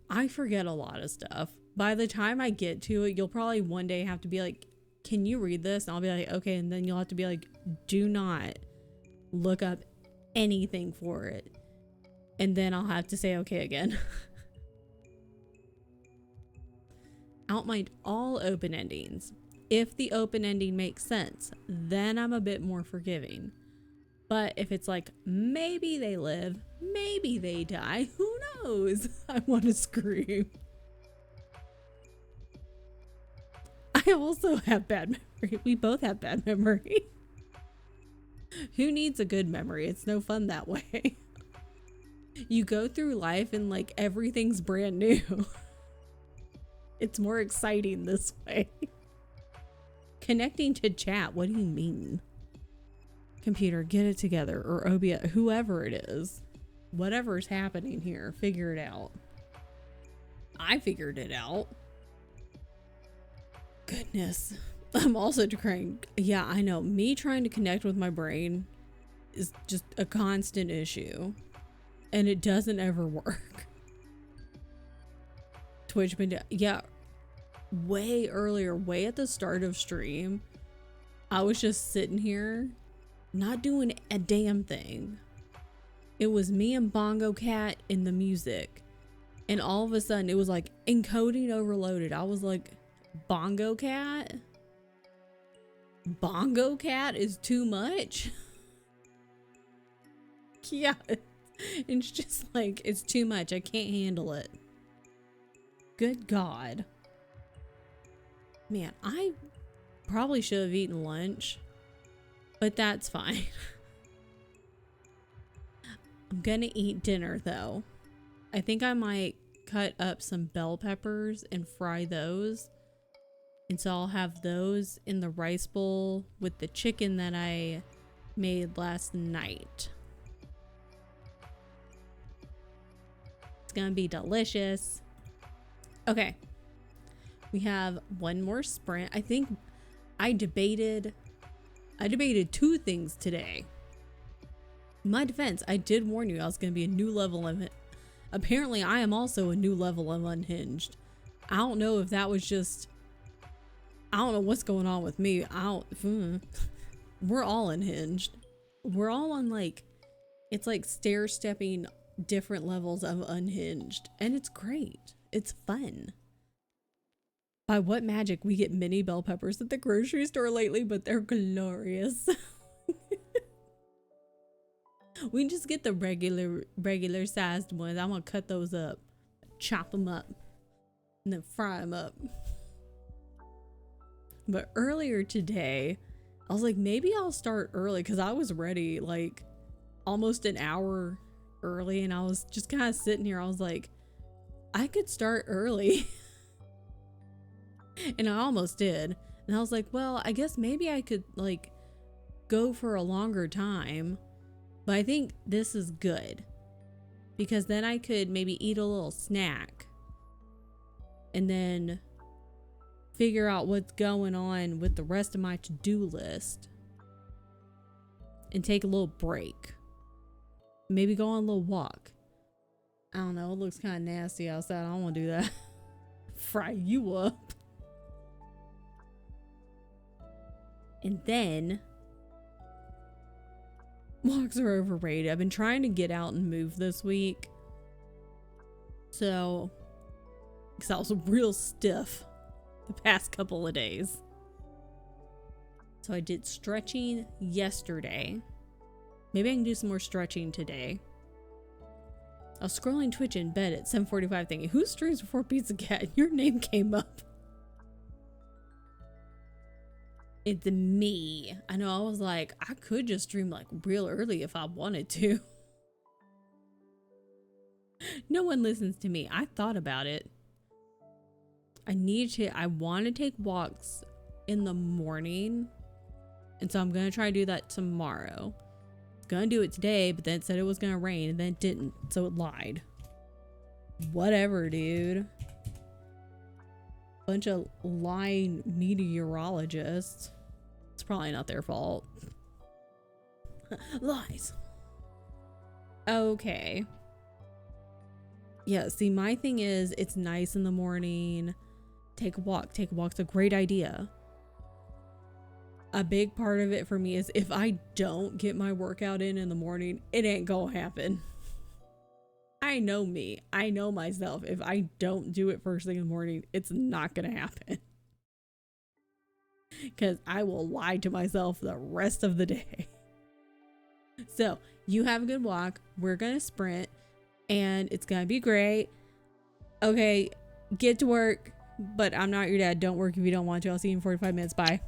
I forget a lot of stuff. By the time I get to it, you'll probably one day have to be like, can you read this? And I'll be like, okay. And then you'll have to be like, do not look up anything for it. And then I'll have to say okay again. I don't mind all open endings. If the open ending makes sense, then I'm a bit more forgiving. But if it's like, maybe they live, maybe they die, who knows? I want to scream. I also have bad memory. We both have bad memory. Who needs a good memory? It's no fun that way. You go through life and like everything's brand new. It's more exciting this way. Connecting to chat, what do you mean? Computer, get it together, or OBS, whoever it is. Whatever's happening here, figure it out. I figured it out. Goodness. I'm also decrying. Yeah, I know. Me trying to connect with my brain is just a constant issue. And it doesn't ever work. Twitch been, yeah, way earlier, way at the start of stream, I was just sitting here not doing a damn thing. It was me and Bongo Cat in the music, and all of a sudden it was like encoding overloaded. I was like, Bongo Cat is too much. Yeah, it's just like, it's too much. I can't handle it. Good God. Man, I probably should have eaten lunch, but that's fine. I'm gonna eat dinner though. I think I might cut up some bell peppers and fry those. And so I'll have those in the rice bowl with the chicken that I made last night. It's gonna be delicious. Okay. We have one more sprint. I think I debated two things today. In my defense, I did warn you I was going to be a new level of it. Apparently, I am also a new level of unhinged. I don't know if that was just, I don't know what's going on with me. We're all unhinged. We're all on like, it's like stair-stepping different levels of unhinged. And it's great. It's fun. By what magic we get mini bell peppers at the grocery store lately, but they're glorious. We just get the regular sized ones. I'm gonna cut those up, chop them up, and then fry them up. But earlier today, I was like, maybe I'll start early, because I was ready like almost an hour early, and I was just kind of sitting here. I was like, I could start early. And I almost did. And I was like, well, I guess maybe I could like go for a longer time. But I think this is good, because then I could maybe eat a little snack and then figure out what's going on with the rest of my to-do list and take a little break. Maybe go on a little walk. I don't know. It looks kind of nasty outside. I don't want to do that. Fry you up. And then, walks are overrated. I've been trying to get out and move this week. So, because I was real stiff the past couple of days. So I did stretching yesterday. Maybe I can do some more stretching today. I was scrolling Twitch in bed at 7:45 thinking, who streams before Pizza Cat? Your name came up. It's me. I know, I was like, I could just stream like real early if I wanted to. No one listens to me. I thought about it. I want to take walks in the morning. And so I'm going to try to do that tomorrow. Gonna do it today, but then it said it was gonna rain and then it didn't, so it lied. Whatever, dude. Bunch of lying meteorologists. It's probably not their fault. Lies. Okay. Yeah, see, my thing is, it's nice in the morning. Take a walk. Take a walk's a great idea. A big part of it for me is if I don't get my workout in the morning, it ain't gonna happen. I know me. I know myself. If I don't do it first thing in the morning, it's not gonna happen. Because I will lie to myself the rest of the day. So, you have a good walk. We're gonna sprint. And it's gonna be great. Okay, get to work. But I'm not your dad. Don't work if you don't want to. I'll see you in 45 minutes. Bye.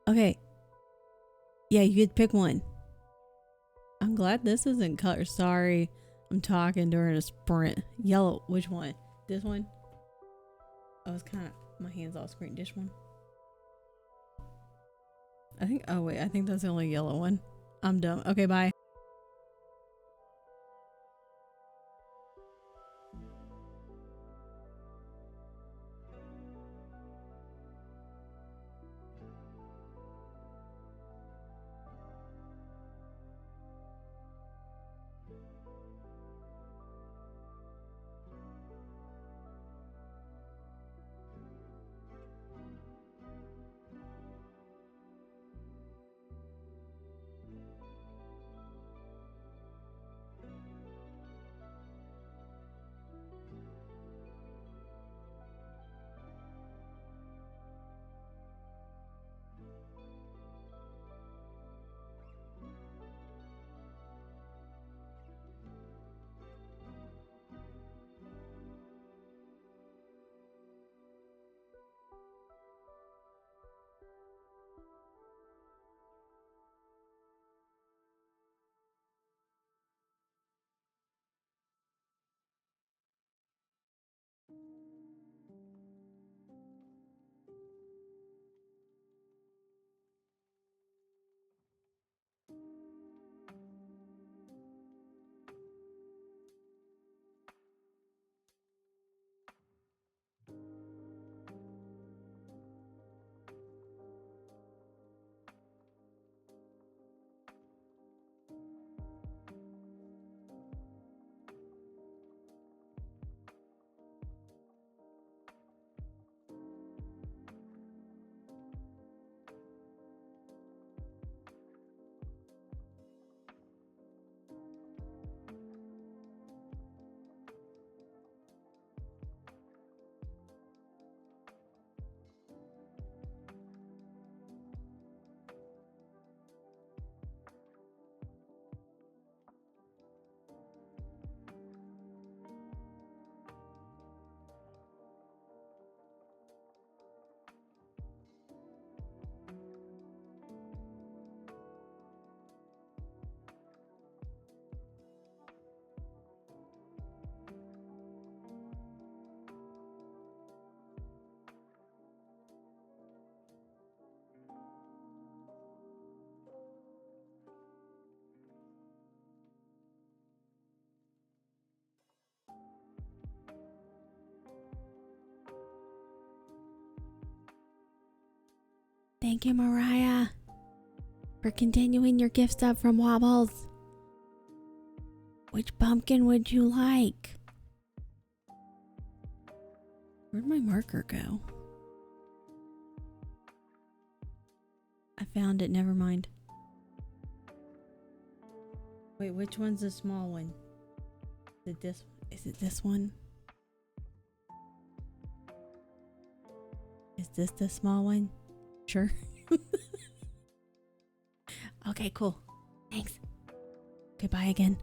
Okay. Yeah, you could pick one. I'm glad this isn't color. Sorry, I'm talking during a sprint. Yellow. Which one? This one? Oh, it's kind of my hands off screen. This one. I think. Oh wait, I think that's the only yellow one. I'm dumb. Okay, bye. Thank you, Mariah, for continuing your gift stuff from Wobbles. Which pumpkin would you like? Where'd my marker go? I found it, never mind. Wait, which one's the small one? Is it this one? Is this the small one? Sure. Okay, cool. Thanks. Goodbye again.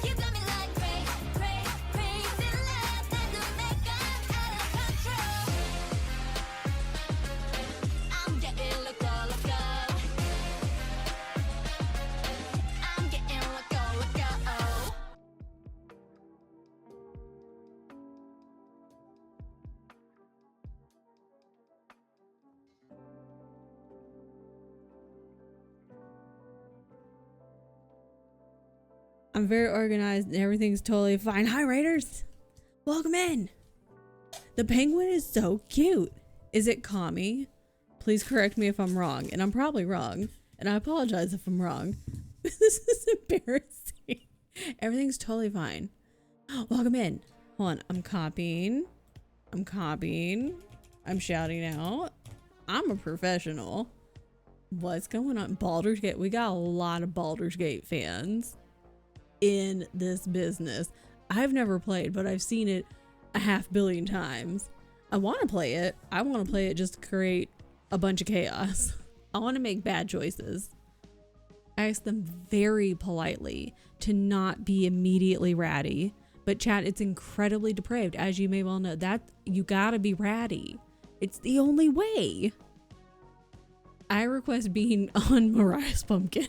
You got me like Ray, Ray, I'm very organized and everything's totally fine. Hi, Raiders. Welcome in. The penguin is so cute. Is it Kami? Please correct me if I'm wrong. And I'm probably wrong. And I apologize if I'm wrong. This is embarrassing. Everything's totally fine. Welcome in. Hold on. I'm copying. I'm shouting out. I'm a professional. What's going on? Baldur's Gate. We got a lot of Baldur's Gate fans in this business. I've never played, but I've seen it a 500 million times. I want to play it. I want to play it just to create a bunch of chaos. I want to make bad choices. I asked them very politely to not be immediately ratty. But chat, it's incredibly depraved, as you may well know. That you gotta be ratty. It's the only way. I request being on Mariah's pumpkin.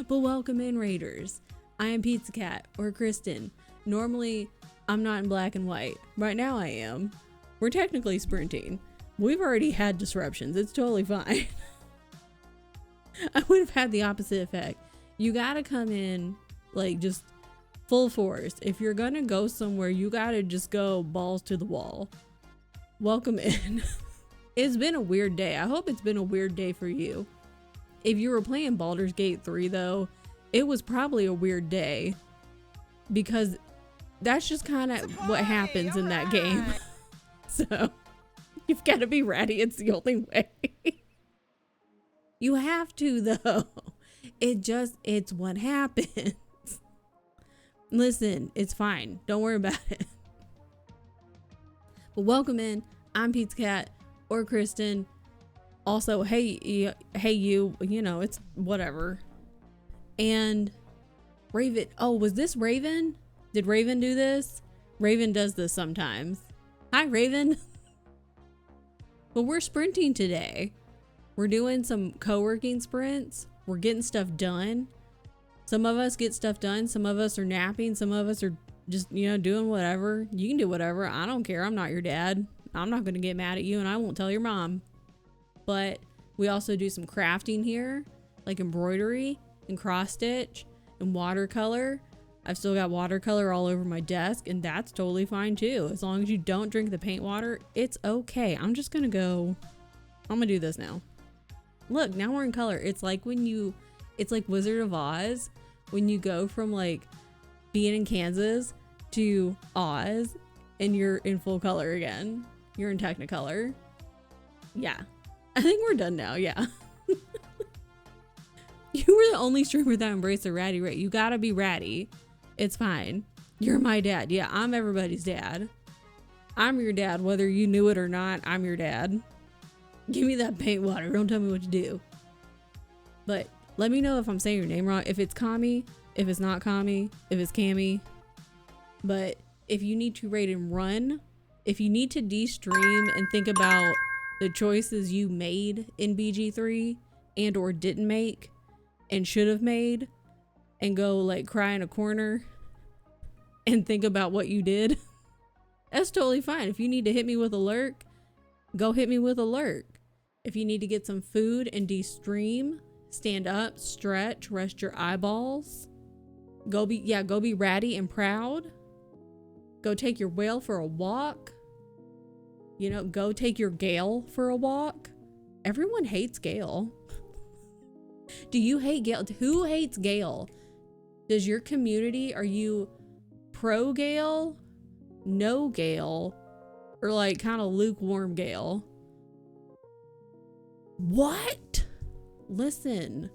But welcome in, Raiders. I am Pizza Cat or Kristen. Normally, I'm not in black and white. Right now I am. We're technically sprinting. We've already had disruptions. It's totally fine. I would have had the opposite effect. You gotta come in like just full force. If you're gonna go somewhere, you gotta just go balls to the wall. Welcome in. It's been a weird day. I hope it's been a weird day for you. If you were playing Baldur's Gate 3 though, it was probably a weird day because that's just kind of what happens in that game. So you've got to be ready. It's the only way. You have to though. It's what happens. Listen, it's fine. Don't worry about it. But welcome in. I'm Pizza Cat or Kristen. Also, hey you, you know, it's whatever. And Raven, oh, was this Raven? Did Raven do this? Raven does this sometimes. Hi, Raven. But we're sprinting today. We're doing some co-working sprints. We're getting stuff done. Some of us get stuff done. Some of us are napping. Some of us are just, you know, doing whatever. You can do whatever. I don't care. I'm not your dad. I'm not going to get mad at you and I won't tell your mom. But we also do some crafting here, like embroidery and cross stitch and watercolor. I've still got watercolor all over my desk and that's totally fine too. As long as you don't drink the paint water, it's okay. I'm just going to go, I'm going to do this now. Look, now we're in color. It's like it's like Wizard of Oz when you go from like being in Kansas to Oz and you're in full color again. You're in Technicolor. Yeah. I think we're done now. Yeah. You were the only streamer that embraced the ratty rate. You gotta be ratty. It's fine. You're my dad. Yeah, I'm everybody's dad. I'm your dad, whether you knew it or not. I'm your dad. Give me that paint water. Don't tell me what to do. But let me know if I'm saying your name wrong. If it's Kami, if it's not Kami, if it's Cami. But if you need to rate and run, if you need to de-stream and think about the choices you made in BG3 and or didn't make and should have made and go like cry in a corner and think about what you did, that's totally fine. If you need to hit me with a lurk, go hit me with a lurk. If you need to get some food and de-stream, stand up, stretch, rest your eyeballs, go be ratty and proud. Go take your whale for a walk. You know, go take your Gale for a walk. Everyone hates Gale. Do you hate Gale? Who hates Gale? Does your community, are you pro Gale, no Gale, or like kind of lukewarm Gale? What? Listen,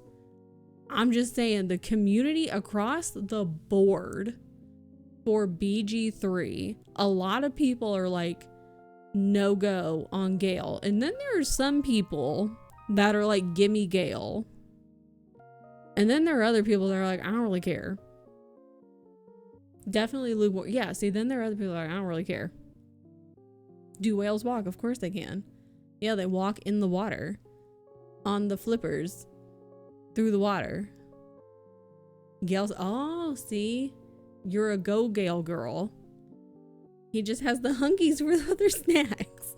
I'm just saying the community across the board for BG3, a lot of people are like no go on Gale. And then there are some people that are like, gimme Gale. And then there are other people that are like, I don't really care. Definitely lukewarm. Yeah, see, then there are other people that are like, I don't really care. Do whales walk? Of course they can. Yeah, they walk in the water. On the flippers. Through the water. Gale's, oh, see? You're a go Gale girl. He just has the hunkies for the other snacks.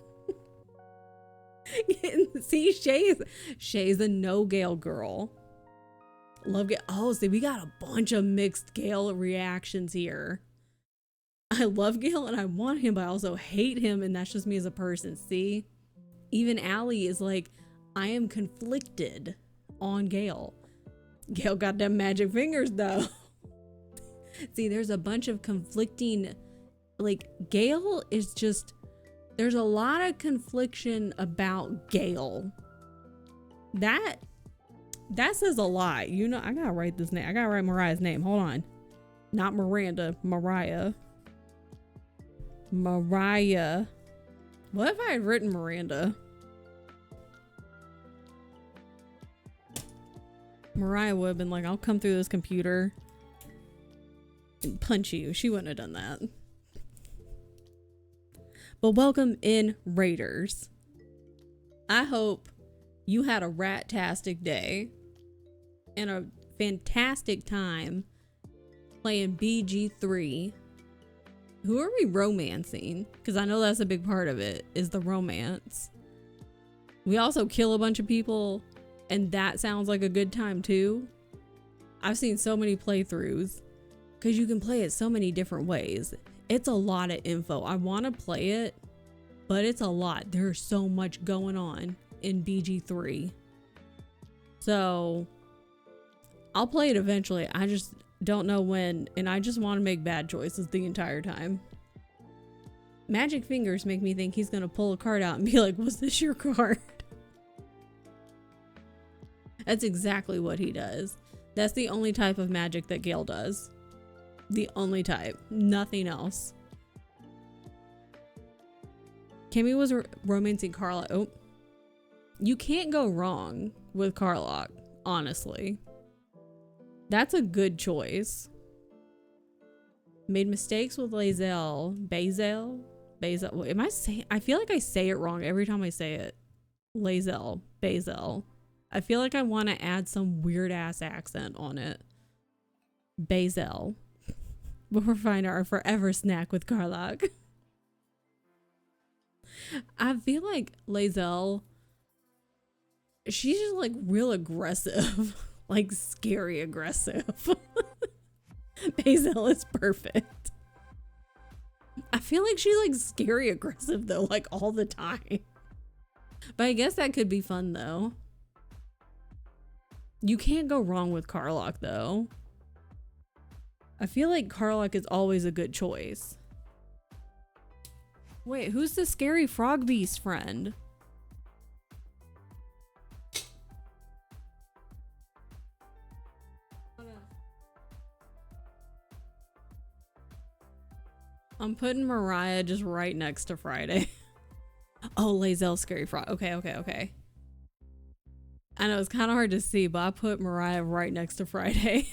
See, Shay's a no Gale girl. Love Gale. Oh, see, we got a bunch of mixed Gale reactions here. I love Gale and I want him, but I also hate him, and that's just me as a person. See? Even Allie is like, I am conflicted on Gale. Gale got them magic fingers though. See, there's a bunch of conflicting, like, Gale is just, there's a lot of confliction about Gale. That says a lot. You know, I gotta write this name. I gotta write Mariah's name. Hold on. Not Miranda, Mariah. Mariah. What if I had written Miranda? Mariah would have been like, I'll come through this computer and punch you. She wouldn't have done that. But welcome in, Raiders. I hope you had a rat-tastic day and a fantastic time playing BG3. Who are we romancing? Because I know that's a big part of it, is the romance. We also kill a bunch of people, and that sounds like a good time too. I've seen so many playthroughs because you can play it so many different ways. It's a lot of info. I want to play it, but it's a lot. There's so much going on in BG3. So I'll play it eventually. I just don't know when, and I just want to make bad choices the entire time. Magic fingers make me think he's gonna pull a card out and be like, was this your card? That's exactly what he does. That's the only type of magic that Gale does. The only type. Nothing else. Kimmy was romancing Carla. Oh. You can't go wrong with Carlock, honestly. That's a good choice. Made mistakes with Lae'zel. Bazel? Bazel. Am I saying? I feel like I say it wrong every time I say it. Lae'zel. Bazel. I feel like I want to add some weird ass accent on it. Bazel. Before we find our forever snack with Carlock. I feel like Lae'zel, she's just like real aggressive. Like scary aggressive. Basil is perfect. I feel like she's like scary aggressive though, like all the time. But I guess that could be fun though. You can't go wrong with Carlock though. I feel like Carlock is always a good choice. Wait, who's the scary frog beast friend? I'm putting Mariah just right next to Friday. Oh, Lae'zel scary frog. Okay. I know it's kind of hard to see, but I put Mariah right next to Friday.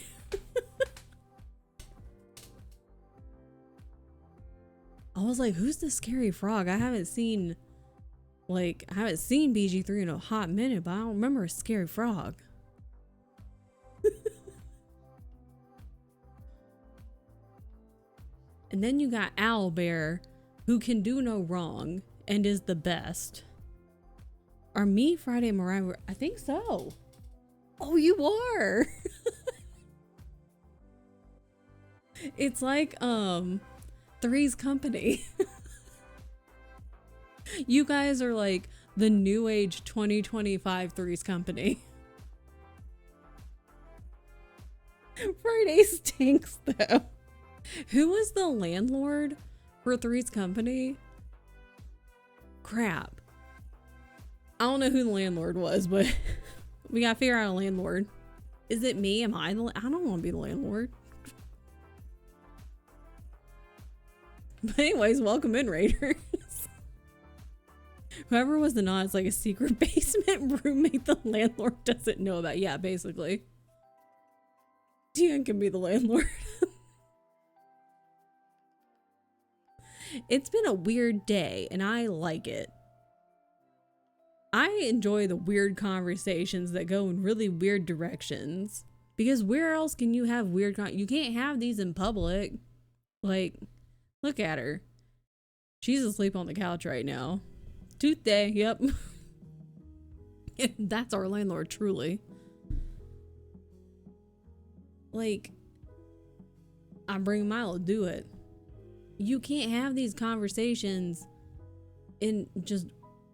I was like, who's the scary frog? I haven't seen BG3 in a hot minute, but I don't remember a scary frog. And then you got Owlbear, who can do no wrong and is the best. Are me, Friday, and Mariah? I think so. Oh, you are. It's like Three's Company. You guys are like the new age 2025 Three's Company. Friday stinks though. Who was the landlord for Three's Company? Crap. I don't know who the landlord was, but we gotta figure out a landlord. Is it me? Am I the I don't want to be the landlord. But anyways, welcome in, Raiders. Whoever was the not, it's like a secret basement roommate the landlord doesn't know about. Yeah, basically. Tian can be the landlord. It's been a weird day and I like it. I enjoy the weird conversations that go in really weird directions, because where else can you have weird you can't have these in public. Like, look at her. She's asleep on the couch right now. Tooth day, yep. That's our landlord, truly. Like, I bring Milo, do it. You can't have these conversations in just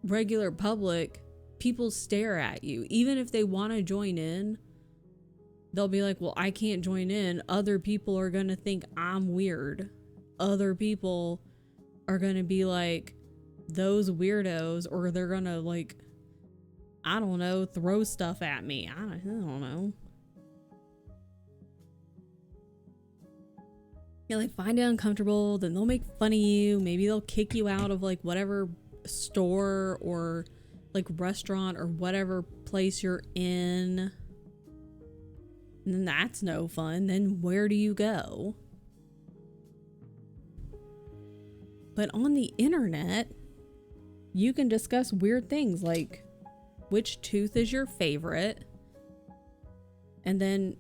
regular public. People stare at you. Even if they want to join in, they'll be like, well, I can't join in. Other people are going to think I'm weird. Other people are going to be like, those weirdos, or they're going to, like, I don't know, throw stuff at me. I don't know. Yeah, like, find it uncomfortable, then they'll make fun of you. Maybe they'll kick you out of, like, whatever store or, like, restaurant or whatever place you're in. And then that's no fun. Then where do you go? But on the internet, you can discuss weird things like which tooth is your favorite, and then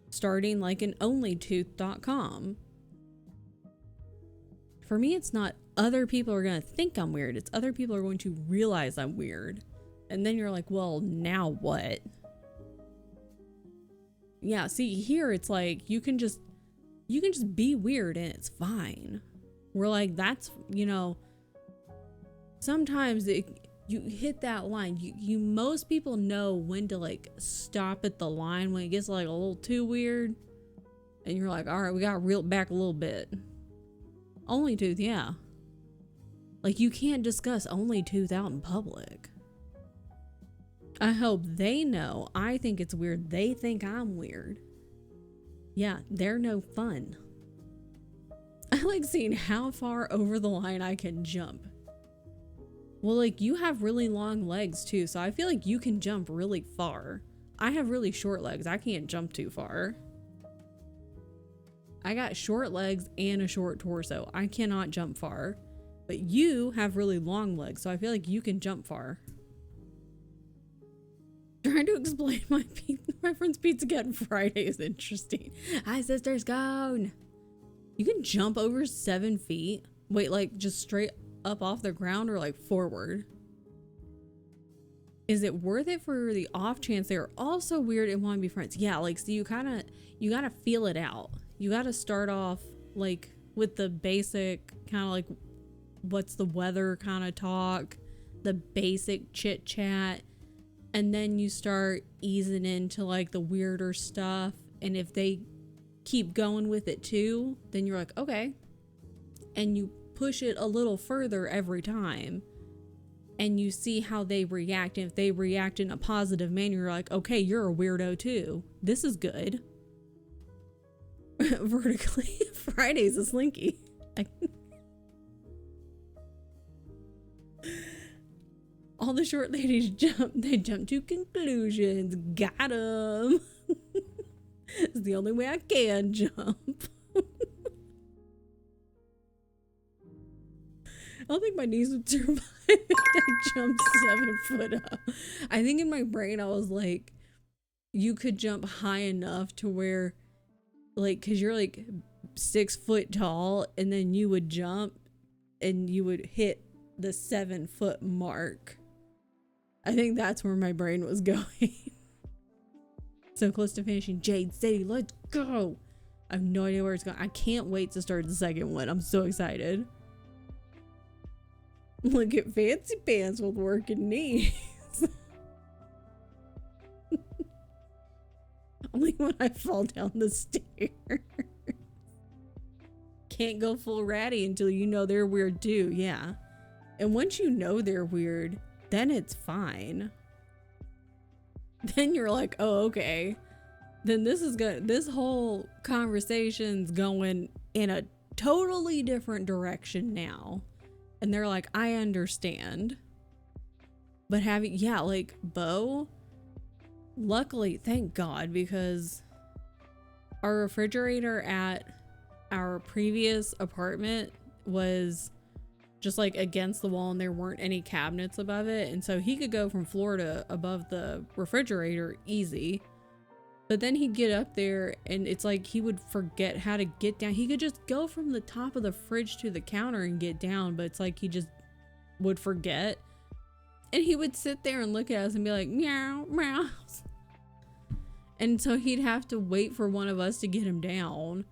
starting like an onlytooth.com. For me, it's not other people are going to think I'm weird. It's other people are going to realize I'm weird. And then you're like, well, now what? Yeah, see, here it's like you can just be weird and it's fine. We're like, that's, you know, sometimes you hit that line. You most people know when to like stop at the line when it gets like a little too weird. And you're like, all right, we got to reel it back a little bit. Only tooth, yeah. Like, you can't discuss only tooth out in public. I hope they know I think it's weird. They think I'm weird. Yeah, they're no fun. I like seeing how far over the line I can jump. Well, like, you have really long legs too, so I feel like you can jump really far. I have really short legs. I can't jump too far. I got short legs and a short torso. I cannot jump far. But you have really long legs, so I feel like you can jump far. Trying to explain my friend's Pizza Cat Friday is interesting. Hi, sisters, gone. You can jump over 7 feet. Wait, like just straight up off the ground or like forward? Is it worth it for the off chance they're also weird and want to be friends? Yeah, like, so you gotta feel it out. You gotta start off like with the basic kind of like what's the weather kind of talk, the basic chit chat, and then you start easing into like the weirder stuff. And if they keep going with it too, then you're like, okay. And you push it a little further every time. And you see how they react. And if they react in a positive manner, you're like, okay, you're a weirdo too. This is good. Vertically. Friday's a slinky. All the short ladies jump. They jump to conclusions. Got 'em. It's the only way I can jump. I don't think my knees would survive if I jumped 7 foot up. I think in my brain I was like, you could jump high enough to where, like, cause you're like 6 foot tall, and then you would jump and you would hit the 7 foot mark. I think that's where my brain was going. So close to finishing Jade City. Let's go. I have no idea where it's going. I can't wait to start the second one. I'm so excited. Look at fancy pants with working knees. Only when I fall down the stairs. Can't go full ratty until you know they're weird too. Yeah. And once you know they're weird, then it's fine. Then you're like, oh, okay. Then this whole conversation's going in a totally different direction now. And they're like, I understand. But like Bo, luckily, thank God, because our refrigerator at our previous apartment was just like against the wall and there weren't any cabinets above it. And so he could go from floor to above the refrigerator easy. But then he'd get up there and it's like he would forget how to get down. He could just go from the top of the fridge to the counter and get down, but it's like he just would forget. And he would sit there and look at us and be like, meow, meow. And so he'd have to wait for one of us to get him down.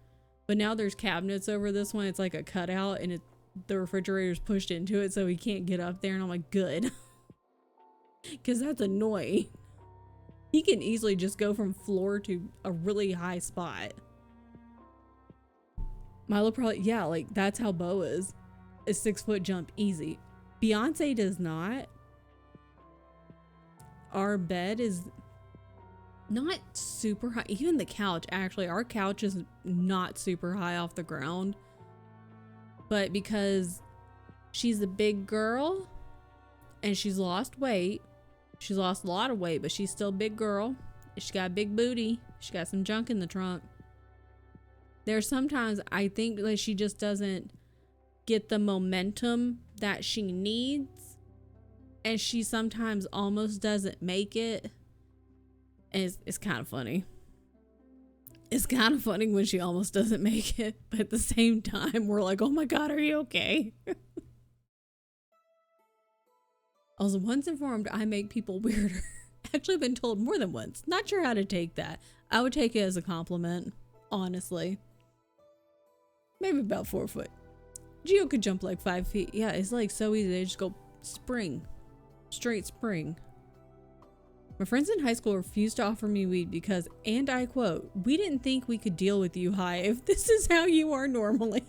But now there's cabinets over this one. It's like a cutout and the refrigerator's pushed into it so he can't get up there. And I'm like, good. Because that's annoying. He can easily just go from floor to a really high spot. Milo probably, yeah, like that's how Bo is. A 6-foot jump easy. Beyonce does not. Our bed is not super high. Even the couch, actually, our couch is not super high off the ground. But because she's a big girl and she's lost weight, she's lost a lot of weight, but she's still a big girl. She got a big booty. She got some junk in the trunk. There's sometimes I think that she just doesn't get the momentum that she needs. And she sometimes almost doesn't make it. And it's kind of funny. It's kind of funny when she almost doesn't make it. But at the same time, we're like, oh my God, are you okay? I was once informed I make people weirder. Actually been told more than once. Not sure how to take that. I would take it as a compliment, honestly. Maybe about 4 foot. Gio could jump like 5 feet. Yeah, it's like so easy. They just go spring. Straight spring. My friends in high school refused to offer me weed because, and I quote, "We didn't think we could deal with you high if this is how you are normally."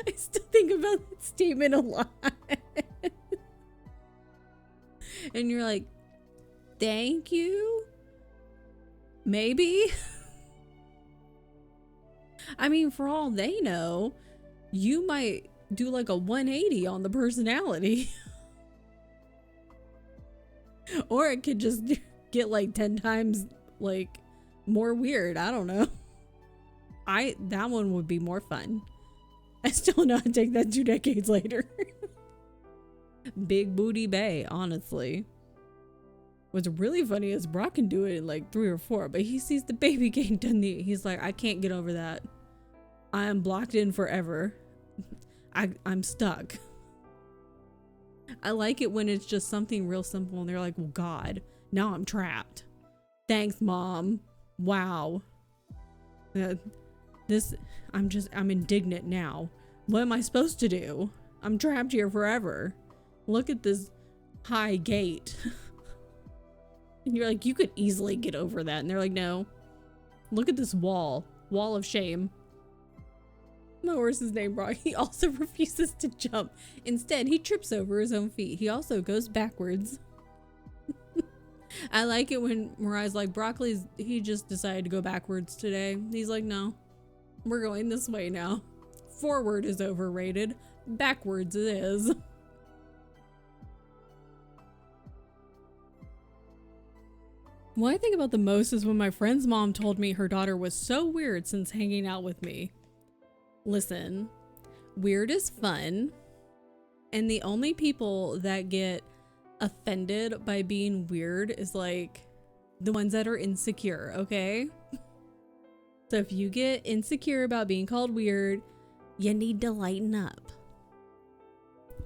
I still think about that statement a lot. And you're like, thank you? Maybe? I mean, for all they know, you might do like a 180 on the personality. Or it could just get like 10 times like more weird. I don't know. That one would be more fun. I still know how to take that 2 decades later. Big booty bae, honestly. What's really funny is Brock can do it in like 3 or 4, but he sees the baby getting done. He's like, I can't get over that. I am blocked in forever. I'm stuck. I like it when it's just something real simple and they're like, well, God, now I'm trapped. Thanks, Mom. Wow. I'm indignant now. What am I supposed to do? I'm trapped here forever. Look at this high gate. And you're like, you could easily get over that. And they're like, no. Look at this wall. Wall of shame. My horse's name, Brock. He also refuses to jump. Instead, he trips over his own feet. He also goes backwards. I like it when Mariah's like, Broccoli's, he just decided to go backwards today. He's like, no, we're going this way now. Forward is overrated. Backwards it is. What I think about the most is when my friend's mom told me her daughter was so weird since hanging out with me. Listen, weird is fun, and the only people that get offended by being weird is like the ones that are insecure, okay? So if you get insecure about being called weird, you need to lighten up.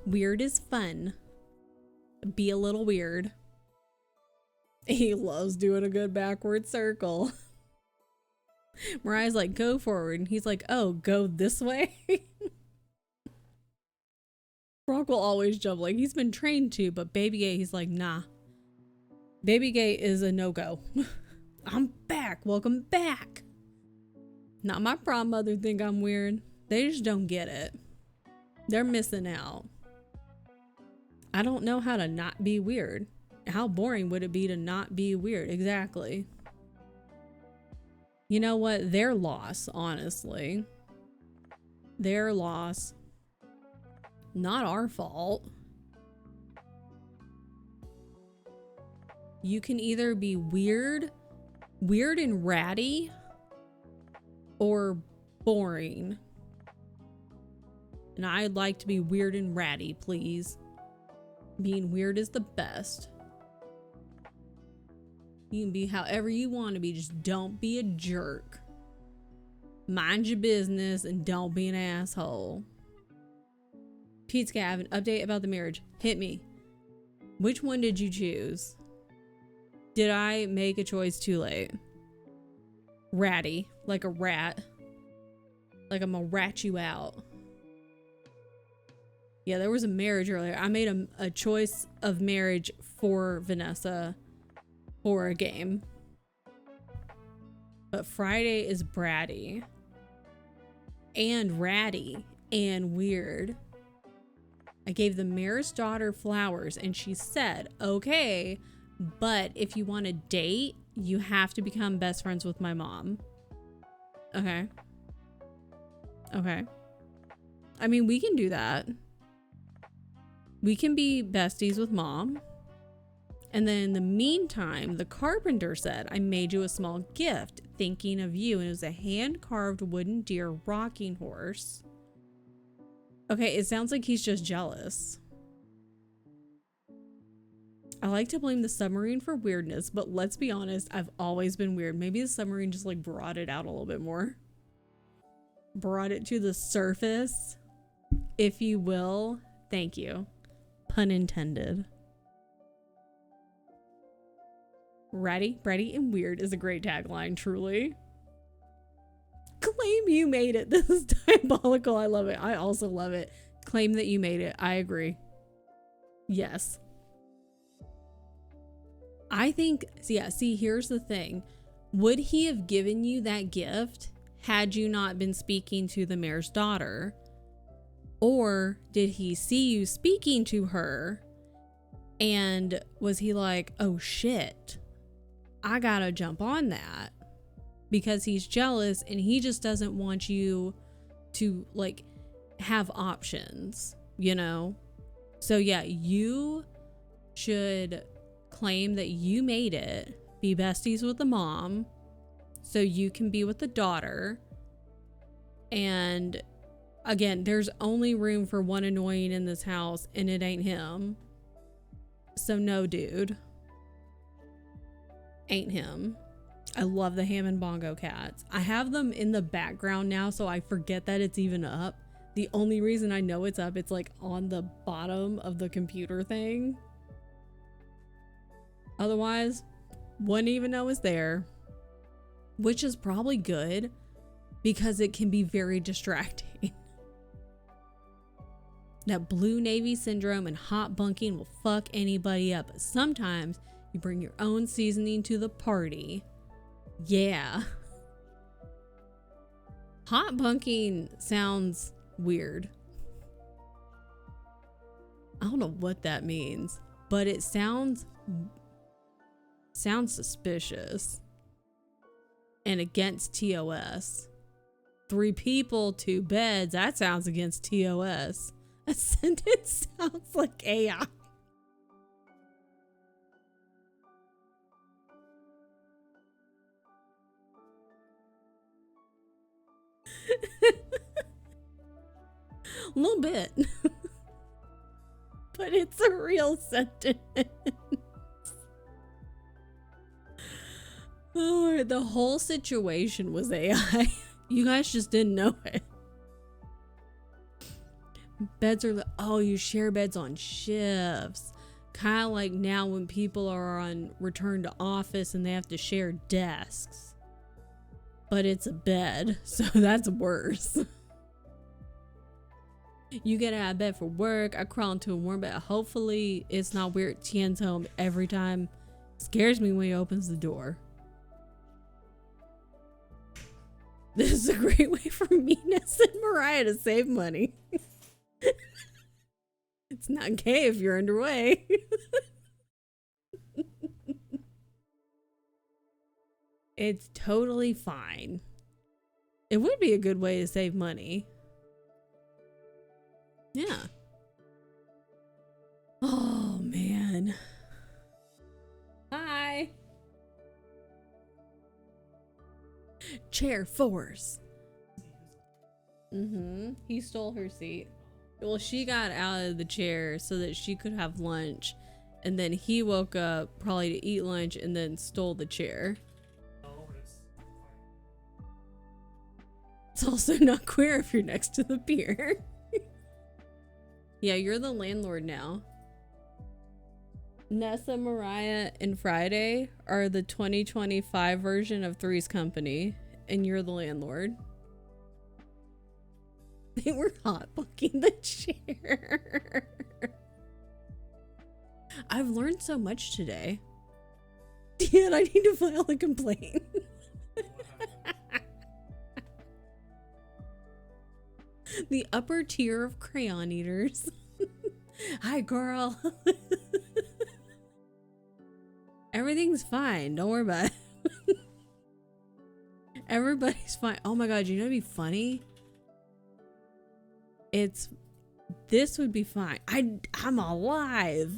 Weird is fun. Be a little weird. He loves doing a good backward circle. Mariah's like, go forward. And he's like, oh, go this way? Brock will always jump. Like, he's been trained to, but Baby Gay, he's like, nah. Baby Gay is a no-go. I'm back. Welcome back. Not my problem mother think I'm weird. They just don't get it. They're missing out. I don't know how to not be weird. How boring would it be to not be weird? Exactly. You know what? Their loss, honestly. Their loss. Not our fault. You can either be weird and ratty, or boring. And I'd like to be weird and ratty, please. Being weird is the best. You can be however you want to be, just don't be a jerk. Mind your business and don't be an asshole. Pete's Gavin, update about the marriage. Hit me. Which one did you choose? Did I make a choice too late? Ratty, like a rat. Like I'm gonna rat you out. Yeah, there was a marriage earlier. I made a choice of marriage for Vanessa for a game. But Friday is bratty. And ratty. And weird. I gave the mayor's daughter flowers and she said, okay, but if you want to date, you have to become best friends with my mom. Okay. Okay. I mean, we can do that. We can be besties with mom. And then in the meantime, the carpenter said, I made you a small gift thinking of you. And it was a hand-carved wooden deer rocking horse. Okay, it sounds like he's just jealous. I like to blame the submarine for weirdness, but let's be honest, I've always been weird. Maybe the submarine just like brought it out a little bit more. Brought it to the surface, if you will. Thank you. Pun intended. Ratty, bratty, and weird is a great tagline, truly. Claim you made it. This is diabolical. I love it. I also love it. Claim that you made it. I agree. Yes. I think, yeah, see, here's the thing. Would he have given you that gift had you not been speaking to the mayor's daughter? Or did he see you speaking to her and was he like, oh shit, I gotta jump on that because he's jealous and he just doesn't want you to like have options, you know? So yeah, you should claim that you made it, be besties with the mom so you can be with the daughter. And again, there's only room for one annoying in this house and it ain't him. So no, dude. Ain't him. I love the Hammond Bongo cats. I have them in the background now so I forget that it's even up. The only reason I know it's up, it's like on the bottom of the computer thing. Otherwise, wouldn't even know it's there. Which is probably good because it can be very distracting. That blue navy syndrome and hot bunking will fuck anybody up. But sometimes you bring your own seasoning to the party. Yeah. Hot bunking sounds weird. I don't know what that means, but it sounds suspicious and against TOS. 3 people, 2 beds. That sounds against TOS. A sentence sounds like AI. A little bit. But it's a real sentence. Oh, the whole situation was AI. You guys just didn't know it. Beds are, oh, you share beds on shifts. Kind of like now when people are on return to office and they have to share desks. But it's a bed, so that's worse. You get out of bed for work. I crawl into a warm bed. Hopefully it's not weird. Tien's home every time. Scares me when he opens the door. This is a great way for me, Ness, and Mariah to save money. It's not gay if you're underway. It's totally fine. It would be a good way to save money. Yeah. Oh, man. Hi. Chair force. He stole her seat. Well, she got out of the chair so that she could have lunch, and then he woke up probably to eat lunch and then stole the chair. It's also not queer if you're next to the pier. Yeah, you're the landlord now. Nessa, Mariah, and Friday are the 2025 version of Three's Company, and you're the landlord. They were hot bucking the chair. I've learned so much today. Dan, I need to file a complaint. The upper tier of crayon eaters. Hi, girl. Everything's fine. Don't worry about it. Everybody's fine. Oh my god, you know what'd be funny? This would be fine. I'm alive.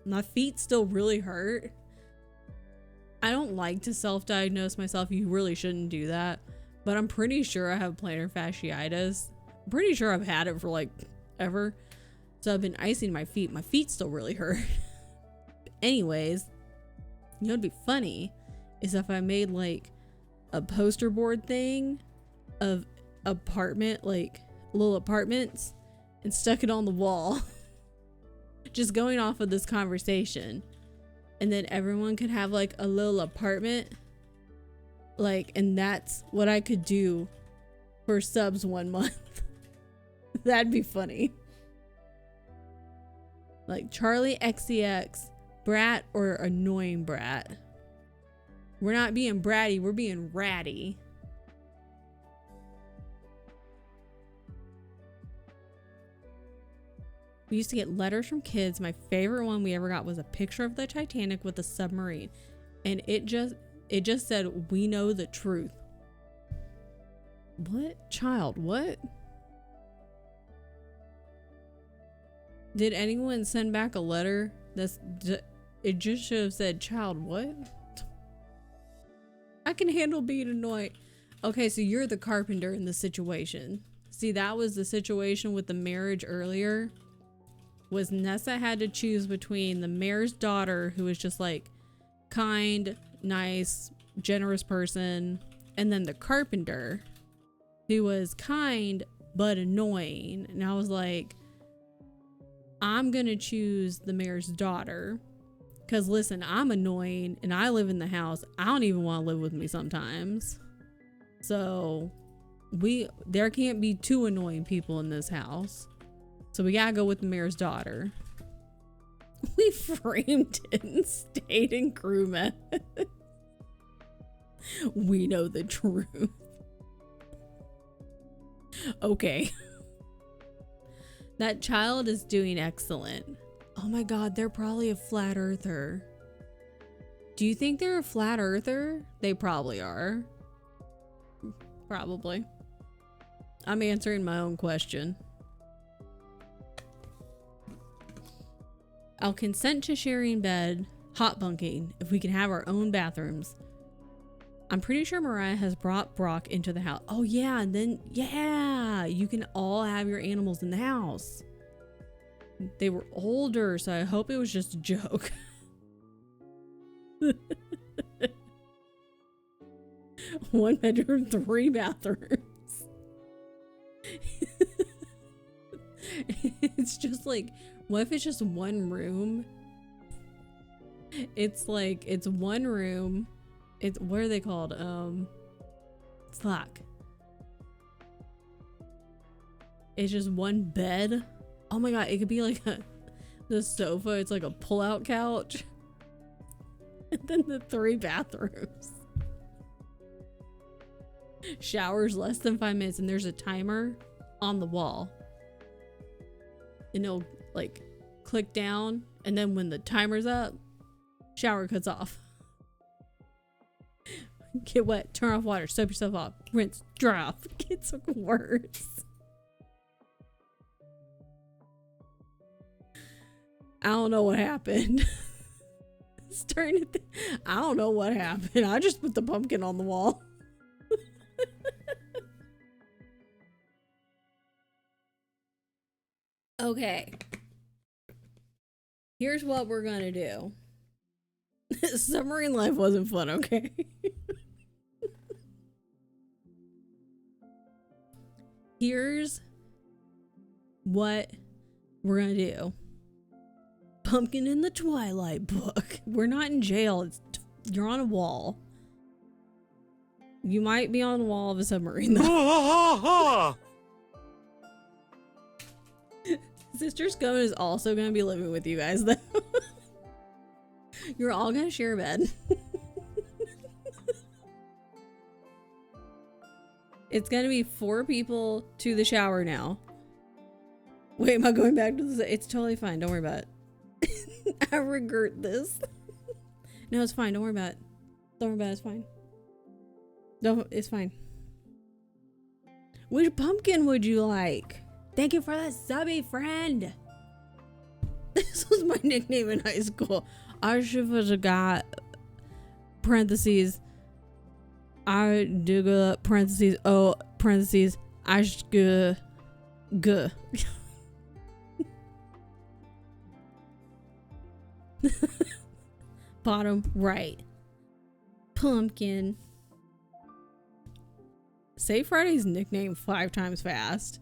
My feet still really hurt. I don't like to self-diagnose myself. You really shouldn't do that. But I'm pretty sure I have plantar fasciitis. I'm pretty sure I've had it for like ever. So I've been icing my feet. My feet still really hurt. Anyways, you know what'd be funny is if I made like a poster board thing of apartment, like little apartments, and stuck it on the wall. Just going off of this conversation. And then everyone could have like a little apartment. Like, and that's what I could do for subs 1 month. That'd be funny. Like Charlie XCX, brat or annoying brat. We're not being bratty, we're being ratty. We used to get letters from kids. My favorite one we ever got was a picture of the Titanic with a submarine. And it just said, "We know the truth." What? Child, what? Did anyone send back a letter? It just should have said, "Child, what?" I can handle being annoyed. Okay, so you're the carpenter in the situation. See, that was the situation with the marriage earlier. Was Nessa had to choose between the mayor's daughter, who was just like kind, nice, generous person, and then the carpenter, who was kind but annoying. And I was like, I'm gonna choose the mayor's daughter, because listen, I'm annoying and I live in the house. I don't even want to live with me sometimes. So there can't be two annoying people in this house. So we gotta go with the mayor's daughter. We framed it and stayed in crew method. We know the truth. Okay. That child is doing excellent. Oh my god, they're probably a flat earther. Do you think they're a flat earther? They probably are. Probably. I'm answering my own question. I'll consent to sharing bed, hot bunking, if we can have our own bathrooms. I'm pretty sure Mariah has brought Brock into the house. Oh yeah, and then, yeah, you can all have your animals in the house. They were older, so I hope it was just a joke. 1 bedroom, 3 bathrooms. It's just like, what if it's just one room? It's like, it's one room. It's, what are they called? Fuck. It's just one bed. Oh my god, it could be like the sofa. It's like a pull-out couch. And then the 3 bathrooms. Showers less than 5 minutes, and there's a timer on the wall. And it'll like click down, and then when the timer's up, shower cuts off. Get wet, turn off water, soap yourself off, rinse, dry off. It gets worse. I don't know what happened. I don't know what happened. I just put the pumpkin on the wall. Okay. Here's what we're gonna do. Submarine life wasn't fun, okay? Here's what we're gonna do. Pumpkin in the Twilight book. We're not in jail. You're on a wall. You might be on the wall of a submarine, though. Sister Scone is also going to be living with you guys, though. You're all going to share a bed. It's going to be 4 people to the shower now. Wait, am I going back to this? It's totally fine. Don't worry about it. I regret this. No, it's fine. Don't worry about it. Don't worry about it. It's fine. It's fine. Which pumpkin would you like? Thank you for that subby, friend. This was my nickname in high school. I should have got parentheses. I dig up parentheses. Oh, parentheses. I should go. Bottom right. Pumpkin. Say Friday's nickname 5 times fast.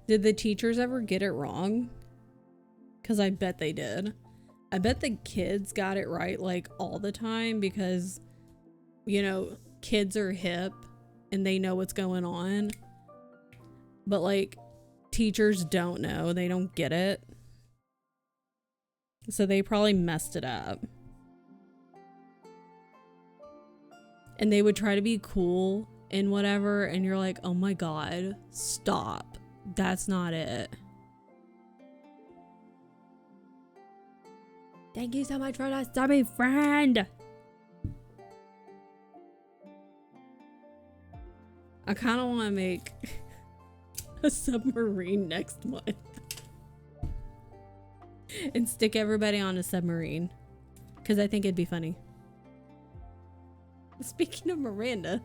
Did the teachers ever get it wrong? Because I bet they did. I bet the kids got it right like all the time because, you know, kids are hip and they know what's going on. But like teachers don't know. They don't get it. So they probably messed it up. And they would try to be cool and whatever. And you're like, oh my God, stop. That's not it. Thank you so much for that subby, friend. I kind of want to make a submarine next month. And stick everybody on a submarine. Because I think it'd be funny. Speaking of Miranda,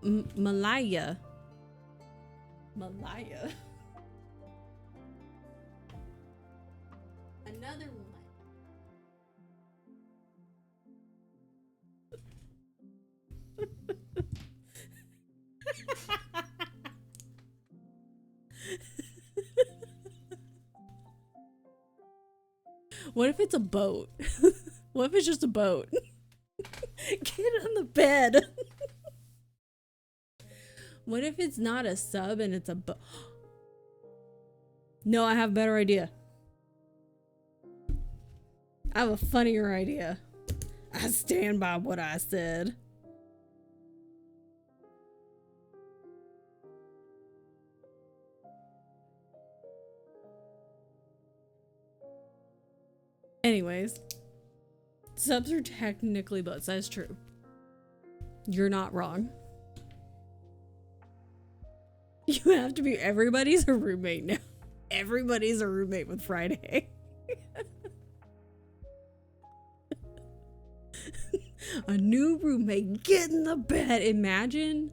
Malaya. Another one. What if it's a boat? What if it's just a boat? Get on the bed. What if it's not a sub and it's a boat? No, I have a better idea. I have a funnier idea. I stand by what I said. Anyways, subs are technically boats. That is true. You're not wrong. You have to be. Everybody's a roommate now. Everybody's a roommate with Friday. A new roommate. Get in the bed. Imagine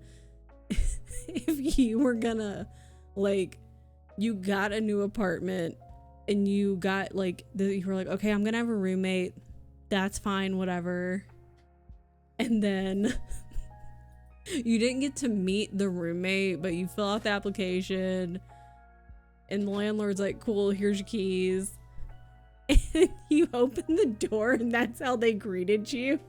if you were gonna, like, you got a new apartment and you got, like, you were like, okay, I'm gonna have a roommate. That's fine, whatever. And then you didn't get to meet the roommate, but you fill out the application and the landlord's like, cool, here's your keys. And you open the door and that's how they greeted you.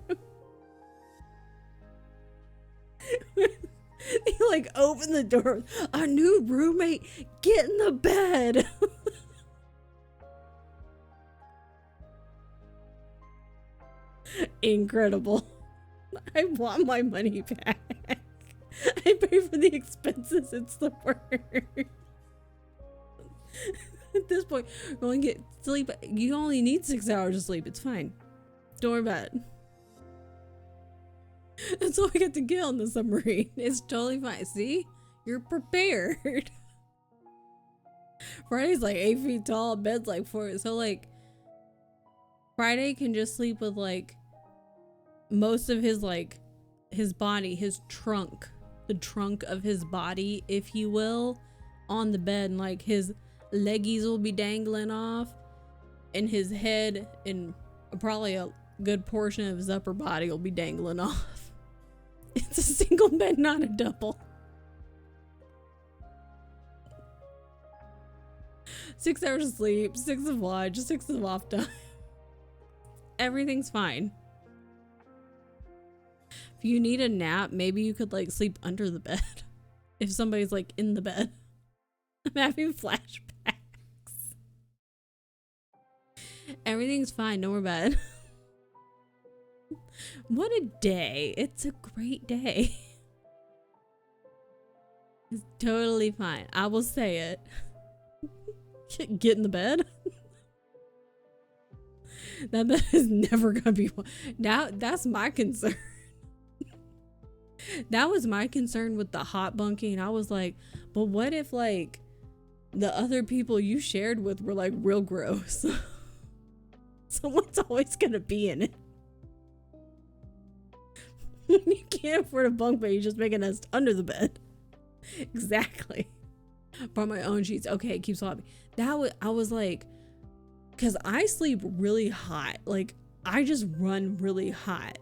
You like open the door, a new roommate, get in the bed. Incredible. I want my money back. I pay for the expenses. It's the worst. At this point, go and get sleep. You only need 6 hours of sleep. It's fine. Don't worry about it. That's all we get to get on the submarine. It's totally fine. See? You're prepared. Friday's like 8 feet tall. Bed's like 4. So like, Friday can just sleep with like most of his, like, his body, his trunk, the trunk of his body, if you will, on the bed, and like his leggies will be dangling off and his head and probably a good portion of his upper body will be dangling off. It's a single bed, not a double. 6 hours of sleep, 6 of watch, 6 of off time. Everything's fine. If you need a nap, maybe you could like sleep under the bed. If somebody's like in the bed. I'm having flashbacks. Everything's fine, no more bed. What a day. It's a great day. It's totally fine. I will say it. Get in the bed. That bed is never gonna be now. That's my concern. That was my concern with the hot bunking. I was like, but what if like the other people you shared with were like real gross? Someone's always gonna be in it. You can't afford a bunk bed, you just make a nest under the bed. Exactly. Brought my own sheets. Okay, it keeps swapping. I was like, because I sleep really hot. Like, I just run really hot.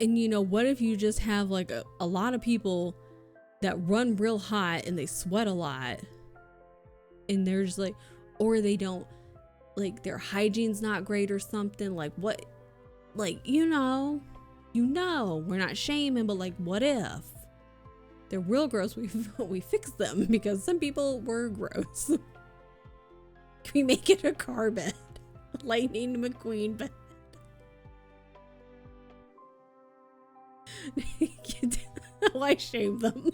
And you know, what if you just have like a lot of people that run real hot and they sweat a lot, and they're just like, or they don't, like their hygiene's not great or something. Like what, like, you know, we're not shaming, but like, what if they're real gross? We fix them because some people were gross. Can we make it a car bed? Lightning McQueen bed. Why shame them?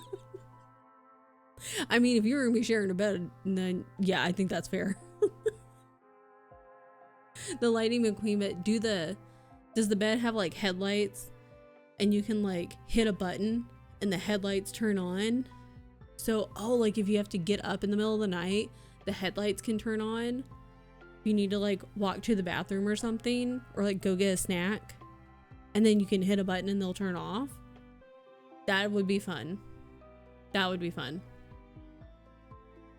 I mean, if you're gonna be sharing a bed, then yeah, I think that's fair. The Lightning McQueen bed. Does the bed have like headlights, and you can like hit a button and the headlights turn on? So, oh, like if you have to get up in the middle of the night, the headlights can turn on. You need to like walk to the bathroom or something, or like go get a snack, and then you can hit a button and they'll turn off. That would be fun. That would be fun.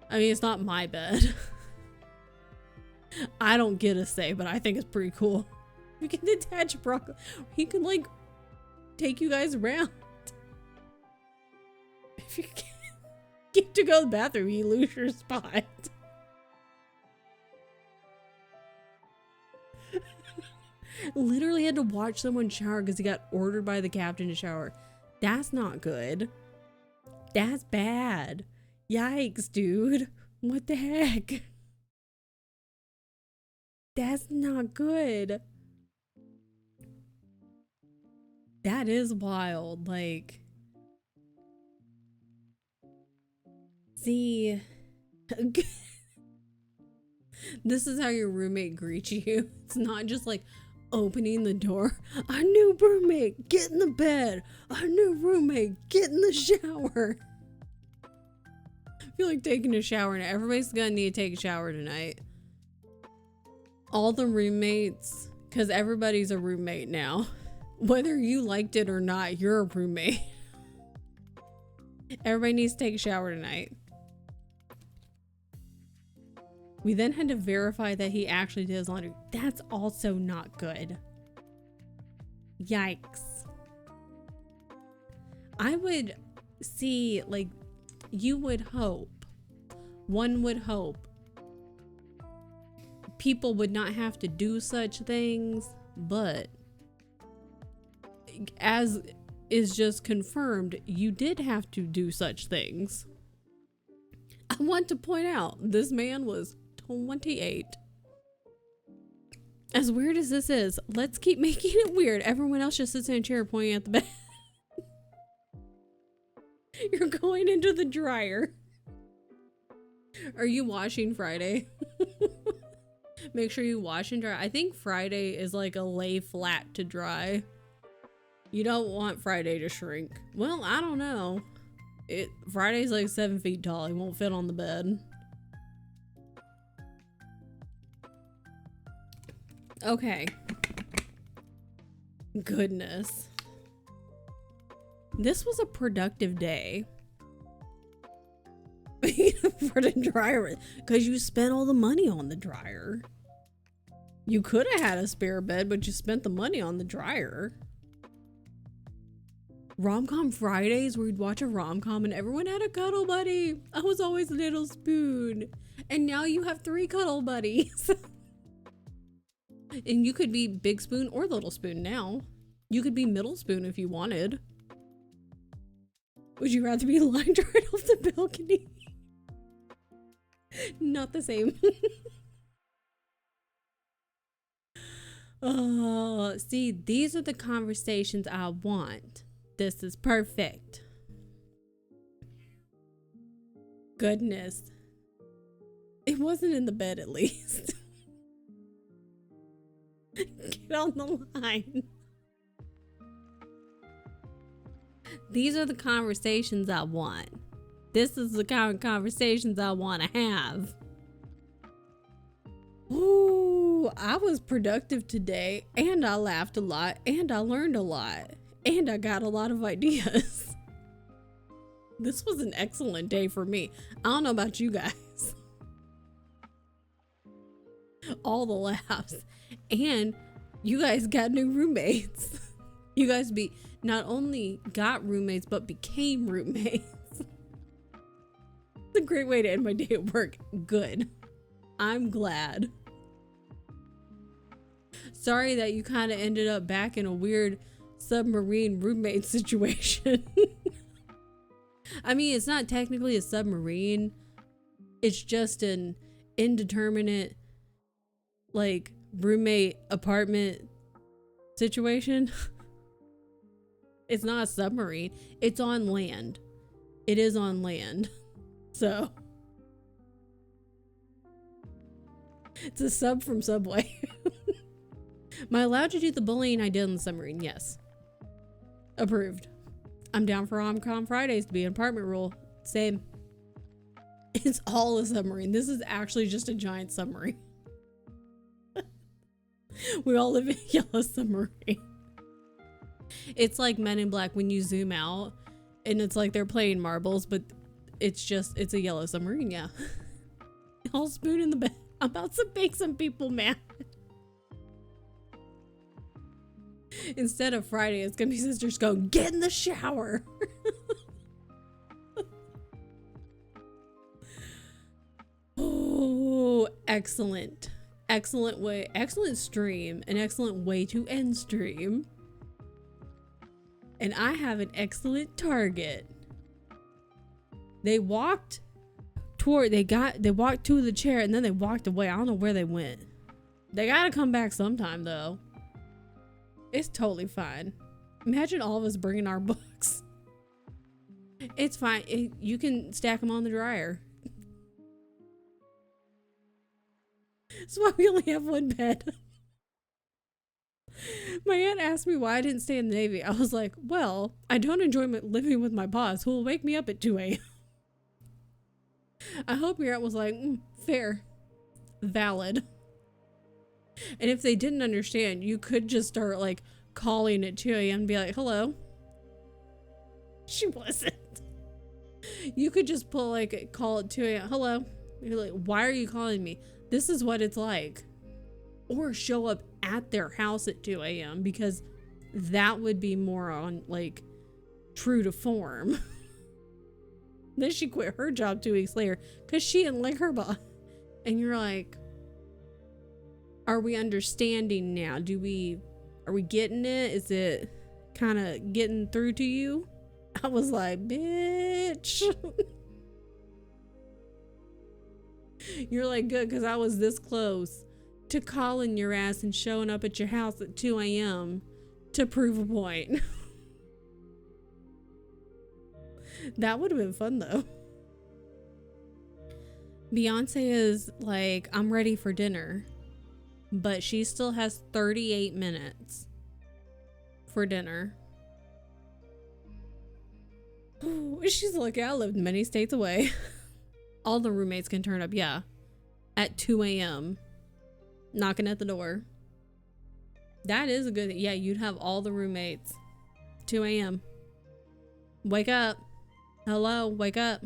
I mean, it's not my bed. I don't get a say, but I think it's pretty cool. You can detach broccoli. He can like take you guys around. If you get to go to the bathroom, you lose your spot. Literally had to watch someone shower because he got ordered by the captain to shower. That's not good. That's bad. Yikes, dude. What the heck? That's not good. That is wild. Like, see, this is how your roommate greets you. It's not just like opening the door. Our new roommate, get in the bed. Our new roommate, get in the shower. I feel like taking a shower now. Everybody's gonna need to take a shower tonight. All the roommates, because everybody's a roommate now. Whether you liked it or not, you're a roommate. Everybody needs to take a shower tonight. We then had to verify that he actually did his laundry. That's also not good. Yikes. I would see, like, you would hope, one would hope, people would not have to do such things, but as is just confirmed, you did have to do such things. I want to point out, this man was 28. As weird as this is, let's keep making it weird. Everyone else just sits in a chair pointing at the bed. You're going into the dryer. Are you washing Friday? Make sure you wash and dry. I think Friday is like a lay flat to dry. You don't want Friday to shrink. Well, I don't know. Friday's like 7 feet tall. He won't fit on the bed. Okay. Goodness. This was a productive day. For the dryer. Because you spent all the money on the dryer. You could have had a spare bed, but you spent the money on the dryer. Rom-com Fridays where we'd watch a rom-com and everyone had a cuddle buddy. I was always Little Spoon. And now you have 3 cuddle buddies. And you could be big spoon or little spoon now. You could be middle spoon if you wanted. Would you rather be lined right off the balcony? Not the same. Oh, see, these are the conversations I want. This is perfect. Goodness. It wasn't in the bed at least. Get on the line. These are the conversations I want. This is the kind of conversations I want to have. Ooh, I was productive today, and I laughed a lot, and I learned a lot, and I got a lot of ideas. This was an excellent day for me. I don't know about you guys. All the laughs. And you guys got new roommates. You guys not only got roommates, but became roommates. It's a great way to end my day at work. Good. I'm glad. Sorry that you kind of ended up back in a weird submarine roommate situation. I mean, it's not technically a submarine. It's just an indeterminate, like, roommate apartment situation. It's not a submarine. It's on land. It is on land. So it's a sub from Subway. Am I allowed to do the bullying I did on the submarine? Yes. Approved. I'm down for Rom-Com Fridays to be an apartment rule. Same. It's all a submarine. This is actually just a giant submarine. We all live in a yellow submarine. It's like Men in Black when you zoom out and it's like they're playing marbles, but it's a yellow submarine, yeah. I'll spoon in the bed. I'm about to make some people mad. Instead of Friday, it's gonna be sisters going, get in the shower. Oh, excellent. Excellent stream. An excellent way to end stream. And I have an excellent target. They walked to the chair and then they walked away. I don't know where they went. They gotta come back sometime though. It's totally fine. Imagine all of us bringing our books. It's fine. You can stack them on the dryer. That's why we only have one bed. My aunt asked me why I didn't stay in the Navy. I was like, well, I don't enjoy living with my boss who will wake me up at 2 a.m. I hope your aunt was like, fair. Valid. And if they didn't understand, you could just start like calling at 2 a.m. and be like, hello. She wasn't. You could just pull like a call at 2 a.m. Hello. You're like, why are you calling me? This is what it's like. Or show up at their house at 2 a.m. because that would be more on like true to form. Then she quit her job 2 weeks later because she didn't like her boss. And you're like, are we understanding now? Are we getting it? Is it kind of getting through to you? I was like, bitch. You're like, good, because I was this close to calling your ass and showing up at your house at 2 a.m. to prove a point. That would have been fun though. Beyonce is like, I'm ready for dinner. But she still has 38 minutes for dinner. She's lucky I lived many states away. All the roommates can turn up, yeah. At 2 a.m. Knocking at the door. That is a good, yeah, you'd have all the roommates. 2 a.m. Wake up. Hello, wake up.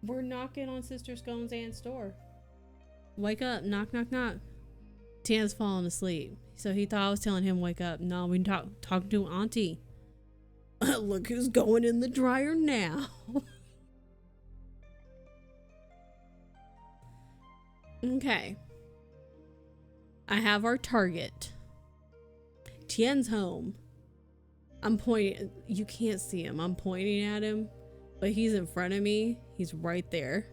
We're knocking on Sister Scone's aunt's door. Wake up, knock, knock, knock. Tan's falling asleep. So he thought I was telling him wake up. No, we talking to Auntie. Look who's going in the dryer now. Okay. I have our target. Tien's home. I'm pointing. You can't see him. I'm pointing at him, but he's in front of me. He's right there.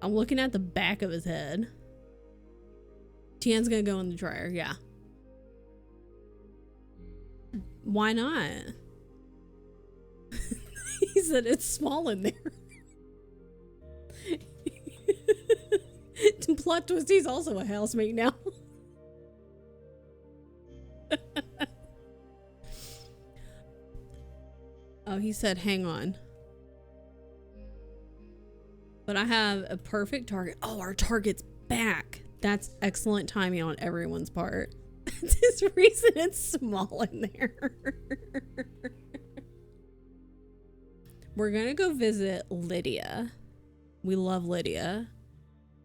I'm looking at the back of his head. Tien's gonna go in the dryer. Yeah. Why not? He said it's small in there. Plot twist, he's also a housemate now. Oh, he said, hang on. But I have a perfect target. Oh, our target's back. That's excellent timing on everyone's part. That's the reason it's small in there. We're gonna go visit Lydia. We love Lydia.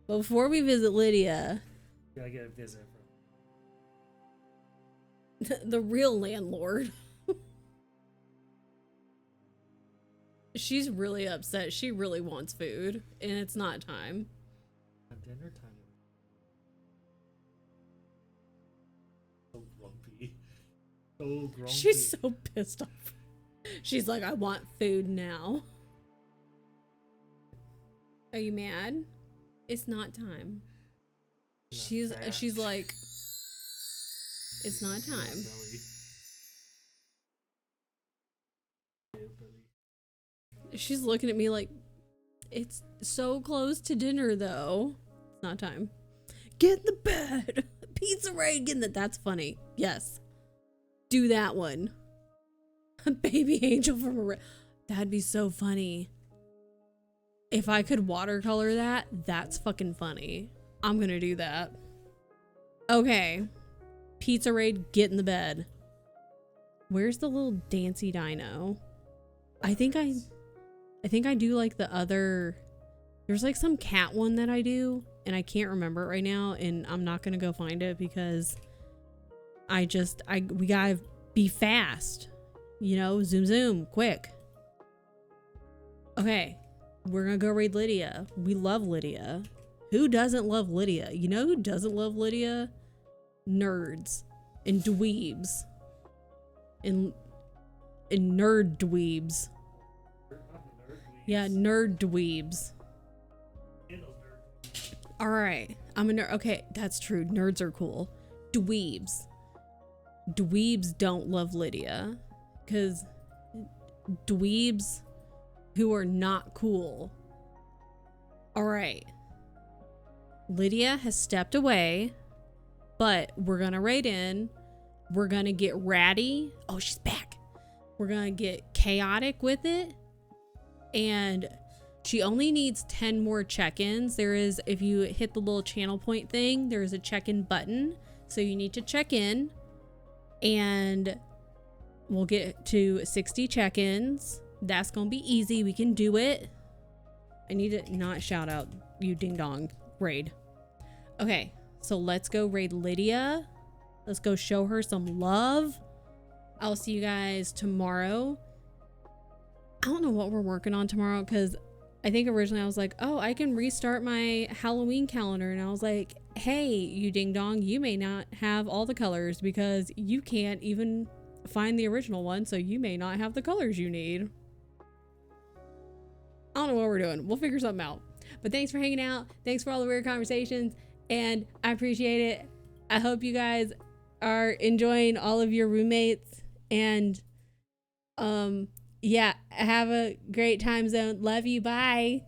But before we visit Lydia, I get a visit from the real landlord. She's really upset. She really wants food, and it's not time. Dinner time. So grumpy. So grumpy. She's so pissed off. She's like, I want food now. Are you mad? It's not time. She's like, it's not time. She's looking at me like, it's so close to dinner though. It's not time. Get in the bed. Pizza raid. Get in the. That's funny. Yes. Do that one. A baby angel from a. That'd be so funny. If I could watercolor that, that's fucking funny. I'm gonna do that. Okay. Pizza raid, get in the bed. Where's the little dancy dino? I think I do like the other. There's like some cat one that I do, and I can't remember it right now, and I'm not gonna go find it because we gotta be fast. You know, zoom zoom, quick. Okay. We're gonna go raid Lydia. We love Lydia. Who doesn't love Lydia? You know who doesn't love Lydia? Nerds and dweebs and nerd dweebs. Yeah, nerd dweebs. All right, I'm a nerd. Okay, that's true. Nerds are cool. Dweebs don't love Lydia because dweebs who are not cool. All right. Lydia has stepped away, but we're gonna raid in. We're gonna get ratty. Oh, she's back. We're gonna get chaotic with it. And she only needs 10 more check-ins. There is, if you hit the little channel point thing, there is a check-in button. So you need to check in. And we'll get to 60 check-ins. That's gonna be easy. We can do it. I need to not shout out you ding dong raid. Okay, so let's go raid Lydia. Let's go show her some love. I'll see you guys tomorrow. I don't know what we're working on tomorrow because I think originally I was like, oh, I can restart my Halloween calendar. And I was like, hey, you ding dong, you may not have all the colors because you can't even find the original one. So you may not have the colors you need. I don't know what we're doing. We'll figure something out. But thanks for hanging out. Thanks for all the weird conversations. And I appreciate it. I hope you guys are enjoying all of your roommates. And yeah, have a great time zone. Love you. Bye.